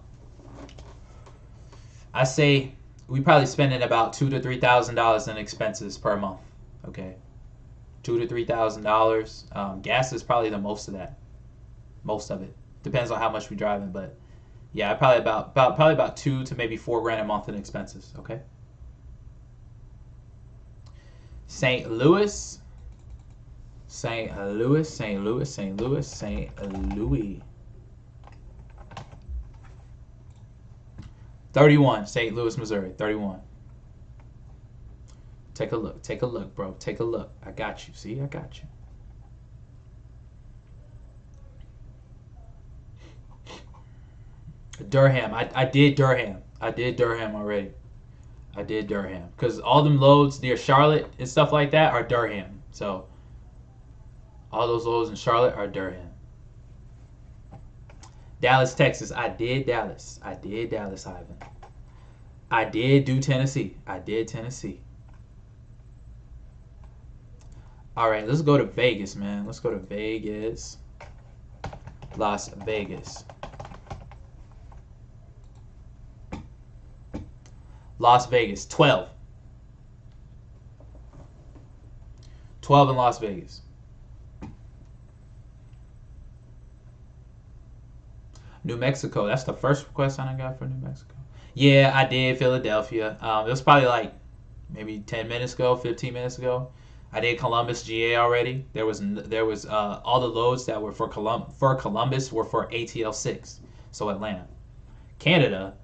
I say we probably spending about $2,000 to $3,000 in expenses per month. Okay, $2,000 to $3,000. Gas is probably the most of that. Most of it depends on how much we driving, but yeah, probably about 2 to maybe 4 grand a month in expenses. Okay. St. Louis. 31, St. Louis, Missouri, 31. Take a look, bro. Take a look. I got you. See, I got you. Durham. I did Durham. I did Durham already. I did Durham. Because all them loads near Charlotte and stuff like that are Durham. So all those loads in Charlotte are Durham. Dallas, Texas. I did Dallas. I did Dallas, Ivan. I did do Tennessee. I did Tennessee. All right, let's go to Vegas, man. Let's go to Vegas. Las Vegas. Las Vegas, 12. 12 in Las Vegas. New Mexico. That's the first request I got for New Mexico. Yeah, I did Philadelphia. It was probably like maybe 10 minutes ago, 15 minutes ago. I did Columbus, GA already. There was all the loads that were for Columbus were for ATL 6, so Atlanta. Canada.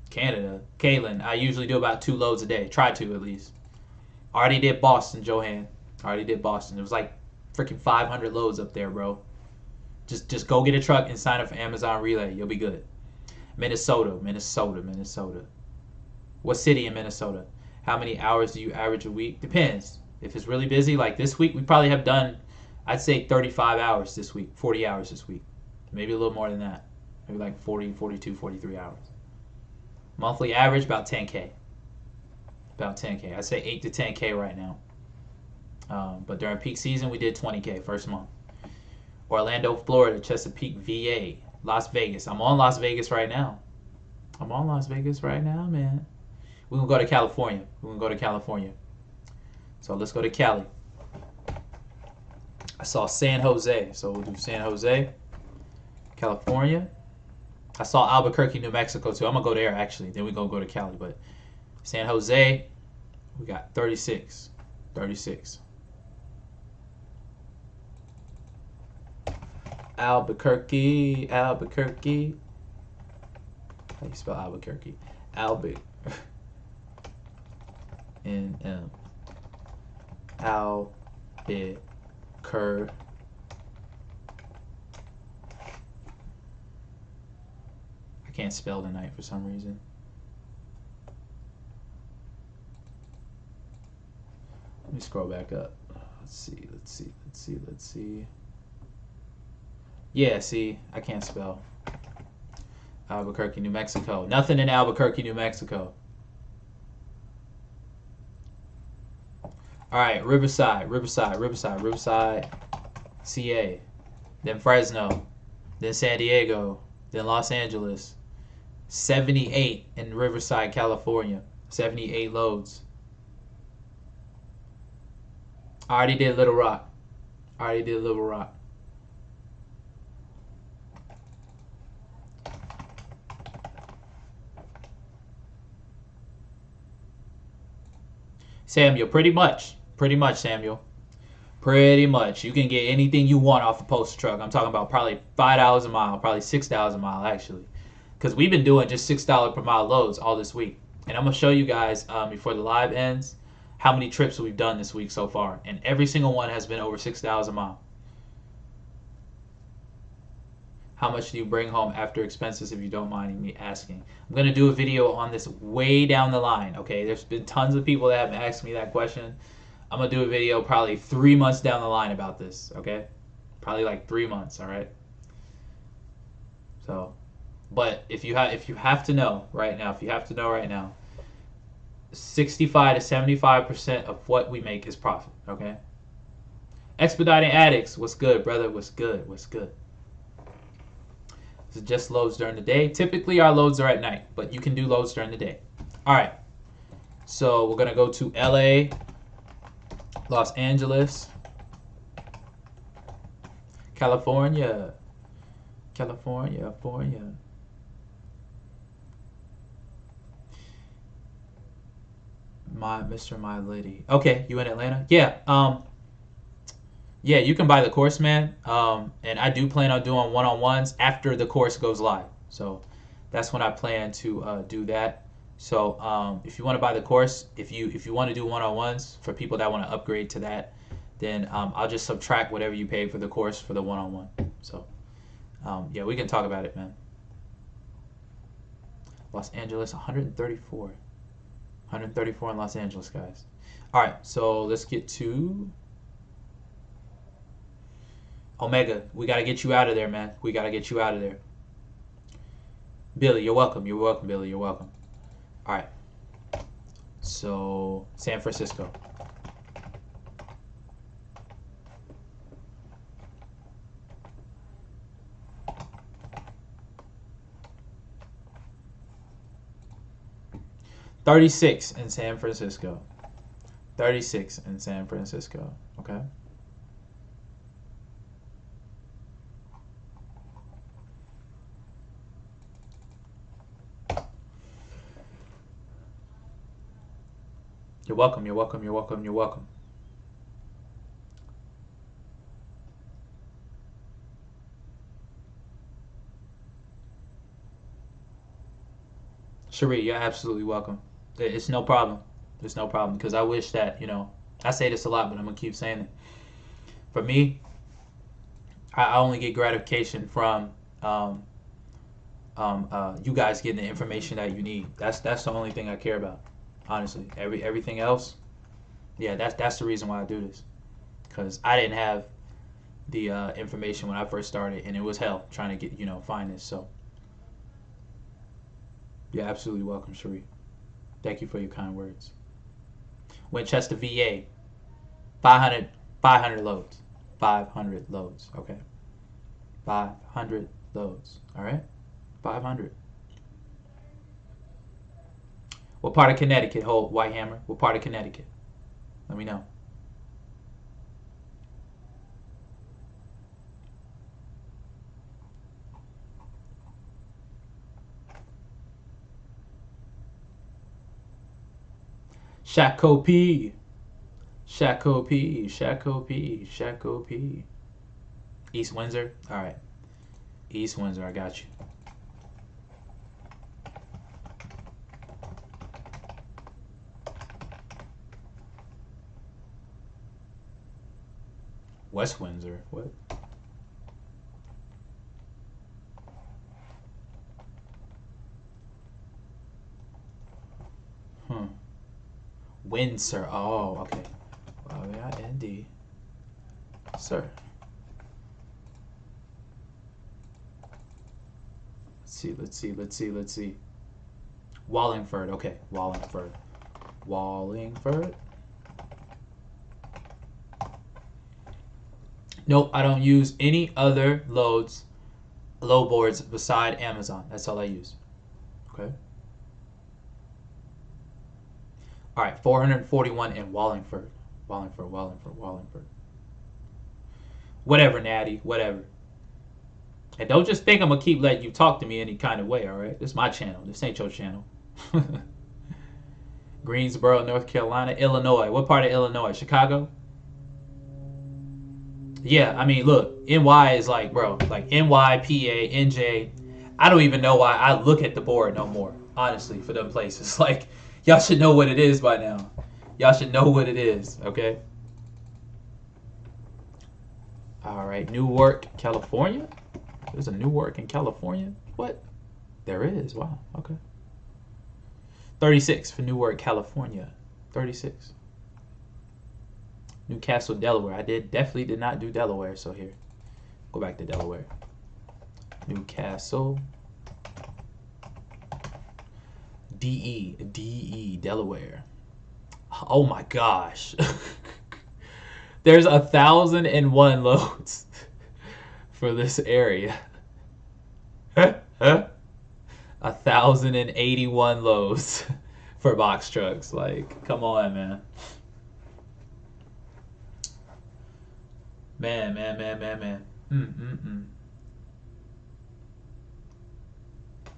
Caitlin, I usually do about 2 loads a day. Try to at least. Already did Boston, Johan. Already did Boston. It was like freaking 500 loads up there, bro. Just go get a truck and sign up for Amazon Relay. You'll be good. Minnesota. What city in Minnesota? How many hours do you average a week? Depends. If it's really busy, like this week, we probably have done, I'd say 35 hours this week, 40 hours this week. Maybe a little more than that. Maybe like 40, 42, 43 hours. Monthly average, about 10K. About 10K. I'd say 8 to 10K right now. But during peak season, we did 20K first month. Orlando, Florida, Chesapeake, VA, Las Vegas. I'm on Las Vegas right now. Man. We're going to go to California. So let's go to Cali. I saw San Jose. So we'll do San Jose, California. I saw Albuquerque, New Mexico too. I'm going to go there actually. Then we're going to go to Cali. But San Jose, we got 36. Albuquerque. How do you spell Albuquerque? Albuquerque. I can't spell tonight for some reason. Let me scroll back up. Let's see. Yeah, see, I can't spell. Albuquerque, New Mexico. Nothing in Albuquerque, New Mexico. All right, Riverside, CA. Then Fresno. Then San Diego. Then Los Angeles. 78 in Riverside, California. 78 loads. I already did Little Rock. Samuel, pretty much, Samuel. Pretty much. You can get anything you want off a poster truck. I'm talking about probably $5 a mile, probably $6 a mile, actually. Because we've been doing just $6 per mile loads all this week. And I'm going to show you guys, before the live ends, how many trips we've done this week so far. And every single one has been over $6 a mile. How much do you bring home after expenses, if you don't mind me asking? I'm going to do a video on this way down the line, okay? There's been tons of people that have asked me that question. I'm going to do a video probably 3 months down the line about this, okay? Probably like 3 months, all right? So, but if you have to know right now, 65 to 75% of what we make is profit, okay? Expediting Addicts, what's good, brother? What's good? This is just loads during the day. Typically, our loads are at night, but you can do loads during the day. All right. So we're going to go to LA, Los Angeles, California. My lady. Okay, you in Atlanta? Yeah. Yeah, you can buy the course, man. And I do plan on doing one-on-ones after the course goes live. So that's when I plan to do that. So if you want to buy the course, if you want to do one-on-ones for people that want to upgrade to that, then I'll just subtract whatever you pay for the course for the one-on-one. So yeah, we can talk about it, man. Los Angeles, 134. 134 in Los Angeles, guys. All right, so let's get to Omega. We got to get you out of there, man. We got to get you out of there. Billy, you're welcome. Billy. You're welcome. All right. So, San Francisco. $36 in San Francisco. $36 in San Francisco. Okay. You're welcome. Cherie, you're absolutely welcome. It's no problem. It's no problem, because I wish that, I say this a lot, but I'm going to keep saying it. For me, I only get gratification from you guys getting the information that you need. That's the only thing I care about, honestly. Everything else, yeah, that's the reason why I do this, because I didn't have the information when I first started, and it was hell trying to get find this. So you're absolutely welcome, Cherie. Thank you for your kind words. Winchester, VA, 500 loads. 500 loads. Okay. 500 loads. All right. 500. What part of Connecticut hold Whitehammer? What part of Connecticut? Let me know. Shakopee. Shakopee. Shakopee. Shakopee. East Windsor. All right. East Windsor. I got you. West Windsor. What? Windsor. Oh, okay. Well, yeah, ND. Sir. Let's see. Wallingford. Okay, Wallingford. Nope, I don't use any other load boards beside Amazon. That's all I use. Okay. All right, 441 in Wallingford. Whatever, Natty. Whatever. And don't just think I'm going to keep letting you talk to me any kind of way, all right? This is my channel. This ain't your channel. Greensboro, North Carolina. Illinois. What part of Illinois? Chicago? Yeah, I mean, look. NY is like, bro, like NY, PA, NJ. I don't even know why I look at the board no more, honestly, for them places. Like, y'all should know what it is by now. Y'all should know what it is, okay? All right, Newark, California? There's a Newark in California? What? There is. Wow. Okay. 36 for Newark, California. 36. Newcastle, Delaware. I definitely did not do Delaware, so here. Go back to Delaware. Newcastle. DE, Delaware. Oh my gosh. There's 1,001 loads for this area. 1,081 loads for box trucks. Like, come on, man. Man.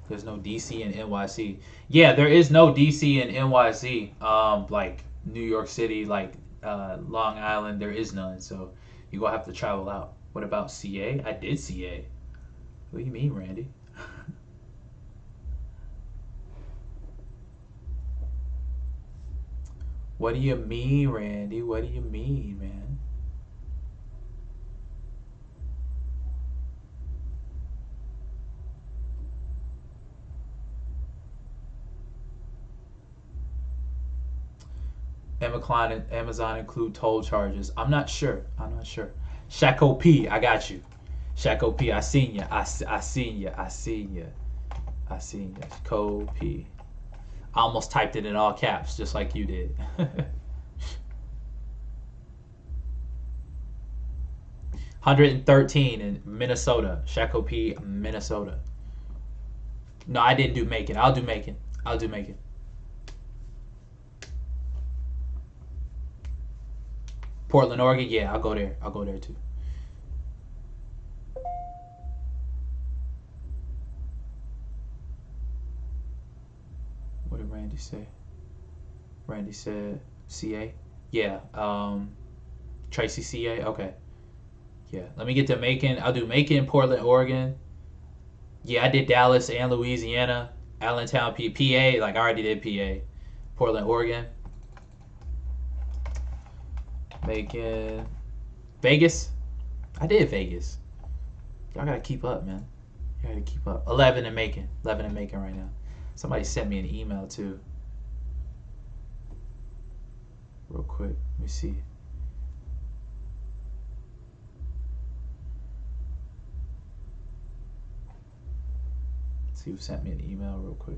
There's no DC and NYC. Yeah, there is no DC and NYC. Like New York City, like Long Island, there is none. So you gonna have to travel out. What about CA? I did CA. What do you mean, Randy? What do you mean, Randy? What do you mean, man? Amazon include toll charges. I'm not sure. Shaco P, I got you. Shaco P, I seen ya. I seen ya. Shaco P. I almost typed it in all caps, just like you did. 113 in Minnesota. Shaco P, Minnesota. No, I didn't do Macon. I'll do Macon. Portland, Oregon. Yeah, I'll go there too. What did Randy say? Randy said CA. Yeah. Tracy CA. Okay. Yeah. Let me get to Macon. I'll do Macon, Portland, Oregon. Yeah, I did Dallas and Louisiana. Allentown, PA. Like I already did PA. Portland, Oregon. Macon. Vegas. I did Vegas. Y'all gotta keep up, man. You gotta keep up. 11 in Macon. 11 in Macon right now. Somebody sent me an email too. Real quick. Let me see. see who sent me an email real quick.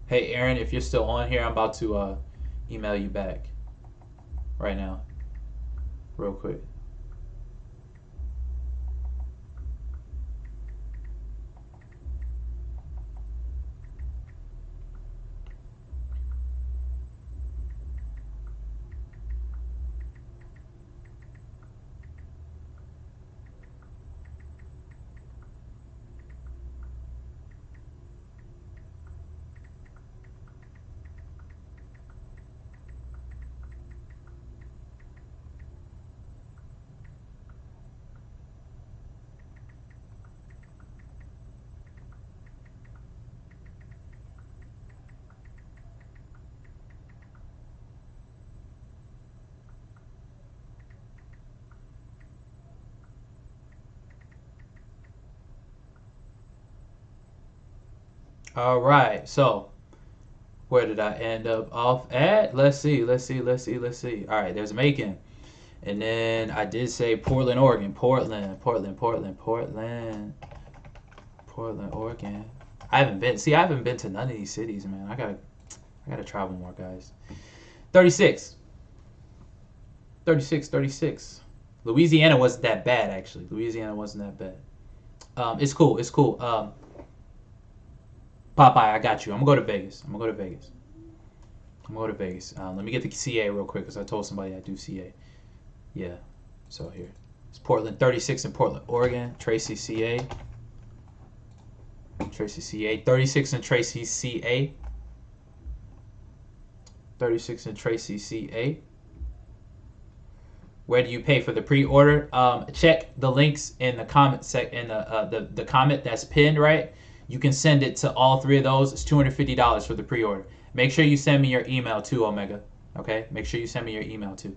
Hey Aaron, if you're still on here, I'm about to email you back right now, real quick. All right, so where did I end up off at? Let's see. All right, there's Macon. And then I did say Portland, Oregon. Portland, Oregon. I haven't been to none of these cities, man. I gotta travel more, guys. 36. Louisiana wasn't that bad, actually. Louisiana wasn't that bad. It's cool. Popeye, I got you. I'm gonna go to Vegas. Let me get the CA real quick because I told somebody I do CA. Yeah. So here. It's Portland, 36 in Portland, Oregon. Tracy, CA. 36 in Tracy, CA. 36 in Tracy, CA. Where do you pay for the pre-order? Check the links in the comment the comment that's pinned, right? You can send it to all three of those. It's $250 for the pre-order. Make sure you send me your email too, Omega. Okay? Make sure you send me your email too.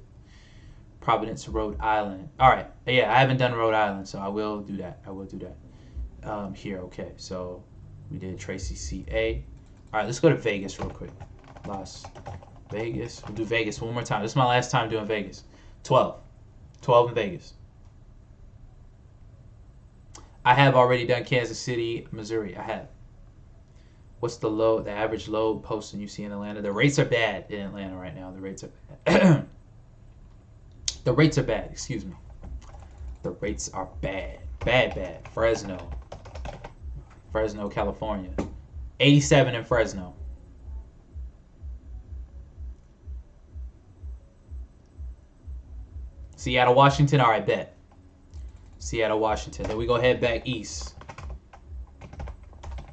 Providence, Rhode Island. All right. Yeah, I haven't done Rhode Island, so I will do that. Here, okay. So we did Tracy, CA. All right, let's go to Vegas real quick. Las Vegas. We'll do Vegas one more time. This is my last time doing Vegas. 12 in Vegas. I have already done Kansas City, Missouri. I have. What's the average load posting you see in Atlanta? The rates are bad in Atlanta right now. The rates are bad. The rates are bad. Excuse me. The rates are bad. Bad. Fresno, California. 87 in Fresno. Seattle, Washington. All right, bet. Seattle, Washington. Then we go head back east.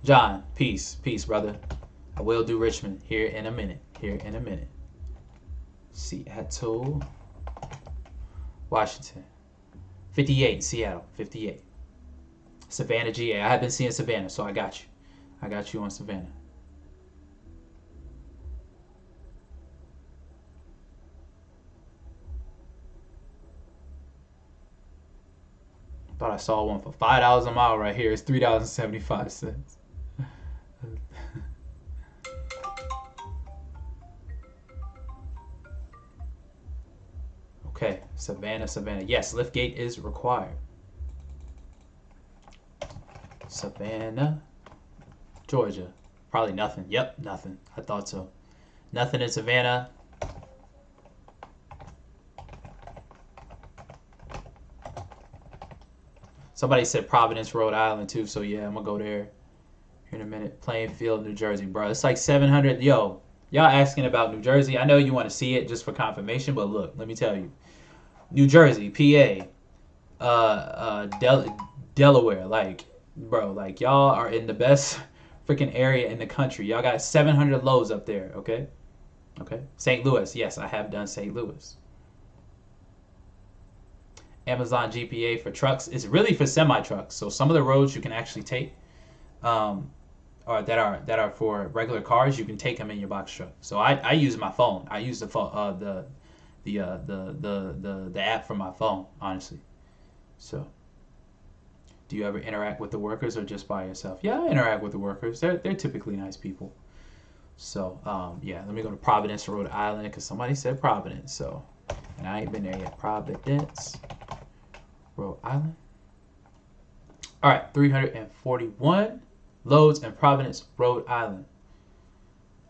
John, peace, brother. I will do Richmond here in a minute. Seattle, Washington. 58, Seattle, 58. Savannah, GA. I have been seeing Savannah, so I got you. I got you on Savannah. Thought I saw one for $5 a mile right here. It's $3.75. Okay, Savannah. Yes, liftgate is required. Savannah, Georgia. Probably nothing. Yep, nothing. I thought so. Nothing in Savannah. Somebody said Providence, Rhode Island too, so yeah, I'm gonna go there here in a minute. Plainfield, New Jersey, bro. It's like 700. Yo, y'all asking about New Jersey. I know you want to see it just for confirmation, but look, let me tell you. New Jersey, PA, Delaware, like, bro, like y'all are in the best freaking area in the country. Y'all got 700 loads up there, okay? Okay. St. Louis, yes, I have done St. Louis. Amazon GPA for trucks is really for semi trucks. So some of the roads you can actually take, or that are for regular cars, you can take them in your box truck. So I use my phone. I use the app from my phone, honestly. So, do you ever interact with the workers or just by yourself? Yeah, I interact with the workers. They're typically nice people. So yeah, let me go to Providence, Rhode Island, because somebody said Providence. So, and I ain't been there yet. Providence, Rhode Island. All right, 341 loads in Providence, Rhode Island.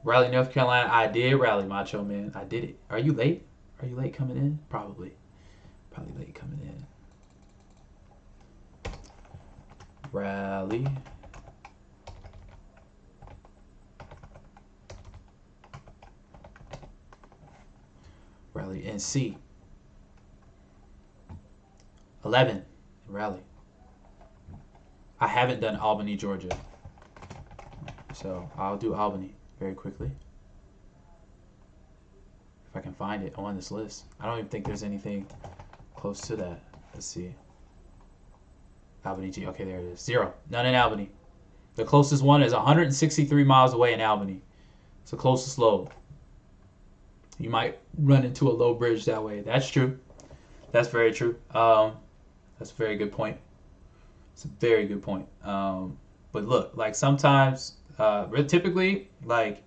Raleigh, North Carolina. I did Raleigh, Macho Man. I did it. Are you late? Are you late coming in? Probably late coming in. Raleigh. Raleigh, NC. 11 in Raleigh. I haven't done Albany, Georgia. So I'll do Albany very quickly. If I can find it on this list. I don't even think there's anything close to that. Let's see. Albany, G. Okay, there it is. 0. None in Albany. The closest one is 163 miles away in Albany. It's the closest load. You might run into a low bridge that way. That's true. That's very true. That's a very good point. It's a very good point. But look, like sometimes, typically, like,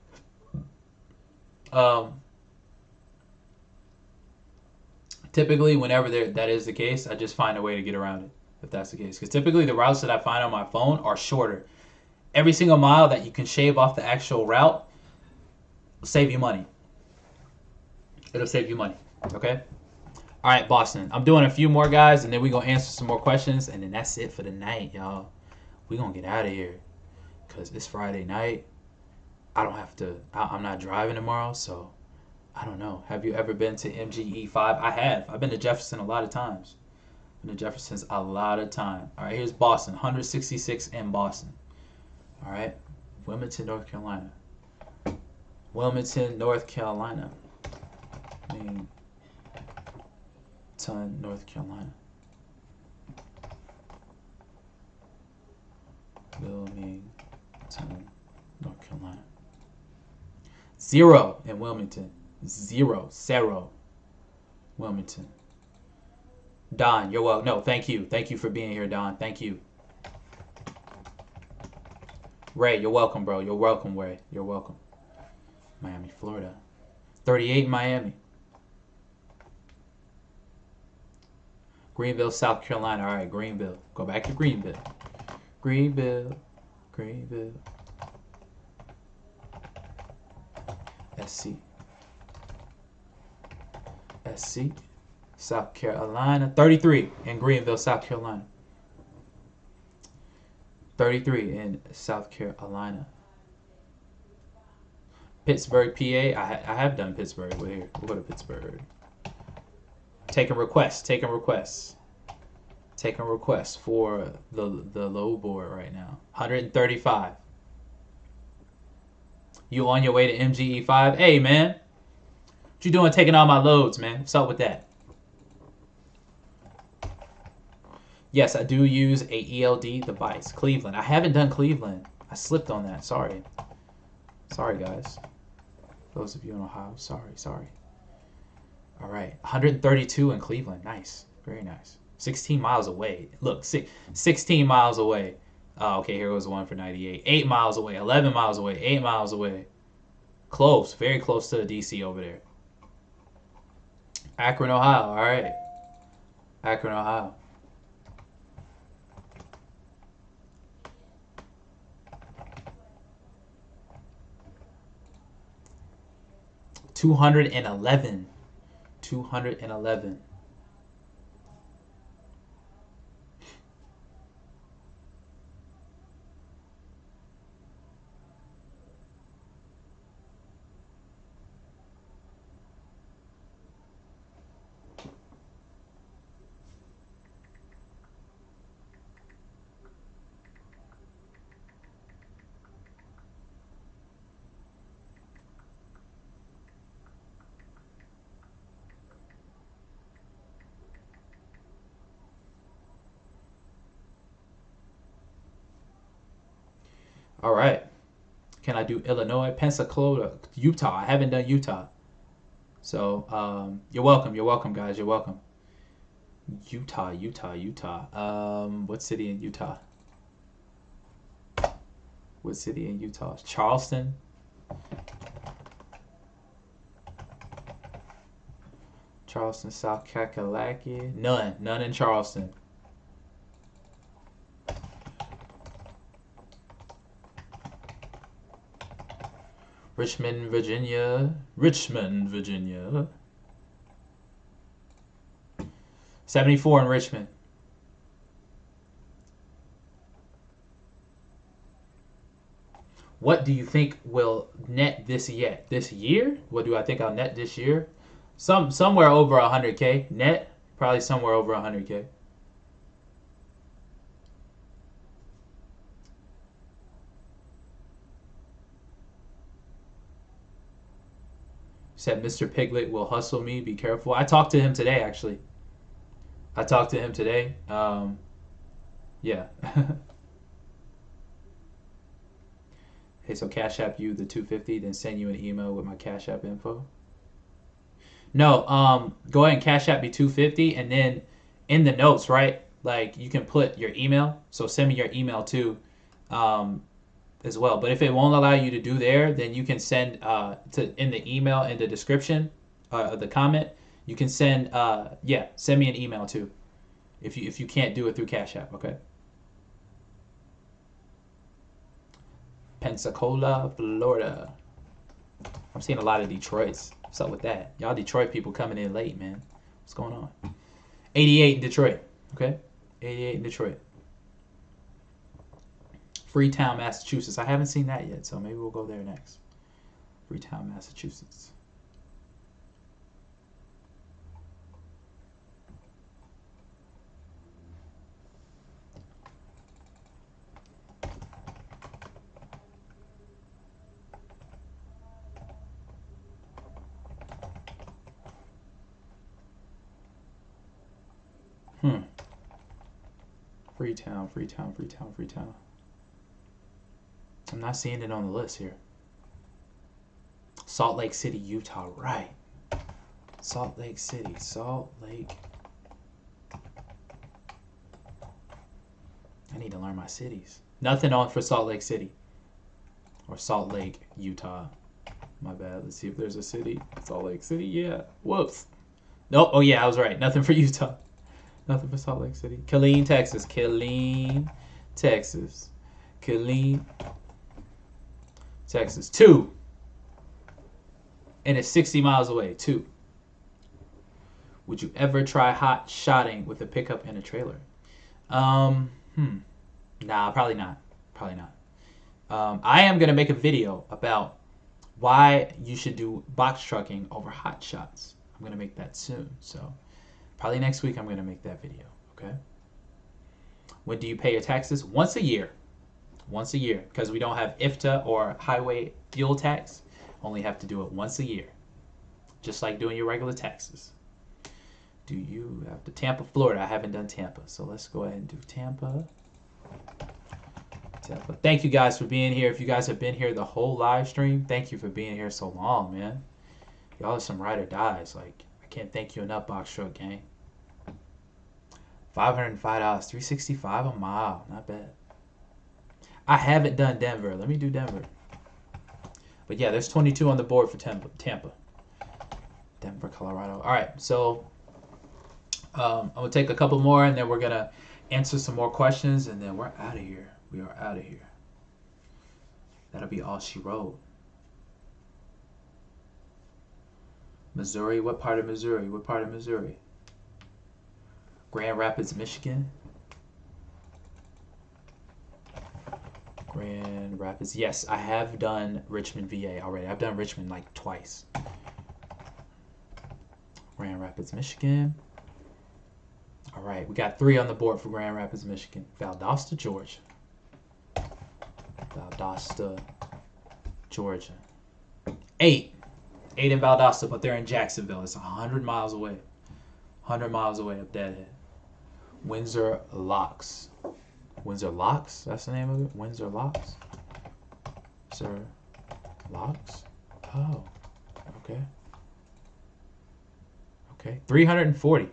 typically whenever that is the case, I just find a way to get around it. If that's the case, because typically the routes that I find on my phone are shorter. Every single mile that you can shave off the actual route will save you money. It'll save you money. Okay. All right, Boston. I'm doing a few more, guys, and then we're going to answer some more questions, and then that's it for the night, y'all. We're going to get out of here because it's Friday night. I don't have to, I'm not driving tomorrow, so I don't know. Have you ever been to MGE5? I have. I've been to Jefferson a lot of times. Been to Jefferson's a lot of time. All right, here's Boston. 166 in Boston. All right. Wilmington, North Carolina. Wilmington, North Carolina. North Carolina. Wilmington, North Carolina. 0 in Wilmington. 0. Wilmington. Don, you're welcome. No, thank you. Thank you for being here, Don. Thank you. Ray, you're welcome, bro. You're welcome, Ray. You're welcome. Miami, Florida. 38 Miami. Greenville, South Carolina. All right, Greenville. Go back to Greenville. Greenville. SC. South Carolina. 33 in Greenville, South Carolina. 33 in South Carolina. Pittsburgh, PA. I have done Pittsburgh. We're here. We'll go to Pittsburgh. Taking requests for the low board right now. 135. You on your way to MGE5? Hey, man. What you doing taking all my loads, man? What's up with that? Yes, I do use a ELD device. Cleveland. I haven't done Cleveland. I slipped on that. Sorry. Sorry, guys. Those of you in Ohio. Sorry. All right. 132 in Cleveland. Nice. Very nice. 16 miles away. Look, 16 miles away. Oh, okay, here goes one for 98. 8 miles away. 11 miles away. 8 miles away. Close. Very close to the DC over there. Akron, Ohio. All right. Akron, Ohio. $211. All right. Can I do Illinois, Pensacola, Utah? I haven't done Utah. So you're welcome. You're welcome, guys. You're welcome. Utah. What city in Utah? What city in Utah? Charleston. Charleston, South Kakalaki. None in Charleston. Richmond, Virginia. Richmond, Virginia. 74 in Richmond. What do you think will net this year? This year? What do I think I'll net this year? Somewhere over 100K net. Probably somewhere over 100K. Said Mr. Piglet will hustle me. Be careful. I talked to him today, actually. I talked to him today. Yeah. Hey, so Cash App you the 250, then send you an email with my Cash App info. No, go ahead and Cash App me 250, and then in the notes, right? Like you can put your email. So send me your email too, as well. But if it won't allow you to do there, then you can send to in the email in the description, the comment. You can send send me an email too, if you can't do it through Cash App, okay? Pensacola, Florida. I'm seeing a lot of Detroits. What's up with that? Y'all Detroit people coming in late, man. What's going on? 88 in Detroit, okay? 88 in Detroit. Freetown, Massachusetts. I haven't seen that yet, so maybe we'll go there next. Freetown, Massachusetts. Freetown, Freetown, Freetown, Freetown. I'm not seeing it on the list here. Salt Lake City, Utah, right. Salt Lake City, Salt Lake. I need to learn my cities. Nothing on for Salt Lake City. Or Salt Lake, Utah. My bad. Let's see if there's a city. Salt Lake City, yeah. Whoops. Nope. Oh, yeah, I was right. Nothing for Utah. Nothing for Salt Lake City. Killeen, Texas. Killeen, Texas. Killeen, Texas. 2. And it's 60 miles away. 2. Would you ever try hot shotting with a pickup and a trailer? Nah, probably not. Probably not. I am going to make a video about why you should do box trucking over hot shots. I'm going to make that soon. So probably next week I'm going to make that video, okay? When do you pay your taxes? Once a year. Once a year. Because we don't have IFTA or highway fuel tax. Only have to do it once a year. Just like doing your regular taxes. Do you have to Tampa, Florida? I haven't done Tampa. So let's go ahead and do Tampa. Tampa. Thank you guys for being here. If you guys have been here the whole live stream, thank you for being here so long, man. Y'all are some ride or dies. Like, I can't thank you enough, Box Truck Gang. $505, $365 a mile. Not bad. I haven't done Denver. Let me do Denver. But yeah, there's 22 on the board for Tampa. Denver, Colorado. All right, so I'm going to take a couple more, and then we're going to answer some more questions, and then we're out of here. We are out of here. That'll be all she wrote. Missouri. What part of Missouri? What part of Missouri? Grand Rapids, Michigan. Grand Rapids. Yes, I have done Richmond, VA already. I've done Richmond like twice. Grand Rapids, Michigan. All right, we got 3 on the board for Grand Rapids, Michigan. Valdosta, Georgia. Valdosta, Georgia. 8 in Valdosta, but they're in Jacksonville. It's 100 miles away. 100 miles away up Deadhead. Windsor Locks. Windsor Locks? That's the name of it? Windsor Locks? Sir Locks? Oh, okay. Okay, 340.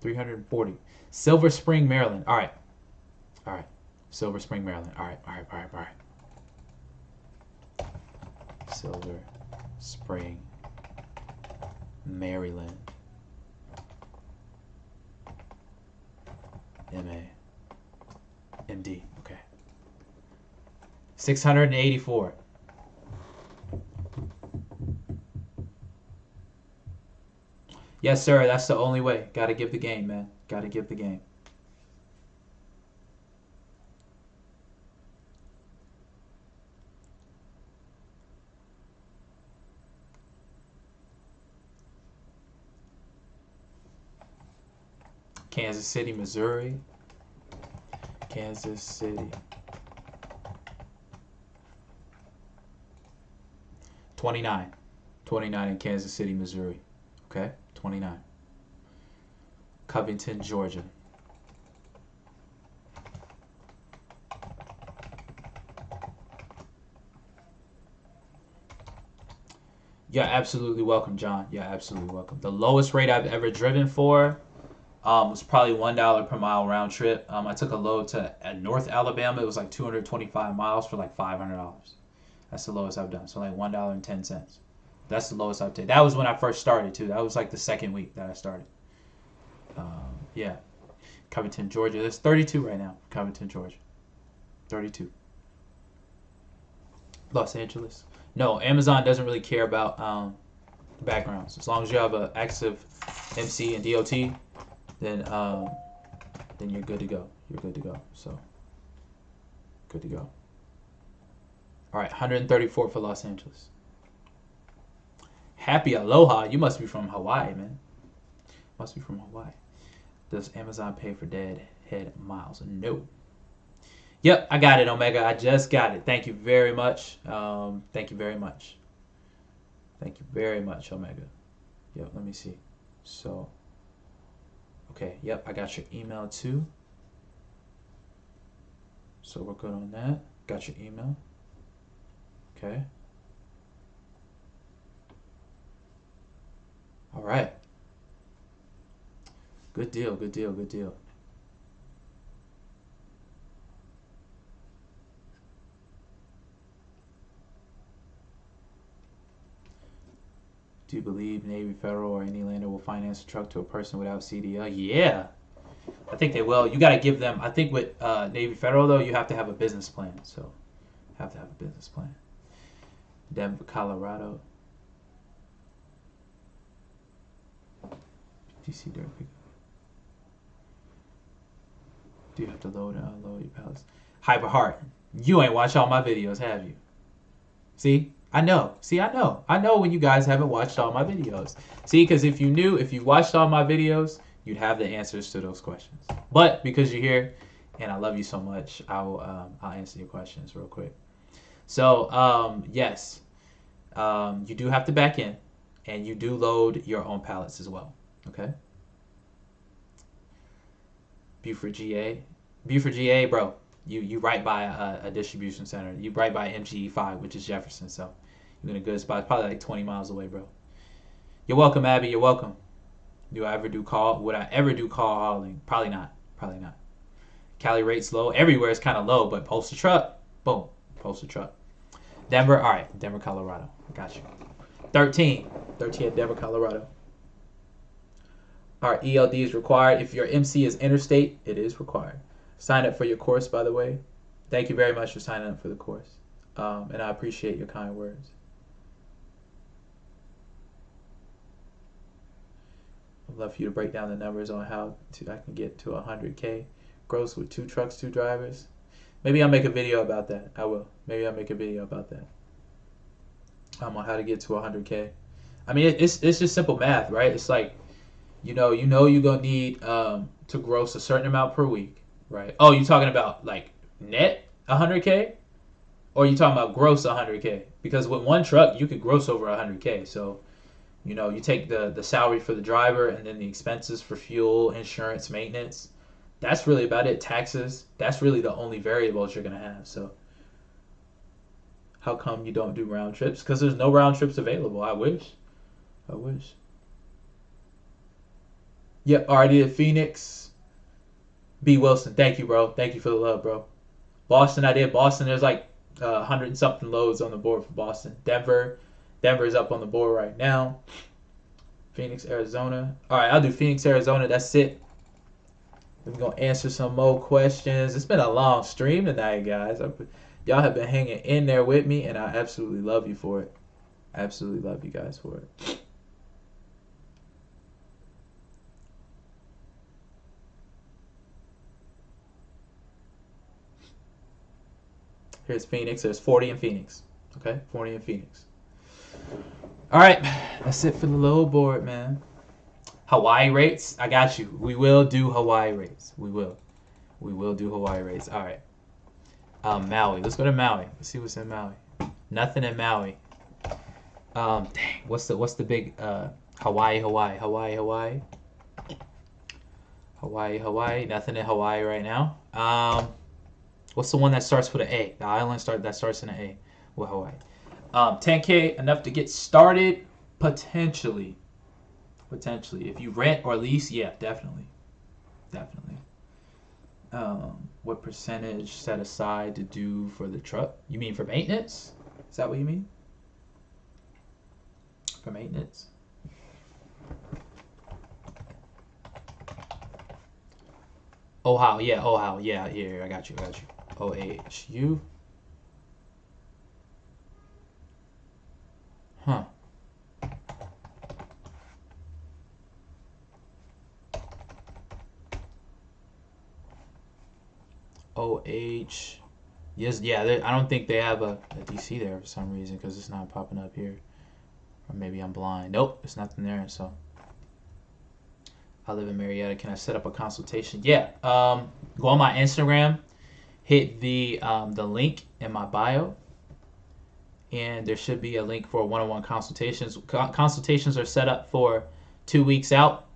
340. Silver Spring, Maryland. All right. All right. Silver Spring, Maryland. All right. All right. All right. All right. Silver Spring, Maryland. MA. MD. Okay. 684. Yes, sir. That's the only way. Gotta give the game, man. Gotta give the game. Kansas City, Missouri. Kansas City. 29. 29 in Kansas City, Missouri. Okay? 29. Covington, Georgia. You're absolutely welcome, John. You're absolutely welcome. The lowest rate I've ever driven for was probably $1 per mile round trip. I took a load to North Alabama. It was like 225 miles for like $500. That's the lowest I've done. So like $1.10. That's the lowest I've taken. That was when I first started too. That was like the second week that I started. Yeah, Covington, Georgia. There's 32 right now. Covington, Georgia. 32. Los Angeles. No, Amazon doesn't really care about backgrounds. As long as you have an active MC and DOT, then you're good to go. You're good to go. So, good to go. All right, 134 for Los Angeles. Happy aloha. You must be from Hawaii, man. Must be from Hawaii. Does Amazon pay for dead head miles? No. Yep, I got it, Omega. I just got it. Thank you very much. Thank you very much. Thank you very much, Omega. Yep, let me see. So, okay, yep, I got your email too. So we're good on that. Got your email. Okay. All right. Good deal, good deal, good deal. Do you believe Navy Federal or any lender will finance a truck to a person without CDL? Yeah, I think they will. You got to give them, I think with Navy Federal, though, you have to have a business plan. So, have to have a business plan. Denver, Colorado. DC dirt pickup. Do you have to load and unload your pallets? Hyper Heart, you ain't watched all my videos, have you? See? I know. See, I know. I know when you guys haven't watched all my videos. See, because if you watched all my videos, you'd have the answers to those questions. But because you're here, and I love you so much, I'll answer your questions real quick. So, yes, you do have to back in, and you do load your own pallets as well. Okay. Beaufort, GA. Beaufort, GA, bro. You right by a distribution center. You right by MGE5, which is Jefferson. So you're in a good spot. It's probably like 20 miles away, bro. You're welcome, Abby. You're welcome. Would I ever do call hauling? Probably not. Probably not. Cali rates low. Everywhere is kind of low, but post a truck. Boom. Post a truck. Denver. All right. Denver, Colorado. Got you. 13 at Denver, Colorado. All right. ELD is required. If your MC is interstate, it is required. Sign up for your course, by the way. Thank you very much for signing up for the course. And I appreciate your kind words. I'd love for you to break down the numbers on how I can get to 100K gross with 2 trucks, 2 drivers. Maybe I'll make a video about that. I will. Maybe I'll make a video about that. On how to get to 100K. I mean, it's just simple math, right? It's like, you know you're going to need to gross a certain amount per week. Right. Oh, you talking about like net 100K, or you talking about gross 100K? Because with one truck you could gross over 100K. So, you take the salary for the driver and then the expenses for fuel, insurance, maintenance. That's really about it. Taxes. That's really the only variables you're gonna have. So, how come you don't do round trips? Because there's no round trips available. I wish. Yep. Already at Phoenix. B. Wilson, thank you, bro. Thank you for the love, bro. Boston, I did. Boston, there's like 100 and something loads on the board for Boston. Denver is up on the board right now. Phoenix, Arizona. All right, I'll do Phoenix, Arizona. That's it. We're going to answer some more questions. It's been a long stream tonight, guys. Y'all have been hanging in there with me, and I absolutely love you for it. Absolutely love you guys for it. Here's Phoenix. There's 40 in Phoenix. Okay, 40 in Phoenix. All right, that's it for the low board, man. Hawaii rates, I got you. We will do Hawaii rates. We will do Hawaii rates. All right. Maui. Let's go to Maui. Let's see what's in Maui. Nothing in Maui. Dang. What's the big Hawaii? Hawaii. Nothing in Hawaii right now. What's the one that starts with an A? The island that starts in an A with Hawaii. 10K, enough to get started, potentially. If you rent or lease, yeah, definitely. What percentage set aside to do for the truck? You mean for maintenance? Is that what you mean? For maintenance? Ohio, yeah, here, I got you. OHU. Huh. OH. Yes, yeah, I don't think they have a DC there for some reason because it's not popping up here. Or maybe I'm blind. Nope, there's nothing there, so. I live in Marietta. Can I set up a consultation? Yeah. Go on my Instagram, hit the link in my bio, and there should be a link for one-on-one consultations. Consultations are set up for 2 weeks out,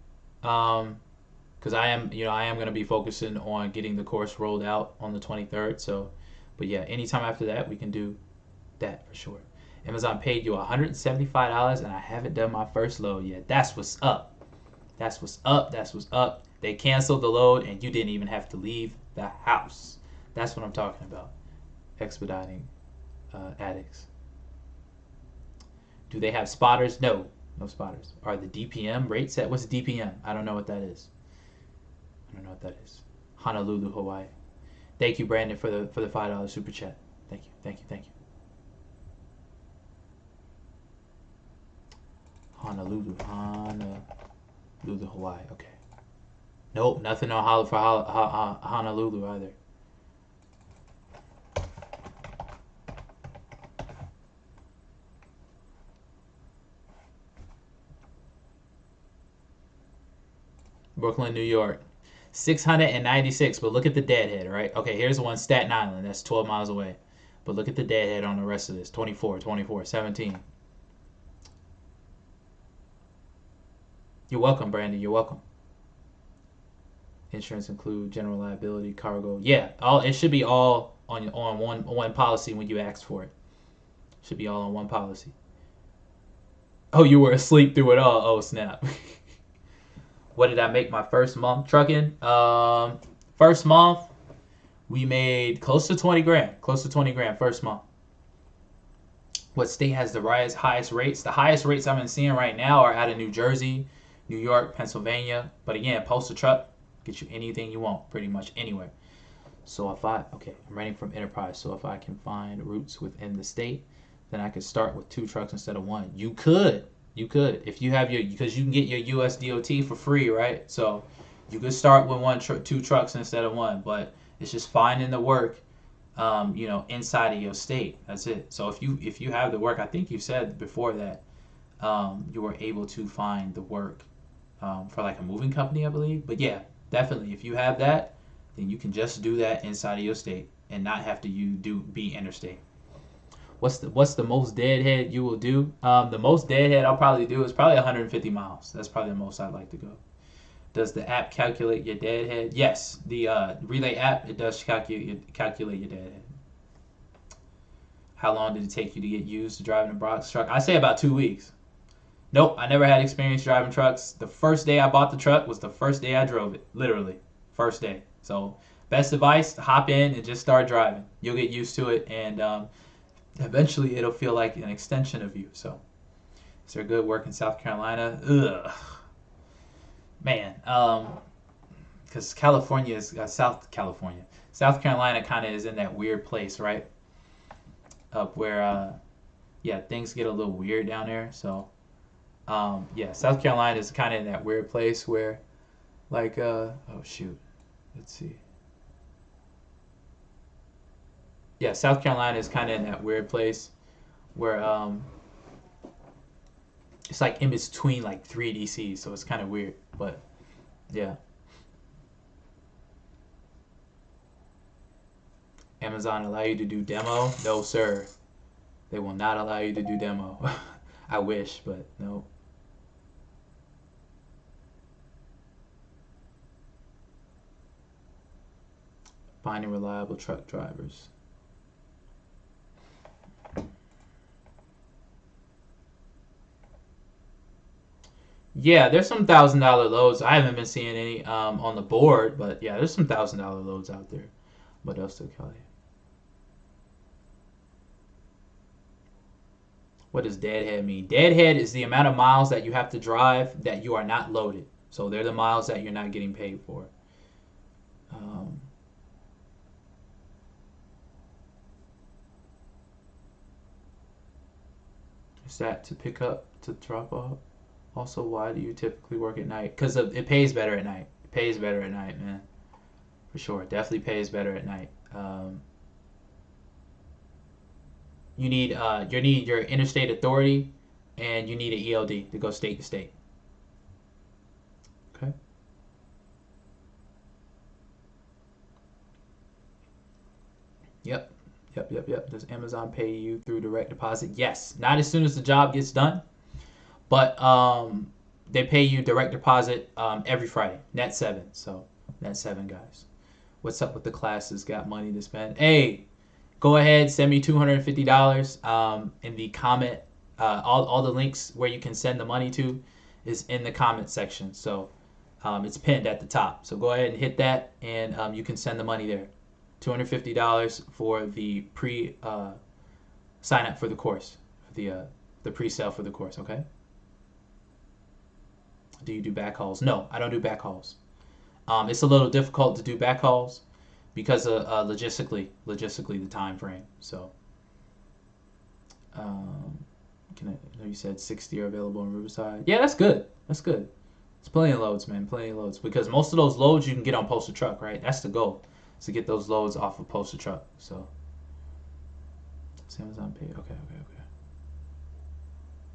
because I am going to be focusing on getting the course rolled out on the 23rd. So, but yeah, anytime after that, we can do that for sure. Amazon paid you $175, and I haven't done my first load yet. That's what's up. They canceled the load, and you didn't even have to leave the house. That's what I'm talking about. Expediting addicts. Do they have spotters? No spotters. Are the DPM rates set? What's DPM? I don't know what that is. Honolulu, Hawaii. Thank you, Brandon, for the $5 super chat. Thank you. Honolulu, Hawaii. Okay. Nope, nothing on Honolulu either. Brooklyn, New York. 696, but look at the deadhead, right? Okay, here's one, Staten Island. That's 12 miles away. But look at the deadhead on the rest of this. 24, 17. You're welcome, Brandon. You're welcome. Insurance include general liability, cargo. Yeah, it should be all on one policy when you ask for it. Should be all on one policy. Oh, you were asleep through it all. Oh, snap. What did I make my first month trucking? First month, we made close to 20 grand. First month. What state has the highest rates? The highest rates I've been seeing right now are out of New Jersey, New York, Pennsylvania. But again, post a truck, get you anything you want, pretty much anywhere. So I'm renting from Enterprise. So if I can find routes within the state, then I could start with 2 trucks instead of 1. You could, if you have because you can get your US DOT for free, right? So you could start with 2 trucks instead of 1, but it's just finding the work, inside of your state. That's it. So if you have the work, I think you said before that you were able to find the work for like a moving company, I believe. But yeah, definitely, if you have that, then you can just do that inside of your state and not have to be interstate. What's the most deadhead you will do? The most deadhead I'll probably do is probably 150 miles. That's probably the most I'd like to go. Does the app calculate your deadhead? Yes, the Relay app, it does calculate your deadhead. How long did it take you to get used to driving a box truck? I say about 2 weeks. Nope, I never had experience driving trucks. The first day I bought the truck was the first day I drove it. Literally, first day. So Best advice: hop in and just start driving. You'll get used to it, and eventually it'll feel like an extension of you. So, is there good work in South Carolina? Ugh, man. Because California is South California. South Carolina kind of is in that weird place, right? Up where, yeah, things get a little weird down there. So, yeah, South Carolina is kind of in that weird place where, like, oh shoot, let's see. Yeah, South Carolina is kind of in that weird place where it's like in between like three DCs, so it's kind of weird. But yeah, Amazon allow you to do demo? No, sir. They will not allow you to do demo. I wish, but no. Finding reliable truck drivers. Yeah, there's some $1,000 loads. I haven't been seeing any on the board, but yeah, there's some $1,000 loads out there. What else to call you? What does deadhead mean? Deadhead is the amount of miles that you have to drive that you are not loaded. So they're the miles that you're not getting paid for. Um, is that to pick up, to drop off? Also, why do you typically work at night? Because it pays better at night. It pays better at night, man. For sure. It definitely pays better at night. You need your interstate authority, and you need an ELD to go state to state. Okay. Yep. Yep. Does Amazon pay you through direct deposit? Yes. Not as soon as the job gets done, but they pay you direct deposit every Friday. Net 7. So net 7 guys. What's up with the classes? Got money to spend? Hey, go ahead, send me $250 in the comment. All the links where you can send the money to is in the comment section. So it's pinned at the top. So go ahead and hit that, and you can send the money there. $250 for the sign up for the course, for the pre-sale for the course. Okay. Do you do backhauls? No, I don't do backhauls. It's a little difficult to do backhauls because of logistically the time frame. So, can I know you said 60 are available in Riverside? Yeah, that's good. That's good. It's plenty of loads, man. Plenty of loads because most of those loads you can get on postal truck, right? That's the goal, is to get those loads off of postal truck. So, Amazon pay. Okay.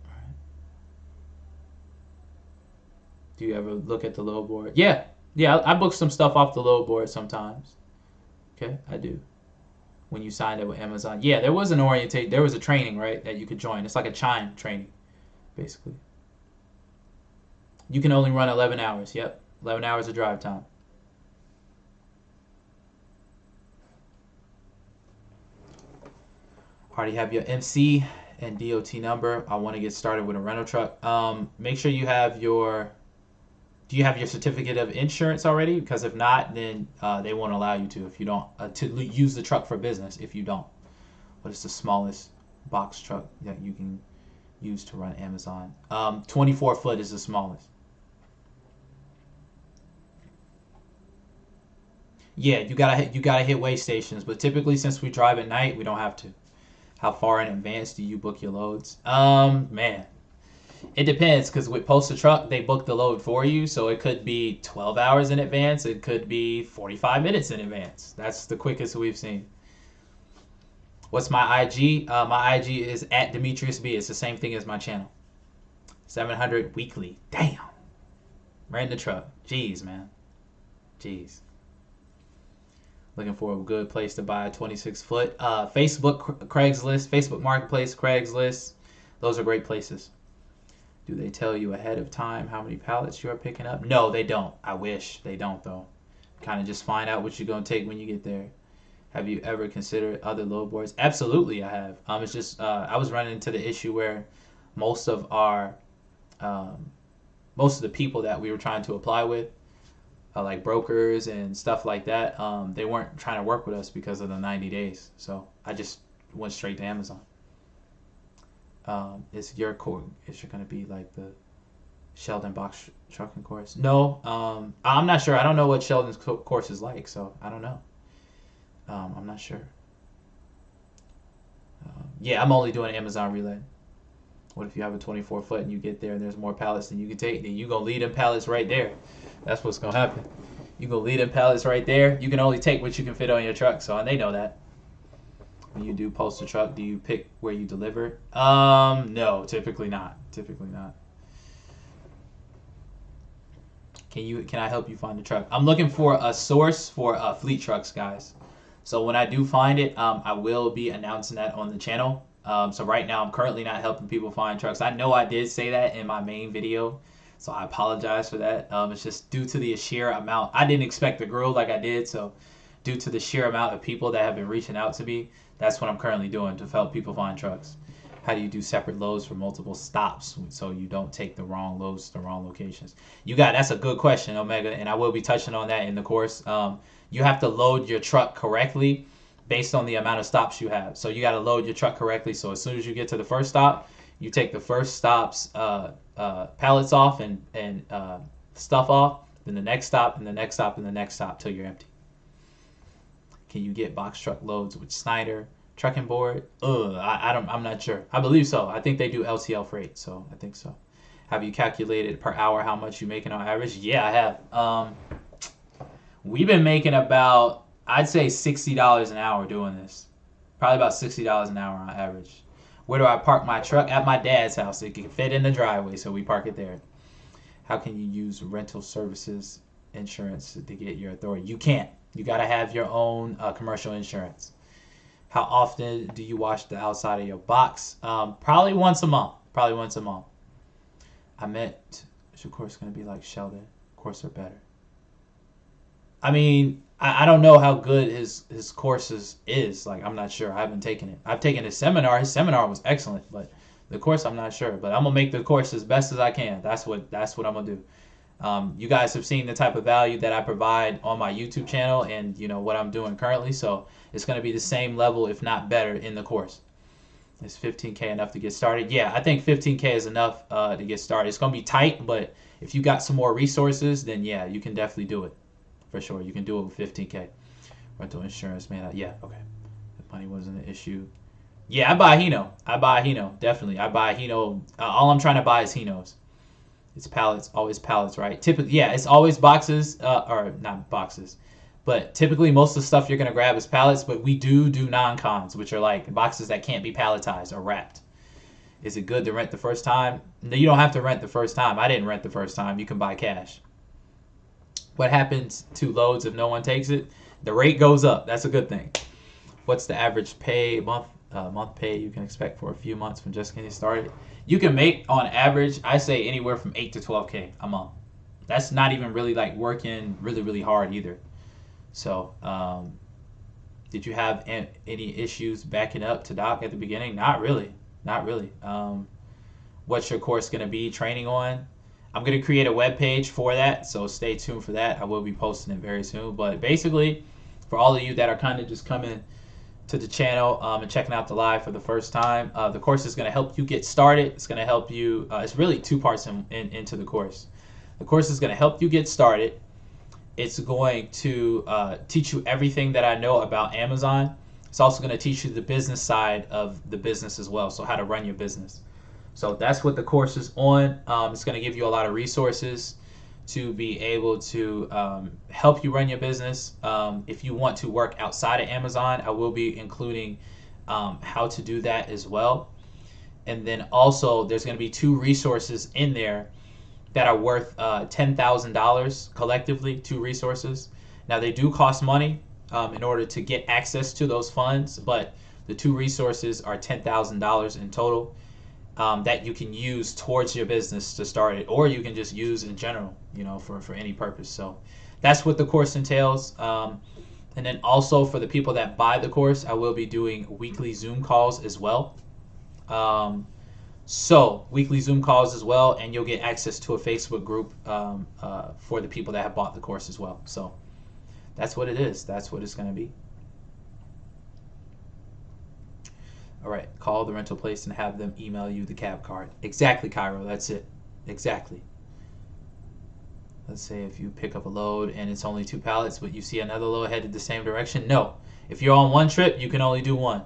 All right. Do you ever look at the load board? Yeah. I book some stuff off the load board sometimes. Okay, I do. When you signed up with Amazon, yeah, there was there was a training, right, that you could join. It's like a chime training, basically. You can only run 11 hours. Yep, 11 hours of drive time. Already have your MC and DOT number. I want to get started with a rental truck. Make sure you have your. Do you have your certificate of insurance already? Because if not, then they won't allow you to. If you don't, to use the truck for business. If you don't, what is the smallest box truck that you can use to run Amazon? 24 foot is the smallest. Yeah, you gotta hit weigh stations, but typically since we drive at night, we don't have to. How far in advance do you book your loads? Man, it depends because with Postal Truck, they book the load for you. So it could be 12 hours in advance. It could be 45 minutes in advance. That's the quickest we've seen. What's my IG? My IG is at Demetrius B. It's the same thing as my channel. 700 weekly. Damn. Right in the truck. Jeez, man. Jeez. Looking for a good place to buy a 26 foot. Facebook, Craigslist, Facebook Marketplace, Craigslist. Those are great places. Do they tell you ahead of time how many pallets you are picking up? No, they don't. I wish they don't, though. Kind of just find out what you're going to take when you get there. Have you ever considered other load boards? Absolutely, I have. It's just I was running into the issue where most of the people that we were trying to apply with like brokers and stuff like that, they weren't trying to work with us because of the 90 days. So I just went straight to Amazon. Is your course, is it going to be like the Sheldon box trucking course? No, I'm not sure. I don't know what Sheldon's course is like, so I don't know. I'm not sure. Yeah, I'm only doing Amazon relay. What if you have a 24-foot and you get there and there's more pallets than you can take? Then you gonna lead them pallets right there. That's what's gonna happen. You gonna lead them pallets right there. You can only take what you can fit on your truck. So, and they know that. When you do post a truck, do you pick where you deliver? No, typically not. Typically not. Can I help you find a truck? I'm looking for a source for fleet trucks, guys. So when I do find it, I will be announcing that on the channel. So right now, I'm currently not helping people find trucks. I know I did say that in my main video, so I apologize for that. It's just due to the sheer amount. I didn't expect to grow like I did, so due to the sheer amount of people that have been reaching out to me, that's what I'm currently doing to help people find trucks. How do you do separate loads for multiple stops so you don't take the wrong loads to the wrong locations? That's a good question, Omega, and I will be touching on that in the course. You have to load your truck correctly based on the amount of stops you have. So you got to load your truck correctly. So as soon as you get to the first stop, you take the first stop's pallets off and stuff off, then the next stop, and the next stop, and the next stop till you're empty. Can you get box truck loads with Snyder trucking board? I'm not sure. I believe so. I think they do LTL freight, so I think so. Have you calculated per hour how much you're making on average? Yeah, I have. We've been making about, I'd say $60 an hour doing this. Probably about $60 an hour on average. Where do I park my truck? At my dad's house. It can fit in the driveway, so we park it there. How can you use rental services insurance to get your authority? You can't. You got to have your own commercial insurance. How often do you wash the outside of your box? Probably once a month. Probably once a month. I meant, is your course going to be like Sheldon? Course or better? I mean, I don't know how good his courses is. Like, I'm not sure. I haven't taken it. I've taken his seminar. His seminar was excellent, but the course, I'm not sure. But I'm gonna make the course as best as I can. That's what I'm gonna do. You guys have seen the type of value that I provide on my YouTube channel, and you know what I'm doing currently. So it's gonna be the same level, if not better, in the course. Is 15K enough to get started? Yeah, I think 15K is enough to get started. It's gonna be tight, but if you got some more resources, then yeah, you can definitely do it. For sure, you can do it with 15K. Rental insurance, man. Yeah, okay. If money wasn't an issue. Yeah, I buy Hino. Definitely. I buy Hino. All I'm trying to buy is Hinos. It's pallets, always pallets, right? Typically, yeah, it's always boxes, or not boxes. But typically, most of the stuff you're going to grab is pallets, but we do non-cons, which are like boxes that can't be palletized or wrapped. Is it good to rent the first time? No, you don't have to rent the first time. I didn't rent the first time. You can buy cash. What happens to loads if no one takes it? The rate goes up. That's a good thing. What's the average pay month pay you can expect for a few months from just getting started? You can make on average, I say anywhere from 8 to 12K a month. That's not even really like working really hard either. So, did you have any issues backing up to Doc at the beginning? Not really. What's your course going to be training on? I'm going to create a web page for that, so stay tuned for that. I will be posting it very soon. But basically, for all of you that are kind of just coming to the channel and checking out the live for the first time, the course is going to help you get started. It's going to help you. It's really two parts into the course. The course is going to help you get started. It's going to teach you everything that I know about Amazon. It's also going to teach you the business side of the business as well, so how to run your business. So that's what the course is on. It's going to give you a lot of resources to be able to help you run your business. If you want to work outside of Amazon, I will be including how to do that as well. And then also there's going to be 2 resources in there that are worth $10,000 collectively, 2 resources. Now they do cost money in order to get access to those funds, but the 2 resources are $10,000 in total. That you can use towards your business to start it, or you can just use in general, you know, for any purpose. So that's what the course entails. And then also for the people that buy the course, I will be doing weekly Zoom calls as well. So weekly Zoom calls as well, and you'll get access to a Facebook group for the people that have bought the course as well. So that's what it is. That's what it's going to be. All right, call the rental place and have them email you the cab card. Exactly, Cairo. That's it. Exactly. Let's say if you pick up a load and it's only 2 pallets, but you see another load headed the same direction. No. If you're on one trip, you can only do one.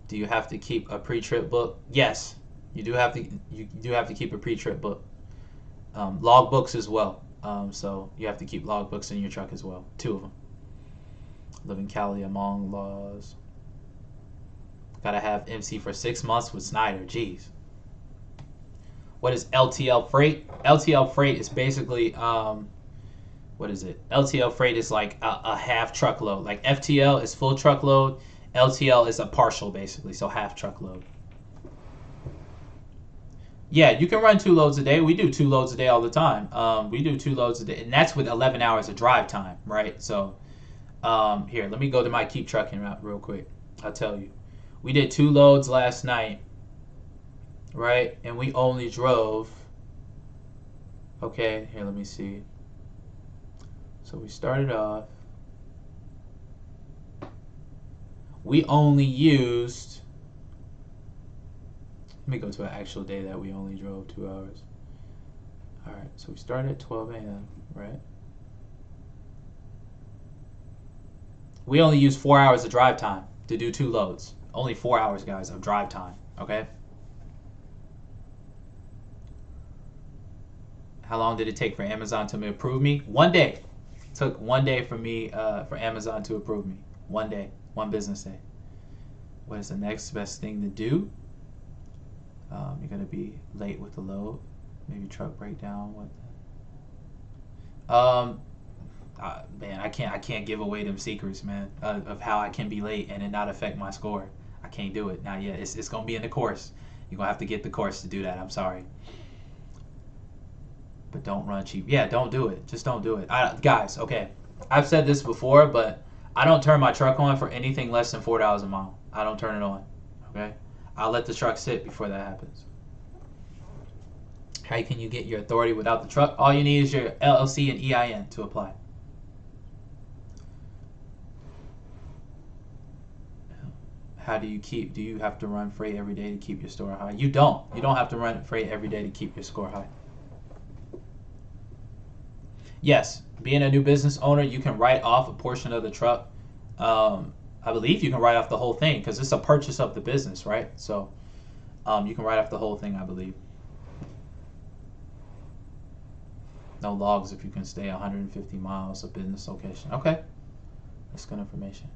Do you have to keep a pre-trip book? Yes. You do have to keep a pre-trip book. Log books as well. So you have to keep log books in your truck as well. 2 of them. Live in Cali among laws. Gotta have MC for 6 months with Snyder. Jeez. What is LTL freight? LTL freight is basically, what is it? LTL freight is like a half truckload. Like FTL is full truckload. LTL is a partial, basically, so half truckload. Yeah, you can run 2 loads a day. We do 2 loads a day all the time. We do 2 loads a day, and that's with 11 hours of drive time, right? So here, let me go to my Keep Trucking route real quick. I'll tell you. We did 2 loads last night. Right, and we only drove. Okay, here, let me see. So we started off. We only used. Let me go to an actual day that we only drove 2 hours. All right, so we started at 12 a.m., right? We only used 4 hours of drive time to do 2 loads. Only 4 hours, guys, of drive time, okay? How long did it take for Amazon to approve me? 1 day. It took 1 day for me, for Amazon to approve me. 1 day, 1 business day. What is the next best thing to do? You're gonna be late with the load. Maybe truck breakdown. What? Man, I can't give away them secrets, man, of how I can be late and it not affect my score. I can't do it. Now, yeah, it's gonna be in the course. You're gonna have to get the course to do that. I'm sorry. But don't run cheap. Yeah, don't do it. Just don't do it. Guys, okay. I've said this before, but I don't turn my truck on for anything less than $4 a mile. I don't turn it on. Okay? I'll let the truck sit before that happens. How can you get your authority without the truck? All you need is your LLC and EIN to apply. How do you have to run freight every day to keep your store high? You don't. You don't have to run freight every day to keep your score high. Yes, being a new business owner, you can write off a portion of the truck. I believe you can write off the whole thing because it's a purchase of the business, right? So you can write off the whole thing, I believe. No logs if you can stay 150 miles of business location. Okay, that's good information.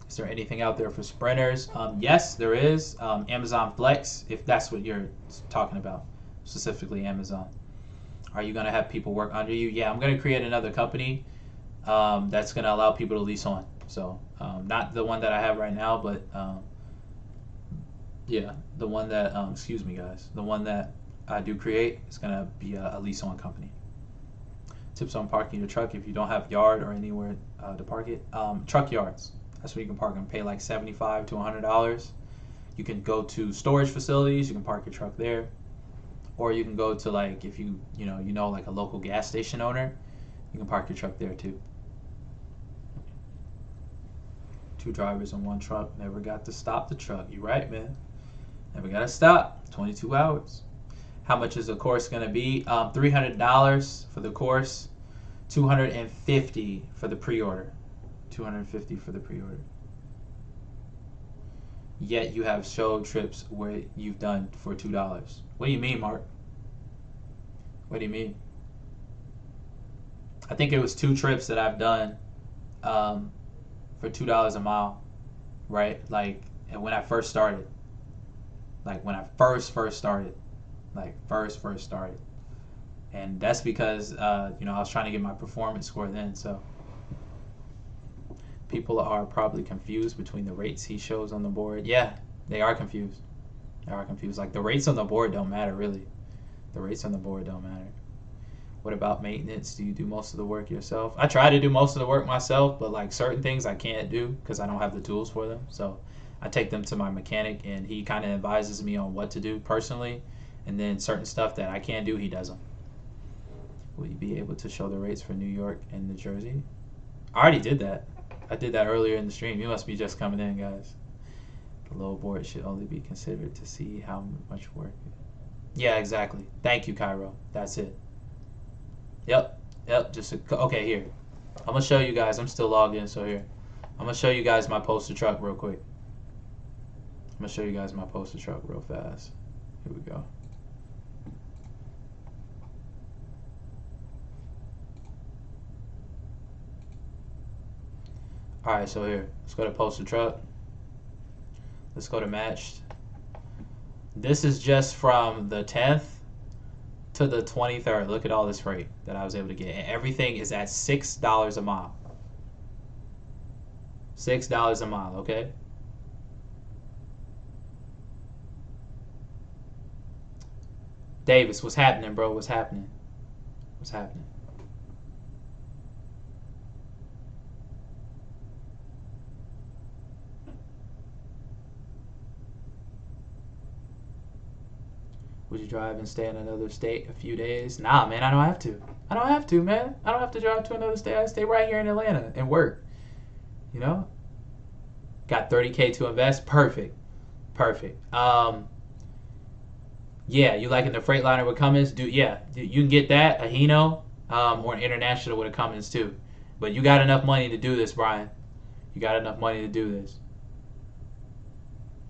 Is there anything out there for sprinters? Yes, there is. Amazon Flex, if that's what you're talking about, specifically Amazon. Are you going to have people work under you? Yeah, I'm going to create another company that's going to allow people to lease on. So not the one that I have right now, but yeah, the one that, excuse me guys, the one that I do create is going to be a lease on company. Tips on parking your truck if you don't have yard or anywhere to park it. Truck yards, that's where you can park and pay like $75 to $100. You can go to storage facilities, you can park your truck there. Or you can go to, like, if you know like a local gas station owner, you can park your truck there too. 2 drivers in 1 truck, never got to stop the truck. You right, man. Never got to stop. 22 hours. How much is the course going to be? $300 for the course, $250 for the pre-order. $250 for the pre-order. Yet you have show trips where you've done for $2. What do you mean, Mark? What do you mean? I think it was 2 trips that I've done for $2 a mile, right? Like when I first started. Like when I first started. Like first started. And that's because I was trying to get my performance score then, so people are probably confused between the rates he shows on the board. Yeah, they are confused. They are confused. Like the rates on the board don't matter really. The rates on the board don't matter. What about maintenance? Do you do most of the work yourself? I try to do most of the work myself, but like certain things I can't do because I don't have the tools for them. So I take them to my mechanic, and he kind of advises me on what to do personally, and then certain stuff that I can't do, he does them. Will you be able to show the rates for New York and New Jersey? I already did that. I did that earlier in the stream. You must be just coming in, guys. The low board should only be considered to see how much work. Yeah, exactly. Thank you, Cairo. That's it. Yep. Just okay. Here, I'm gonna show you guys. I'm still logged in, so here, I'm gonna show you guys my poster truck real quick. I'm gonna show you guys my poster truck real fast. Here we go. All right, so here, let's go to poster truck. Let's go to matched. This is just from the 10th to the 23rd. Look at all this freight that I was able to get. And everything is at $6 a mile. $6 a mile, okay? Davis, what's happening, bro? What's happening? What's happening? Would you drive and stay in another state a few days? Nah, man, I don't have to. I don't have to, man. I don't have to drive to another state. I stay right here in Atlanta and work. You know? Got 30K to invest. Perfect. Perfect. Yeah, you liking the Freightliner with Cummins? You can get that, a Hino, or an International with a Cummins too. But you got enough money to do this, Brian. You got enough money to do this.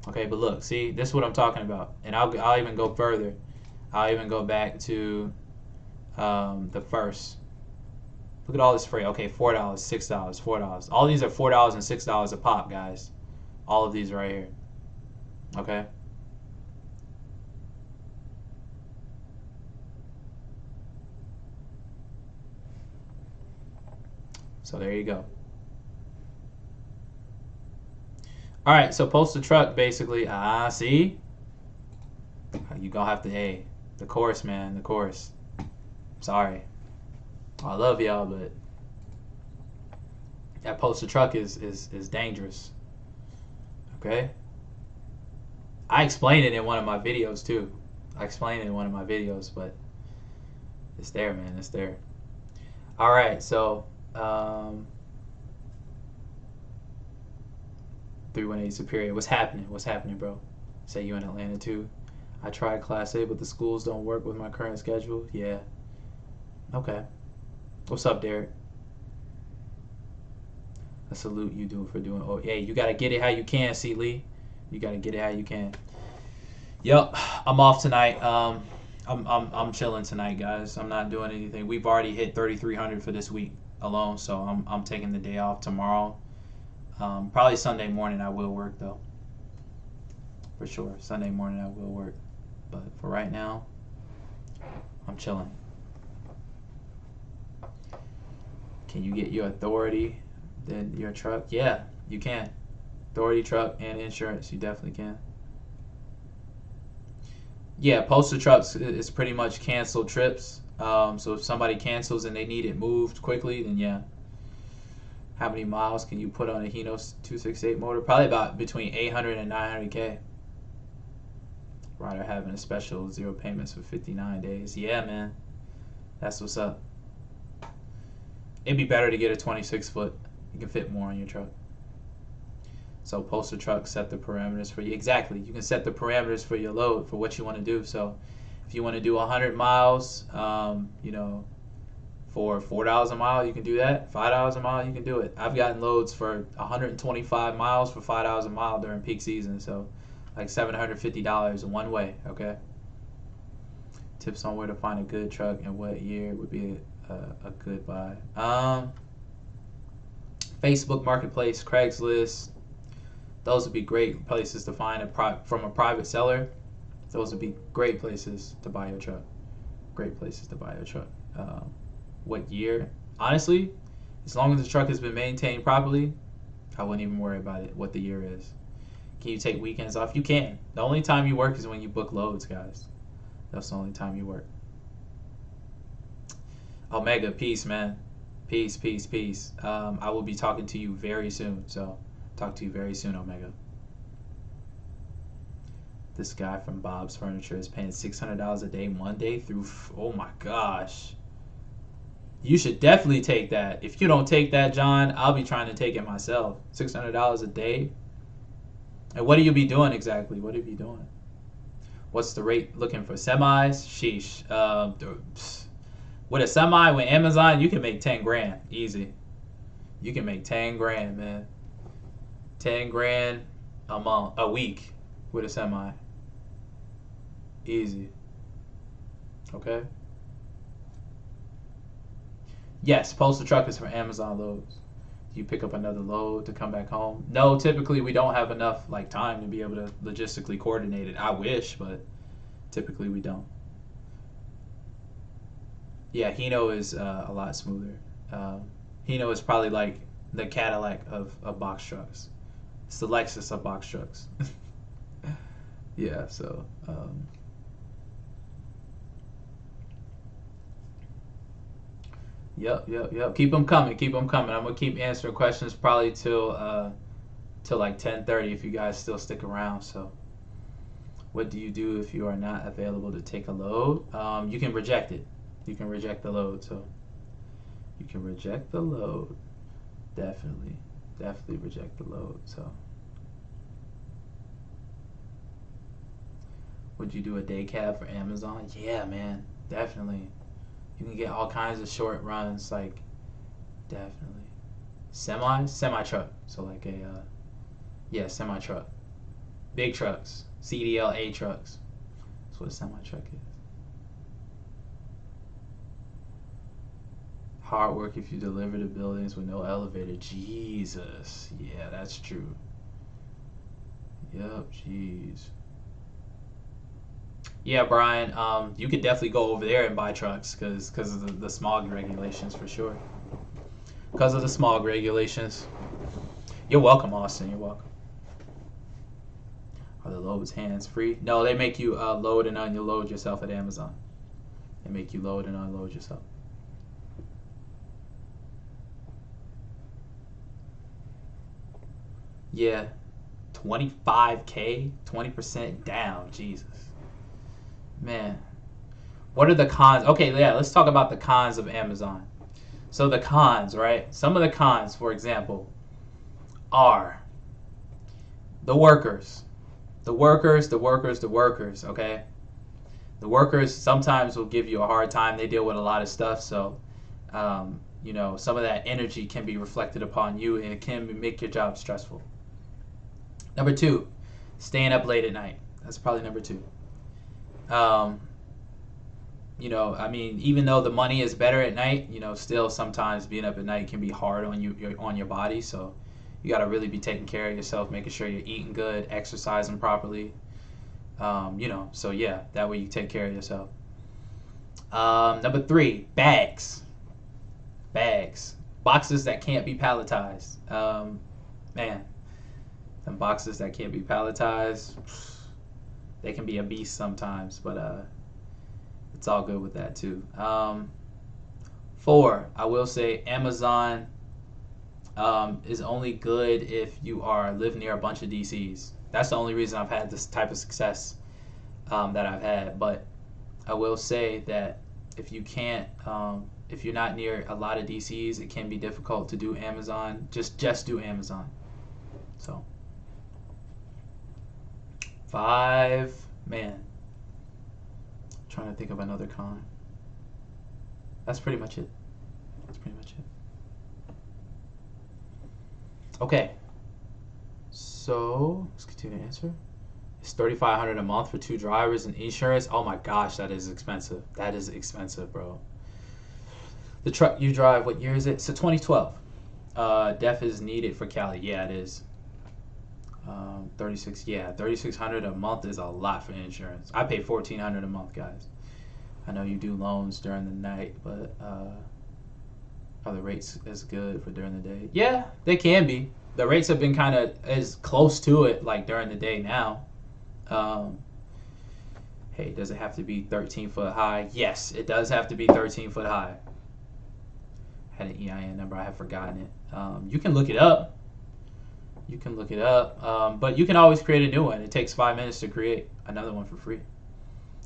Okay, but look, see, this is what I'm talking about. And I'll even go further. I'll even go back to the first. Look at all this freight. Okay, $4, $6, $4. All these are $4 and $6 a pop, guys. All of these right here. Okay. So there you go. All right, so post the truck basically. See? You gonna have to, hey, the course, man, the course. Sorry. I love y'all, but that post the truck is dangerous. Okay? I explained it in one of my videos too. I explained it in one of my videos, but it's there, man. It's there. All right, so 318 Superior. What's happening? What's happening, bro? Say you in Atlanta too. I tried Class A, but the schools don't work with my current schedule. Yeah. Okay. What's up, Derek? I salute you for doing. Oh, hey, you gotta get it how you can, C. Lee. You gotta get it how you can. Yep, I'm off tonight. I'm chilling tonight, guys. I'm not doing anything. We've already hit 3,300 for this week alone, so I'm taking the day off tomorrow. Probably Sunday morning I will work though. For sure, Sunday morning I will work. But for right now, I'm chilling. Can you get your authority, then your truck? Yeah, you can. Authority, truck, and insurance, you definitely can. Yeah, postal trucks is pretty much canceled trips. So if somebody cancels and they need it moved quickly, then yeah. How many miles can you put on a Hino 268 motor? Probably about between 800 and 900K. Rider having a special 0 payments for 59 days. Yeah, man. That's what's up. It'd be better to get a 26 foot. You can fit more on your truck. So postal truck set the parameters for you. Exactly. You can set the parameters for your load for what you want to do. So if you want to do 100 miles, you know, for $4 a mile, you can do that. $5 a mile, you can do it. I've gotten loads for 125 miles for $5 a mile during peak season. So like $750 one way, okay? Tips on where to find a good truck and what year would be a good buy. Facebook Marketplace, Craigslist. Those would be great places to find from a private seller. Those would be great places to buy your truck. Great places to buy your truck. What year? Honestly, as long as the truck has been maintained properly, I wouldn't even worry about it, what the year is. Can you take weekends off? You can. The only time you work is when you book loads, guys. That's the only time you work. Omega, peace, man. Peace, peace, peace. I will be talking to you very soon. So, talk to you very soon, Omega. This guy from Bob's Furniture is paying $600 a day Monday through. Oh my gosh. You should definitely take that. If you don't take that, John, I'll be trying to take it myself. $600 a day. And what do you be doing exactly? What are you doing? What's the rate looking for semis? Sheesh. With a semi, with Amazon, you can make 10 grand easy. You can make 10 grand, man. 10 grand a week with a semi. Easy. Okay. Yes, postal truck is for Amazon loads. You pick up another load to come back home. No, typically we don't have enough like time to be able to logistically coordinate it. I wish, but typically we don't. Yeah, Hino is a lot smoother. Hino is probably like the Cadillac of box trucks. It's the Lexus of box trucks. Yeah, so Yep. Keep them coming. I'm gonna keep answering questions probably till like 10:30 if you guys still stick around. So, what do you do if you are not available to take a load? You can reject it. You can reject the load. So, you can reject the load. Definitely reject the load. So, would you do a day cab for Amazon? Yeah, man, definitely. You can get all kinds of short runs, like definitely. Semi truck. So like a semi truck. Big trucks, CDLA trucks. That's what a semi truck is. Hard work if you deliver to buildings with no elevator. Jesus, yeah, that's true. Yep, jeez. Yeah, Brian, you could definitely go over there and buy trucks because of the smog regulations for sure. Because of the smog regulations. You're welcome, Austin. You're welcome. Are the loads hands-free? No, they make you load and unload yourself at Amazon. They make you load and unload yourself. Yeah, 25K, 20% down. Jesus. Man, what are the cons? Okay, yeah, let's talk about the cons of Amazon. So the cons, right? Some of the cons, for example, are the workers. The workers, okay? The workers sometimes will give you a hard time. They deal with a lot of stuff, so, some of that energy can be reflected upon you, and it can make your job stressful. Number 2, staying up late at night. That's probably number 2. Even though the money is better at night, still sometimes being up at night can be hard on your body. So you got to really be taking care of yourself, making sure you're eating good, exercising properly. So yeah, that way you take care of yourself. Number 3, bags. Boxes that can't be palletized. Man, them boxes that can't be palletized, they can be a beast sometimes, but it's all good with that too. 4, I will say Amazon is only good if you live near a bunch of DCs. That's the only reason I've had this type of success that I've had. But I will say that if you can't, if you're not near a lot of DCs, it can be difficult to do Amazon. Just do Amazon. So 5, man. Trying to think of another con. That's pretty much it. Okay. So let's continue to answer. It's $3,500 a month for 2 drivers and insurance. Oh my gosh, that is expensive. That is expensive, bro. The truck you drive, what year is it? So 2012. DEF is needed for Cali. Yeah, it is. 3,600 a month is a lot for insurance. I pay $1,400 a month, guys. I know you do loans during the night, but are the rates as good for during the day? Yeah, they can be. The rates have been kind of as close to it like during the day now. Hey, does it have to be 13 foot high? Yes, it does have to be 13 foot high. I had an EIN number, I have forgotten it. You can look it up. You can look it up, but you can always create a new one. It takes 5 minutes to create another one for free.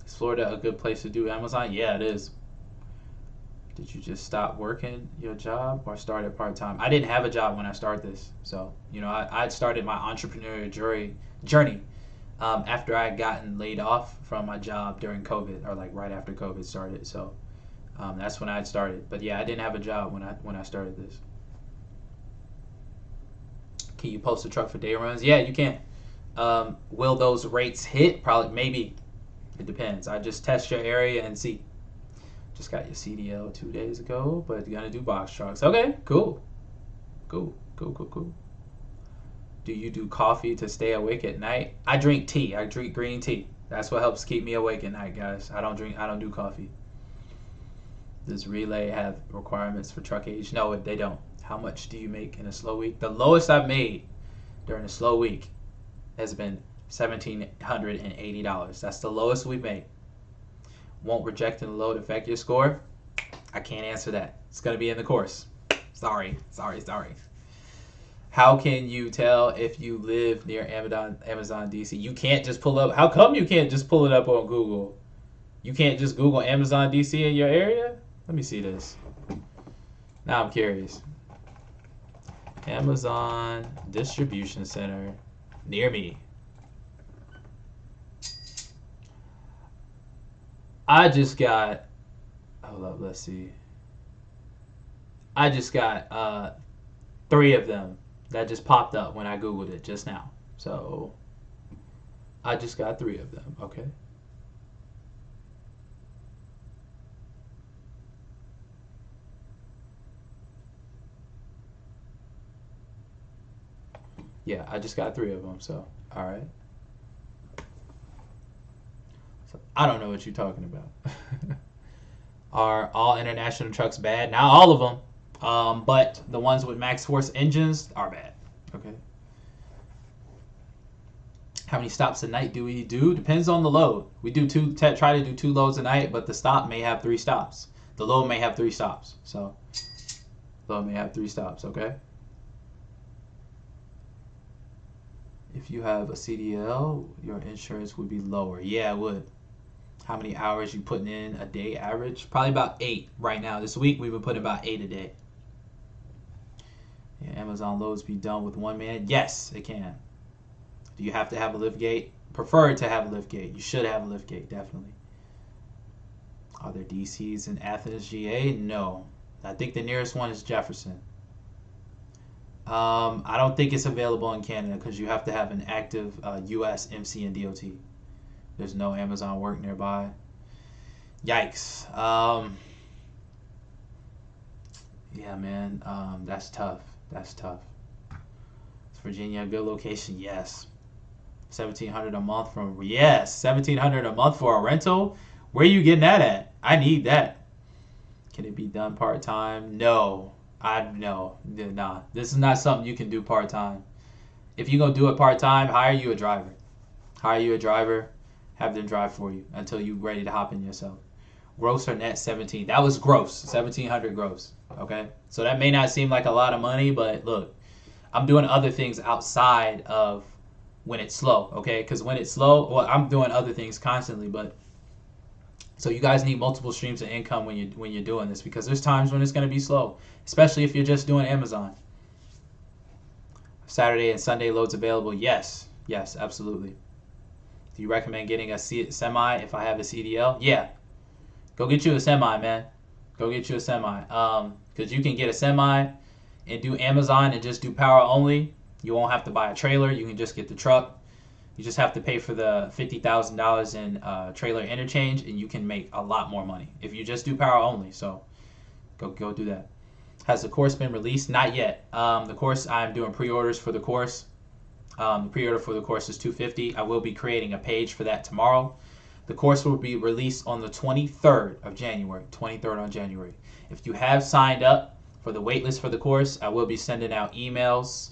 Is Florida a good place to do Amazon? Yeah, it is. Did you just stop working your job or started part-time? I didn't have a job when I started this. So, I started my entrepreneurial journey after I had gotten laid off from my job during COVID, or like right after COVID started. So that's when I had started. But yeah, I didn't have a job when I started this. Can you post a truck for day runs? Yeah, you can. Will those rates hit? Probably, maybe. It depends. I just test your area and see. Just got your CDL 2 days ago, but you're gonna do box trucks. Okay, cool. Cool. Do you do coffee to stay awake at night? I drink tea. I drink green tea. That's what helps keep me awake at night, guys. I don't do coffee. Does Relay have requirements for truck age? No, they don't. How much do you make in a slow week? The lowest I've made during a slow week has been $1,780. That's the lowest we've made. Won't rejecting the load affect your score? I can't answer that. It's going to be in the course. Sorry. How can you tell if you live near Amazon DC? You can't just pull up. How come you can't just pull it up on Google? You can't just Google Amazon DC in your area? Let me see this. Now I'm curious. Amazon distribution center near me. I just got, hold up, let's see. I just got 3 of them that just popped up when I Googled it just now. So I just got 3 of them, okay? Yeah, I just got 3 of them, so, all right. So, I don't know what you're talking about. Are all international trucks bad? Not all of them, but the ones with max force engines are bad, okay? How many stops a night do we do? Depends on the load. We do try to do 2 loads a night, but the stop may have 3 stops. The load may have 3 stops, so load may have 3 stops, okay? If you have a CDL, your insurance would be lower. Yeah, it would. How many hours you putting in a day average? Probably about 8 right now. This week we've been putting about 8 a day. Yeah, Amazon loads be done with 1 man? Yes, it can. Do you have to have a lift gate? Prefer to have a lift gate. You should have a lift gate, definitely. Are there DCs in Athens, GA? No. I think the nearest one is Jefferson. I don't think it's available in Canada because you have to have an active US MC and DOT. There's no Amazon work nearby. Yikes. Yeah, man. That's tough. Is Virginia a good location? Yes. $1,700 a month from, yes, $1,700 a month for a rental. Where are you getting that at? I need that. Can it be done part-time? No. Nah. This is not something you can do part-time. If you're going to do it part-time, hire you a driver. Have them drive for you until you're ready to hop in yourself. Gross or net 17. That was gross. 1,700 gross. Okay? So that may not seem like a lot of money, but look, I'm doing other things outside of when it's slow, okay? Because when it's slow, well, I'm doing other things constantly, but so you guys need multiple streams of income when you're doing this, because there's times when it's going to be slow, especially if you're just doing Amazon. Saturday and Sunday loads available? Yes, absolutely. Do you recommend getting a semi if I have a CDL? Yeah. Go get you a semi, man. Go get you a semi. Because you can get a semi and do Amazon and just do power only. You won't have to buy a trailer. You can just get the truck. You just have to pay for the $50,000 in trailer interchange, and you can make a lot more money if you just do power only. So go do that. Has the course been released? Not yet. The course, I'm doing pre-orders for the course. The pre-order for the course is $250. I will be creating a page for that tomorrow. The course will be released on the 23rd of January. 23rd on January. If you have signed up for the waitlist for the course, I will be sending out emails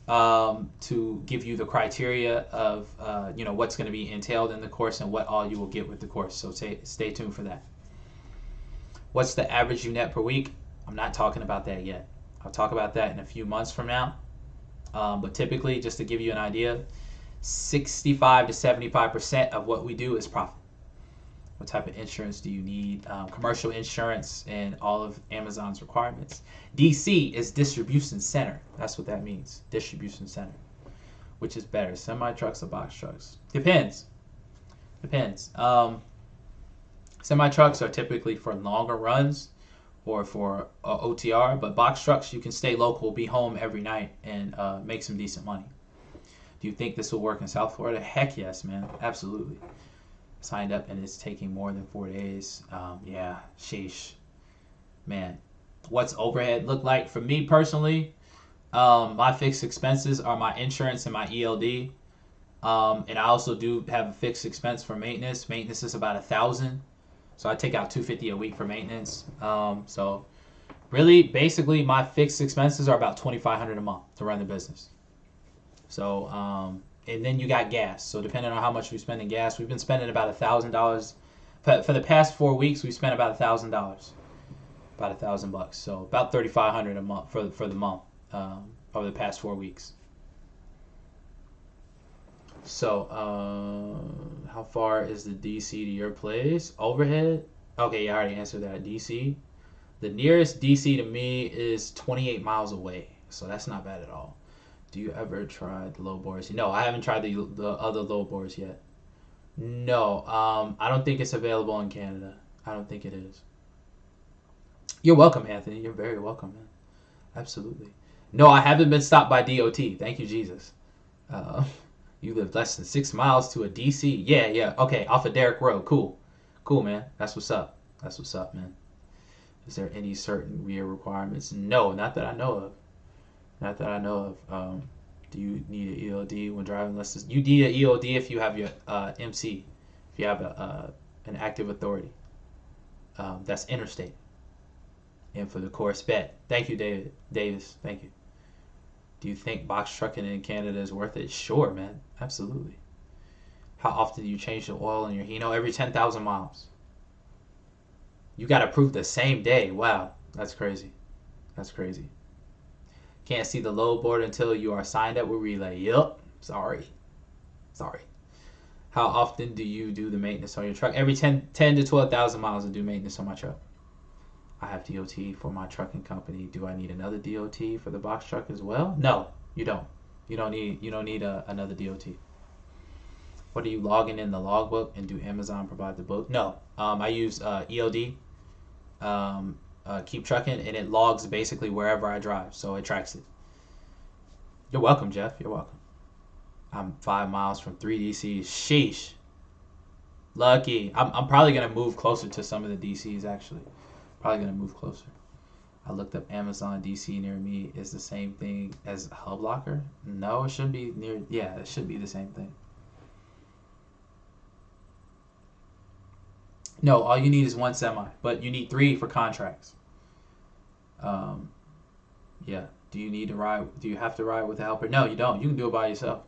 to give you the criteria of what's going to be entailed in the course and what all you will get with the course. So stay tuned for that. What's the average you net per week? I'm not talking about that yet. I'll talk about that in a few months from now. But typically, just to give you an idea, 65 to 75% of what we do is profit. What type of insurance do you need? Commercial insurance and all of Amazon's requirements. DC is distribution center. That's what that means. Distribution center. Which is better, semi trucks or box trucks? Depends. Depends. Semi trucks are typically for longer runs or for OTR, but box trucks you can stay local, be home every night, and make some decent money. Do you think this will work in South Florida? Heck yes, man. Absolutely. Signed up and it's taking more than 4 days. Yeah, sheesh. Man, what's overhead look like? For me personally, my fixed expenses are my insurance and my ELD. And I also do have a fixed expense for maintenance. Maintenance is about $1,000. So I take out $250 a week for maintenance. So really, basically, my fixed expenses are about $2,500 a month to run the business. So, and then you got gas. So depending on how much we spend in gas, we've been spending about $1,000. For the past 4 weeks, we spent about $1,000, about $1,000. So about $3,500 a month for the month over the past 4 weeks. So, how far is the DC to your place? Overhead? Okay, I already answered that. DC. The nearest DC to me is 28 miles away, so that's not bad at all. Do you ever try the low bores? No, I haven't tried the other low bores yet. No, I don't think it's available in Canada. I don't think it is. You're welcome, Anthony. You're very welcome, man. Absolutely. No, I haven't been stopped by DOT. Thank you, Jesus. You live less than 6 miles to a DC? Yeah. Okay, off of Derrick Road. Cool, man. That's what's up. That's what's up, man. Is there any certain rear requirements? No, not that I know of. Not that I know of. Do you need an ELD when driving less than... You need an ELD if you have your MC, if you have an active authority. That's interstate. And for the course, bet. Thank you, Davis. Thank you. Do you think box trucking in Canada is worth it? Sure, man. Absolutely. How often do you change the oil in your Hino? Every 10,000 miles. You got approved the same day. Wow. That's crazy. That's crazy. Can't see the load board until you are signed up with Relay. Yup. Sorry. How often do you do the maintenance on your truck? Every 10 to 12,000 miles I do maintenance on my truck. I have DOT for my trucking company. Do I need another DOT for the box truck as well? No, you don't. You don't need another DOT. What are you logging in the logbook, and do Amazon provide the book? No, I use ELD, Keep Trucking, and it logs basically wherever I drive, so it tracks it. You're welcome, Jeff. You're welcome. I'm 5 miles from 3 DCs. Sheesh. Lucky. I'm probably gonna move closer to some of the DCs actually. Probably gonna move closer. I looked up Amazon DC near me is the same thing as Hub Locker. No, it should be near. Yeah, it should be the same thing. No, all you need is one semi, but you need 3 for contracts. Yeah. Do you have to ride with a helper? No, you don't. You can do it by yourself.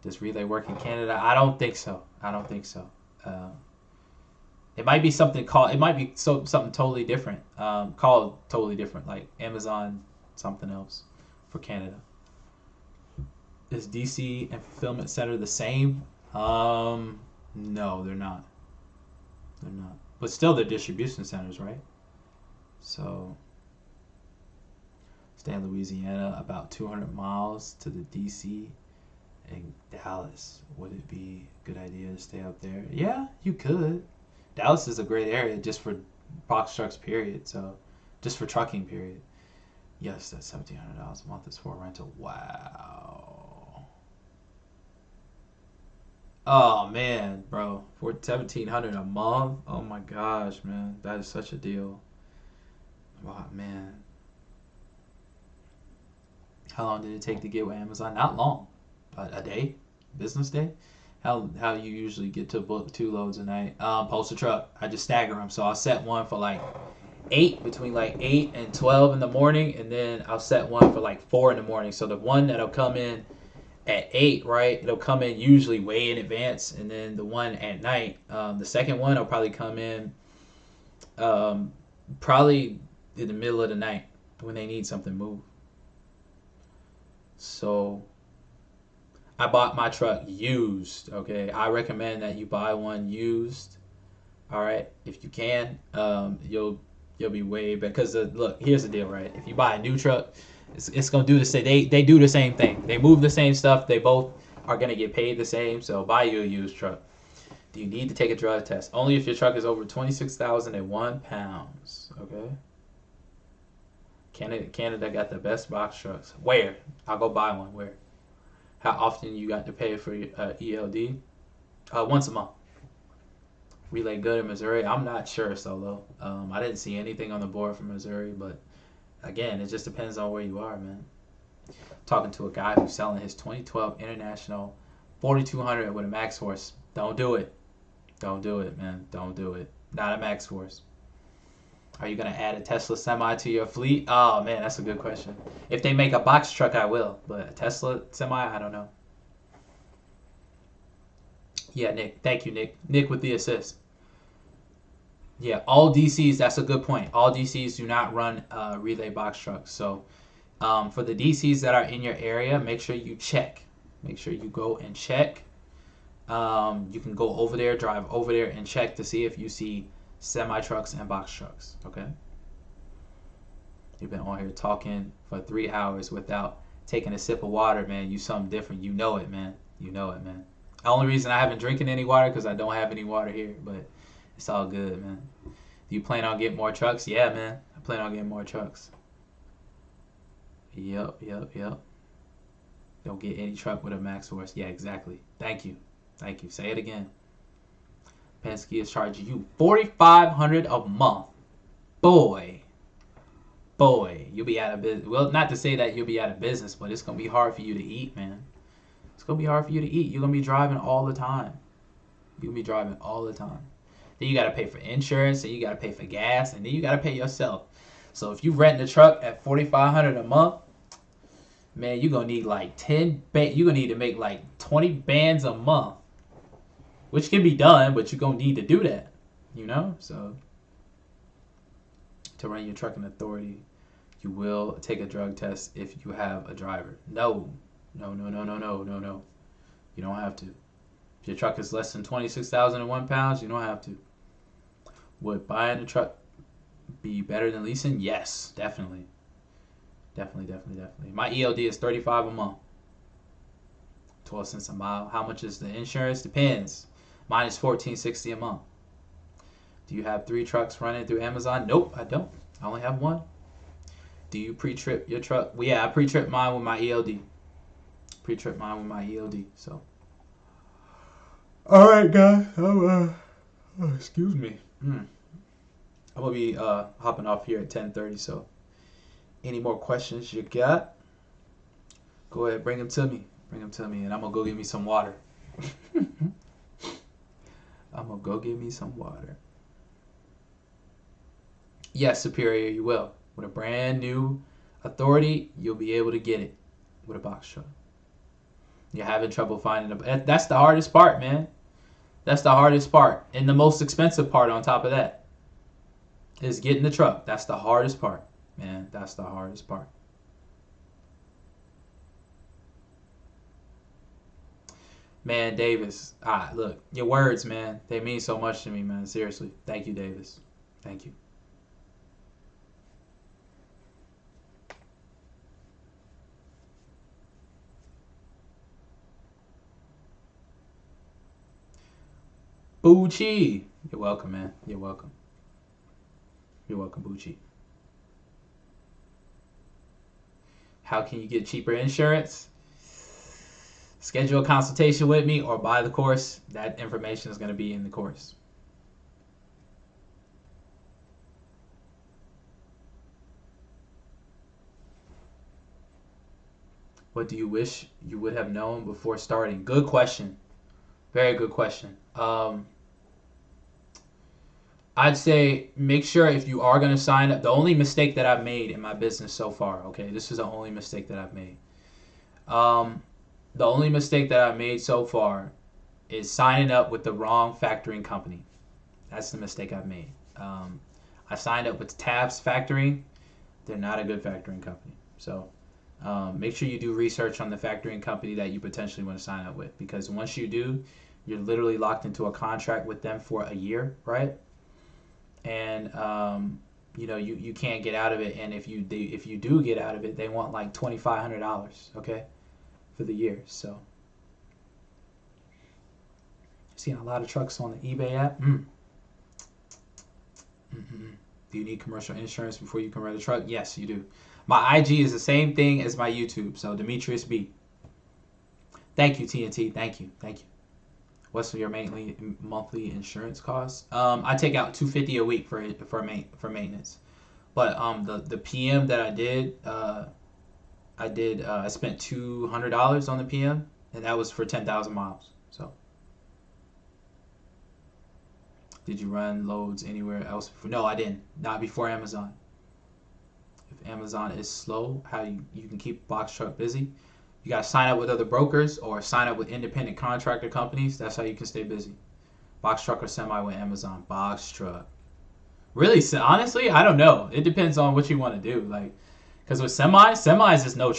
Does Relay work in Canada? I don't think so. It might be something something totally different. Called totally different, like Amazon something else for Canada. Is DC and fulfillment center the same? No, they're not. But still, they're distribution centers, right? So, stay in Louisiana, about 200 miles to the DC and Dallas. Would it be a good idea to stay up there? Yeah, you could. Dallas is a great area just for box trucks, period. So, just for trucking, period. Yes, that's $1,700 a month is for rental. Wow. Oh man, bro, for $1,700 a month. Oh my gosh, man, that is such a deal. Wow, man. How long did it take to get with Amazon? Not long. A day, business day. How you usually get to book 2 loads a night? Post a truck. I just stagger them. So I'll set one for like 8, between like 8 and 12 in the morning, and then I'll set one for like 4 in the morning. So the one that'll come in at 8, right? It'll come in usually way in advance, and then the one at night, the second one will probably come in, probably in the middle of the night when they need something moved. So I bought my truck used. Okay, I recommend that you buy one used. All right, if you can, you'll be way better. Because look, here's the deal, right? If you buy a new truck, it's gonna do the same. They do the same thing. They move the same stuff. They both are gonna get paid the same. So buy you a used truck. Do you need to take a drug test? Only if your truck is over 26,001 pounds. Okay. Canada got the best box trucks. Where? I'll go buy one. Where? How often you got to pay for your ELD? Once a month. Relay good in Missouri. I'm not sure, Solo. I didn't see anything on the board for Missouri, but again, it just depends on where you are, man. Talking to a guy who's selling his 2012 International 4200 with a Max Force. Don't do it. Don't do it, man. Don't do it. Not a Max Force. Are you going to add a Tesla semi to your fleet? Oh, man, that's a good question. If they make a box truck, I will. But a Tesla semi, I don't know. Yeah, Nick. Thank you, Nick. Nick with the assist. Yeah, all DCs, that's a good point. All DCs do not run relay box trucks. So for the DCs that are in your area, make sure you check. Make sure you go and check. You can go over there, drive over there, and check to see if you see semi trucks and box trucks. Okay. You've been on here talking for 3 hours without taking a sip of water, man. You something different. You know it, man. You know it, man. The only reason I haven't drinking any water because I don't have any water here, but it's all good, man. Do you plan on getting more trucks? Yeah, man. I plan on getting more trucks. Yep. Don't get any truck with a Max Force. Yeah, exactly. Thank you. Say it again. Penske is charging you $4,500 a month. Boy, you'll be out of business. Well, not to say that you'll be out of business, but it's gonna be hard for you to eat, man. It's gonna be hard for you to eat. You're gonna be driving all the time. Then you gotta pay for insurance, and you gotta pay for gas, and then you gotta pay yourself. So if you rent a truck at $4,500 a month, man, you're gonna need like you're gonna need to make like 20 bands a month. Which can be done, but you're going to need to do that, you know? So, to run your trucking authority, you will take a drug test if you have a driver. No. You don't have to. If your truck is less than 26,001 pounds, you don't have to. Would buying a truck be better than leasing? Yes, definitely. Definitely. My ELD is $35 a month. 12 cents a mile. How much is the insurance? Depends. Mine is $14.60 a month. Do you have 3 trucks running through Amazon? Nope, I don't. I only have 1. Do you pre-trip your truck? Well, yeah, I pre-trip mine with my ELD. So. All right, guys. Excuse me. I'm gonna be hopping off here at 10:30. So, any more questions you got? Go ahead, bring them to me, and I'm gonna go get me some water. Yes, Superior, you will. With a brand new authority, you'll be able to get it with a box truck. You're having trouble finding that's the hardest part, man. That's the hardest part. And the most expensive part on top of that is getting the truck. That's the hardest part, man. That's the hardest part. Man, Davis. Look, your words, man, they mean so much to me, man. Seriously. Thank you, Davis. Thank you. Bucci. You're welcome, man. You're welcome, Bucci. How can you get cheaper insurance? Schedule a consultation with me or buy the course. That information is going to be in the course. What do you wish you would have known before starting? Good question. Very good question. I'd say make sure if you are going to sign up. The only mistake that I've made in my business so far, okay, this is the only mistake that I've made. The only mistake that I've made so far is signing up with the wrong factoring company. That's the mistake I've made. I signed up with Tabs Factoring. They're not a good factoring company. So Make sure you do research on the factoring company that you potentially want to sign up with, because once you do, you're literally locked into a contract with them for a year, right? And you can't get out of it. And if you do get out of it, they want like $2,500, okay, for the year. So seeing a lot of trucks on the eBay app. Do you need commercial insurance before you can rent a truck? Yes, you do. My IG is the same thing as my YouTube. So Demetrius B. Thank you, TNT. Thank you. What's your monthly insurance cost? I take out $250 a week for maintenance. But the PM that I did, I spent $200 on the PM, and that was for 10,000 miles. So, did you run loads anywhere else before? No, I didn't. Not before Amazon. If Amazon is slow, how you can keep box truck busy? You got to sign up with other brokers or sign up with independent contractor companies. That's how you can stay busy. Box truck or semi with Amazon. Box truck. Really, honestly, I don't know. It depends on what you want to do. Like, because with semis is no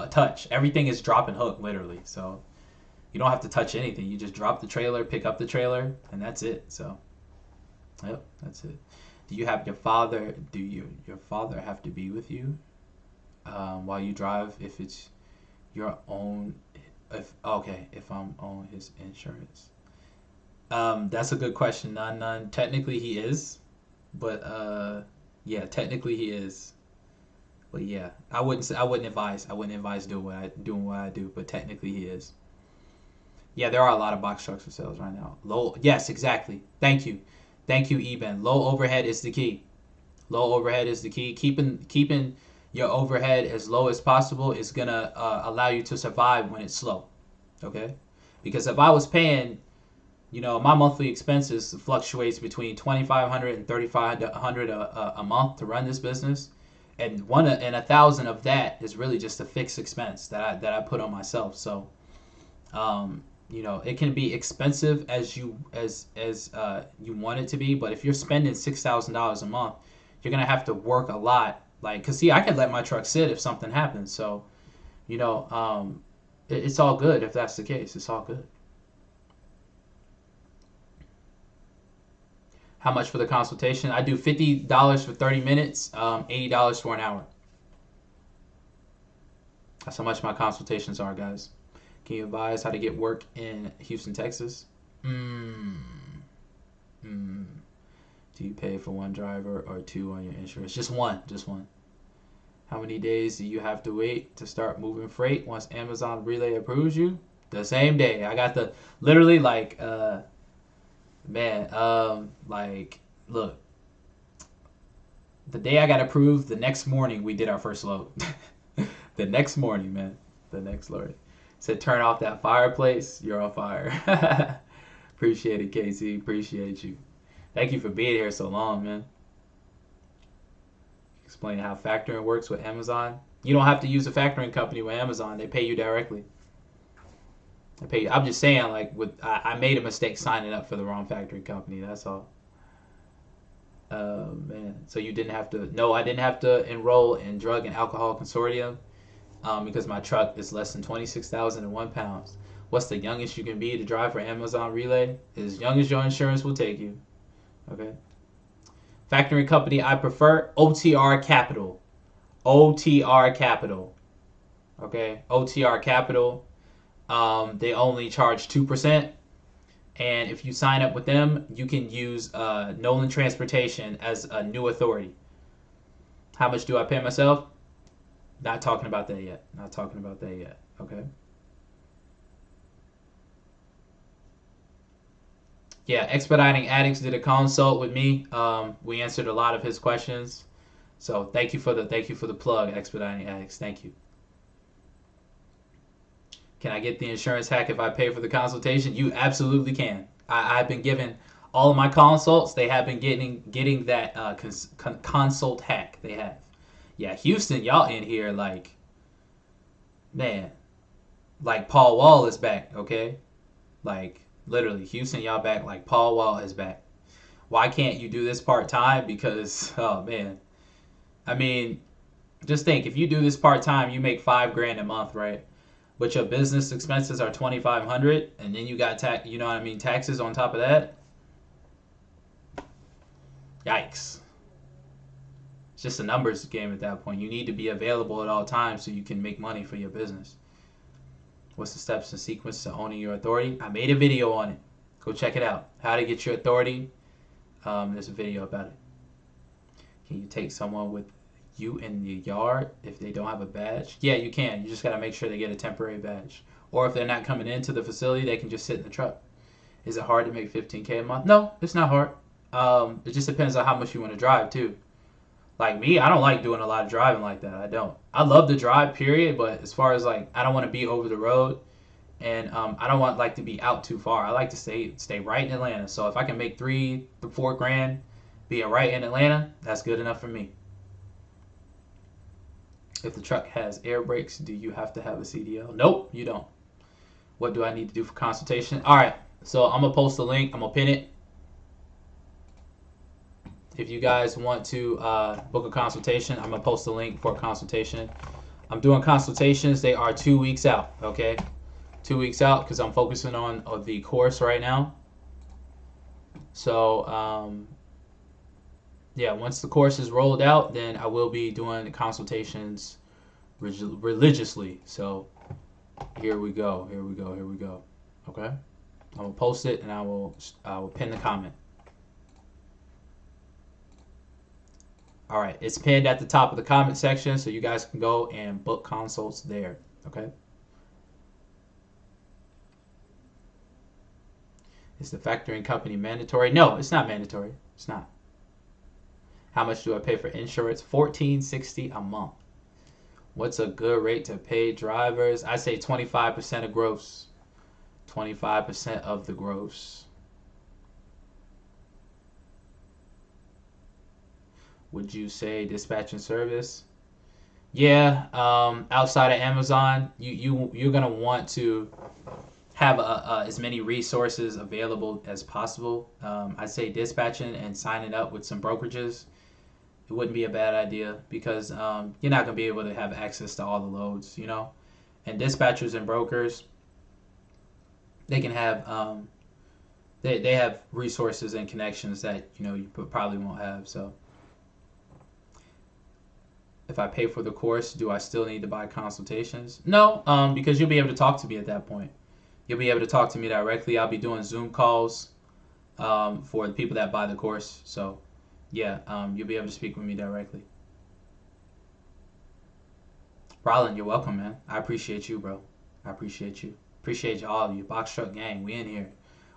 touch. Everything is drop and hook, literally. So you don't have to touch anything. You just drop the trailer, pick up the trailer, and that's it. So, yep, that's it. Do you have your father? Your father have to be with you while you drive? If it's your own, if I'm on his insurance. That's a good question. None. Technically, he is. But yeah, technically he is. But yeah, I wouldn't advise doing what I do. But technically he is. Yeah, there are a lot of box trucks for sales right now. Yes, exactly. Thank you, Eben. Low overhead is the key. Keeping your overhead as low as possible is gonna allow you to survive when it's slow. Okay, because if I was paying, my monthly expenses fluctuates between $2,500 and $3,500 a month to run this business, and 1,000 of that is really just a fixed expense that I put on myself. So, it can be expensive as you want it to be, but if you're spending $6,000 a month, you're gonna have to work a lot. Like, cause see, I could let my truck sit if something happens. So, it's all good if that's the case. It's all good. How much for the consultation? I do $50 for 30 minutes, $80 for an hour. That's how much my consultations are, guys. Can you advise how to get work in Houston, Texas? Do you pay for one driver or two on your insurance? Just one. How many days do you have to wait to start moving freight once Amazon Relay approves you? The same day. I got literally like, look, the day I got approved, the next morning we did our first load. The next morning, man. The next load. Said turn off that fireplace. You're on fire. Appreciate it, Casey. Appreciate you. Thank you for being here so long, man. Explain how factoring works with Amazon. You don't have to use a factoring company with Amazon. They pay you directly. I'm just saying, like, I made a mistake signing up for the wrong factoring company. That's all. Man. So you didn't have to. No, I didn't have to enroll in drug and alcohol consortium because my truck is less than 26,001 pounds. What's the youngest you can be to drive for Amazon Relay? As young as your insurance will take you. Okay. Factoring company I prefer, OTR Capital. OTR Capital. Okay. OTR Capital. They only charge 2%. And if you sign up with them, you can use Nolan Transportation as a new authority. How much do I pay myself? Not talking about that yet. Okay. Yeah, Expediting Addicts did a consult with me. We answered a lot of his questions. So thank you for the plug, Expediting Addicts. Thank you. Can I get the insurance hack if I pay for the consultation? You absolutely can. I've been given all of my consults. They have been getting that consult hack. They have. Yeah, Houston, y'all in here like, man, like Paul Wall is back, okay? Like, literally, Houston, y'all back like Paul Wall is back. Why can't you do this part-time? Because, oh, man. I mean, Just think, if you do this part time, you make $5,000 a month, right? But your business expenses are 2,500, and then you got you know what I mean, taxes on top of that. Yikes! It's just a numbers game at that point. You need to be available at all times so you can make money for your business. What's the steps and sequence to owning your authority? I made a video on it. Go check it out. How to get your authority. There's a video about it. Can you take someone with you in the yard if they don't have a badge? Yeah, you can. You just got to make sure they get a temporary badge. Or if they're not coming into the facility, they can just sit in the truck. Is it hard to make $15,000 a month? No, it's not hard. It just depends on how much you want to drive too. Like me, I don't like doing a lot of driving like that. I don't. I love to drive, period. But as far as like, I don't want to be over the road, and I don't want like to be out too far. I like to stay right in Atlanta. So if I can make $3 to $4,000 being right in Atlanta, that's good enough for me. If the truck has air brakes, do you have to have a CDL? Nope, you don't. What do I need to do for consultation? All right, so I'm gonna post a link. I'm gonna pin it. If you guys want to book a consultation, I'm gonna post a link for a consultation. I'm doing consultations. They are 2 weeks out. Okay, 2 weeks out because I'm focusing on the course right now. So yeah, once the course is rolled out, then I will be doing consultations religiously. So here we go. Here we go. Here we go. Okay, I'm gonna post it and I will pin the comment. All right, it's pinned at the top of the comment section, so you guys can go and book consults there. Okay. Is the factoring company mandatory? No, it's not mandatory. It's not. How much do I pay for insurance? $14.60 a month. What's a good rate to pay drivers? I say 25% of gross. 25% of the gross. Would you say dispatching service? Yeah, outside of Amazon, you're gonna want to have as many resources available as possible. I'd say dispatching and signing up with some brokerages. It wouldn't be a bad idea because you're not gonna be able to have access to all the loads, you know. And dispatchers and brokers, they can have they have resources and connections that you probably won't have. So if I pay for the course, do I still need to buy consultations? No, because you'll be able to talk to me at that point. You'll be able to talk to me directly. I'll be doing Zoom calls for the people that buy the course. So yeah, you'll be able to speak with me directly. Rollin, you're welcome, man. I appreciate you, bro. I appreciate you. Appreciate all of you. Box Truck Gang, we in here.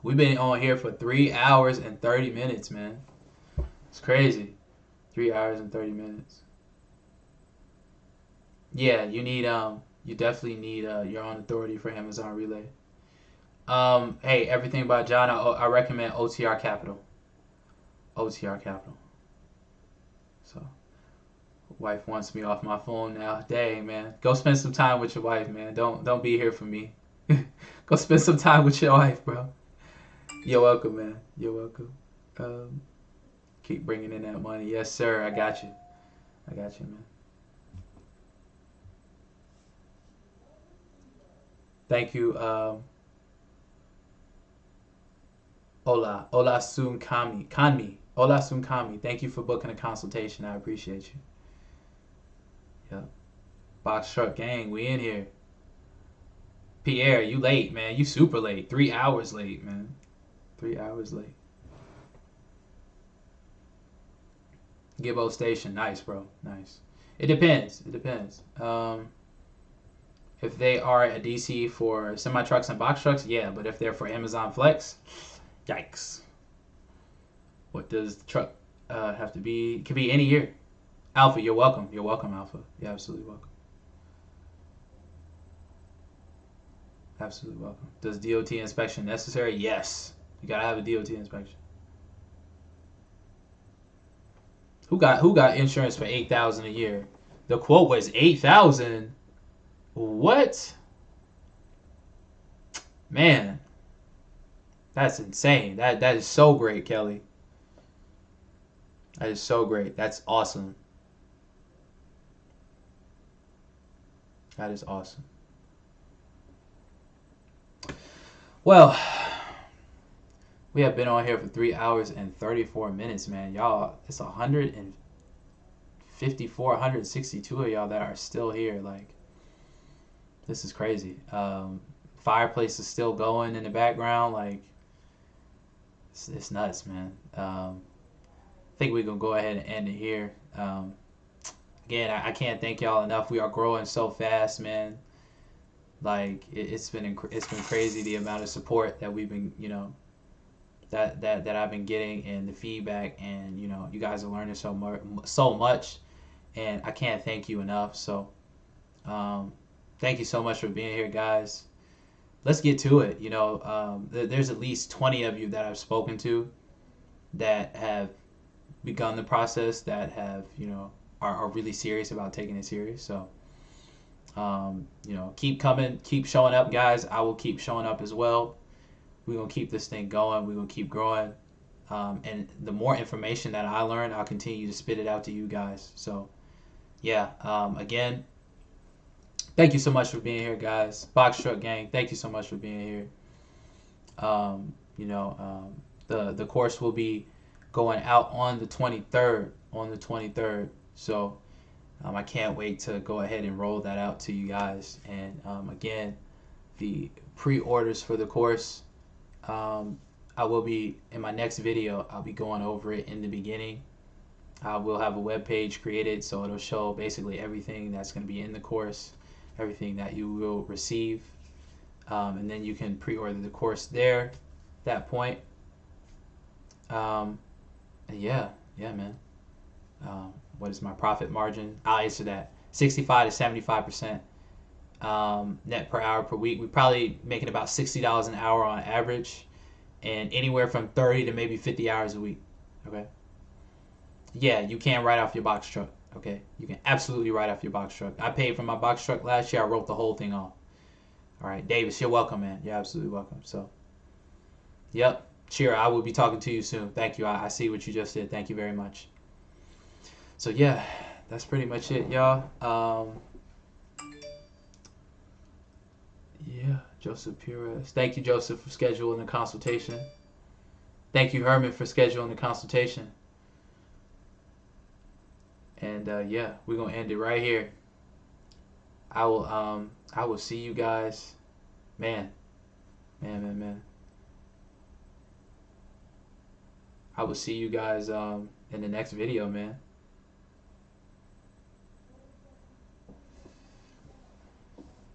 We've been on here for 3 hours and 30 minutes, man. It's crazy. 3 hours and 30 minutes. Yeah, you need you definitely need your own authority for Amazon Relay. Hey, everything about John, I recommend OTR Capital. OTR Capital. So, wife wants me off my phone now. Dang, man. Go spend some time with your wife, man. Don't be here for me. Go spend some time with your wife, bro. You're welcome, man. You're welcome. Keep bringing in that money. Yes, sir. I got you. I got you, man. Thank you. Ola Sunkami. Kanmi. Ola Sunkami. Thank you for booking a consultation. I appreciate you. Yeah. Box Truck Gang, we in here. Pierre, you late, man. You super late. 3 hours late, man. 3 hours late. Gibbo Station. Nice, bro. Nice. It depends. It depends. If they are a DC for semi trucks and box trucks, yeah. But if they're for Amazon Flex, yikes. What does the truck have to be? It could be any year. Alpha, you're welcome. You're welcome, Alpha. You're absolutely welcome. Absolutely welcome. Does DOT inspection necessary? Yes. You gotta have a DOT inspection. Who got insurance for $8,000 a year? The quote was $8,000. What? Man, that's insane. That is so great, Kelly. That is so great. That's awesome. That is awesome. Well, we have been on here for 3 hours and 34 minutes, man. Y'all, it's 154, 162 of y'all that are still here. Like, this is crazy. Fireplace is still going in the background. Like, it's nuts, man. I think we're going to go ahead and end it here. Again, I can't thank y'all enough. We are growing so fast, man. Like, it's been crazy the amount of support that we've been, that I've been getting, and the feedback, and you guys are learning so much, and I can't thank you enough. So thank you so much for being here, guys. Let's get to it. There's at least 20 of you that I've spoken to that have begun the process, that have are really serious about taking it serious. So keep coming, keep showing up, guys. I will keep showing up as well. We're going to keep this thing going. We're going to keep growing. And the more information that I learn, I'll continue to spit it out to you guys. So, yeah, again, thank you so much for being here, guys. Box Truck Gang, thank you so much for being here. The course will be going out on the 23rd. So, I can't wait to go ahead and roll that out to you guys. And again, the pre-orders for the course, I will be, in my next video, I'll be going over it in the beginning. I will have a web page created, so it'll show basically everything that's going to be in the course, everything that you will receive, and then you can pre-order the course there at that point. Yeah, man. What is my profit margin? I'll answer that. 65 to 75% net per hour per week. We're probably making about $60 an hour on average, and anywhere from 30 to maybe 50 hours a week. Okay. Yeah, you can write off your box truck. Okay, you can absolutely write off your box truck. I paid for my box truck last year. I wrote the whole thing off. All right, Davis, you're welcome, man. You're absolutely welcome. So, yep, Cheer, I will be talking to you soon. Thank you. I see what you just did. Thank you very much. So yeah, that's pretty much it, y'all. Yeah, Joseph Perez. Thank you, Joseph, for scheduling the consultation. Thank you, Herman, for scheduling the consultation. And yeah, we're gonna end it right here. I will see you guys. Man. I will see you guys in the next video, man.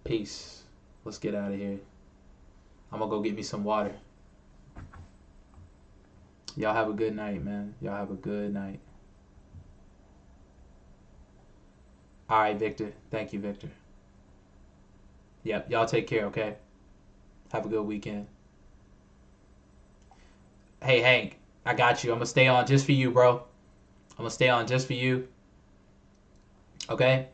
Peace. Let's get out of here. I'm gonna go get me some water. Y'all have a good night, man. Y'all have a good night. All right, Victor. Thank you, Victor. Yep, y'all take care, okay? Have a good weekend. Hey, Hank, I got you. I'm gonna stay on just for you, bro. I'm gonna stay on just for you. Okay?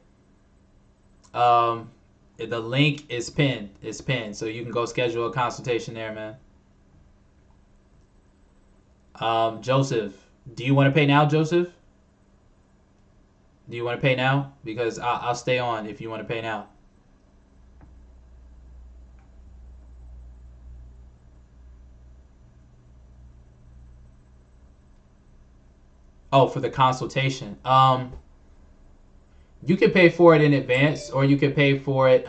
The link is pinned. It's pinned, so you can go schedule a consultation there, man. Joseph, do you want to pay now, Joseph? Do you want to pay now? Because I'll stay on if you want to pay now. Oh, for the consultation. You can pay for it in advance, or you could pay for it.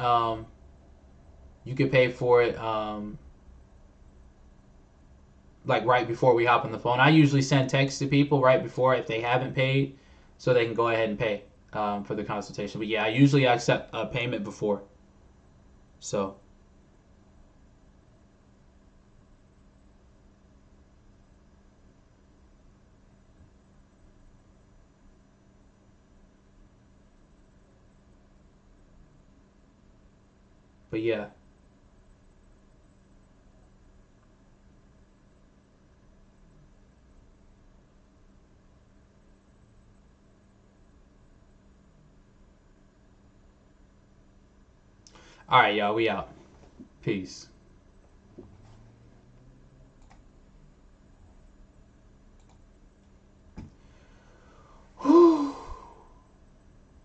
Like right before we hop on the phone. I usually send texts to people right before if they haven't paid, so they can go ahead and pay for the consultation. But yeah, I usually accept a payment before. So. But yeah. All right, y'all. We out. Peace.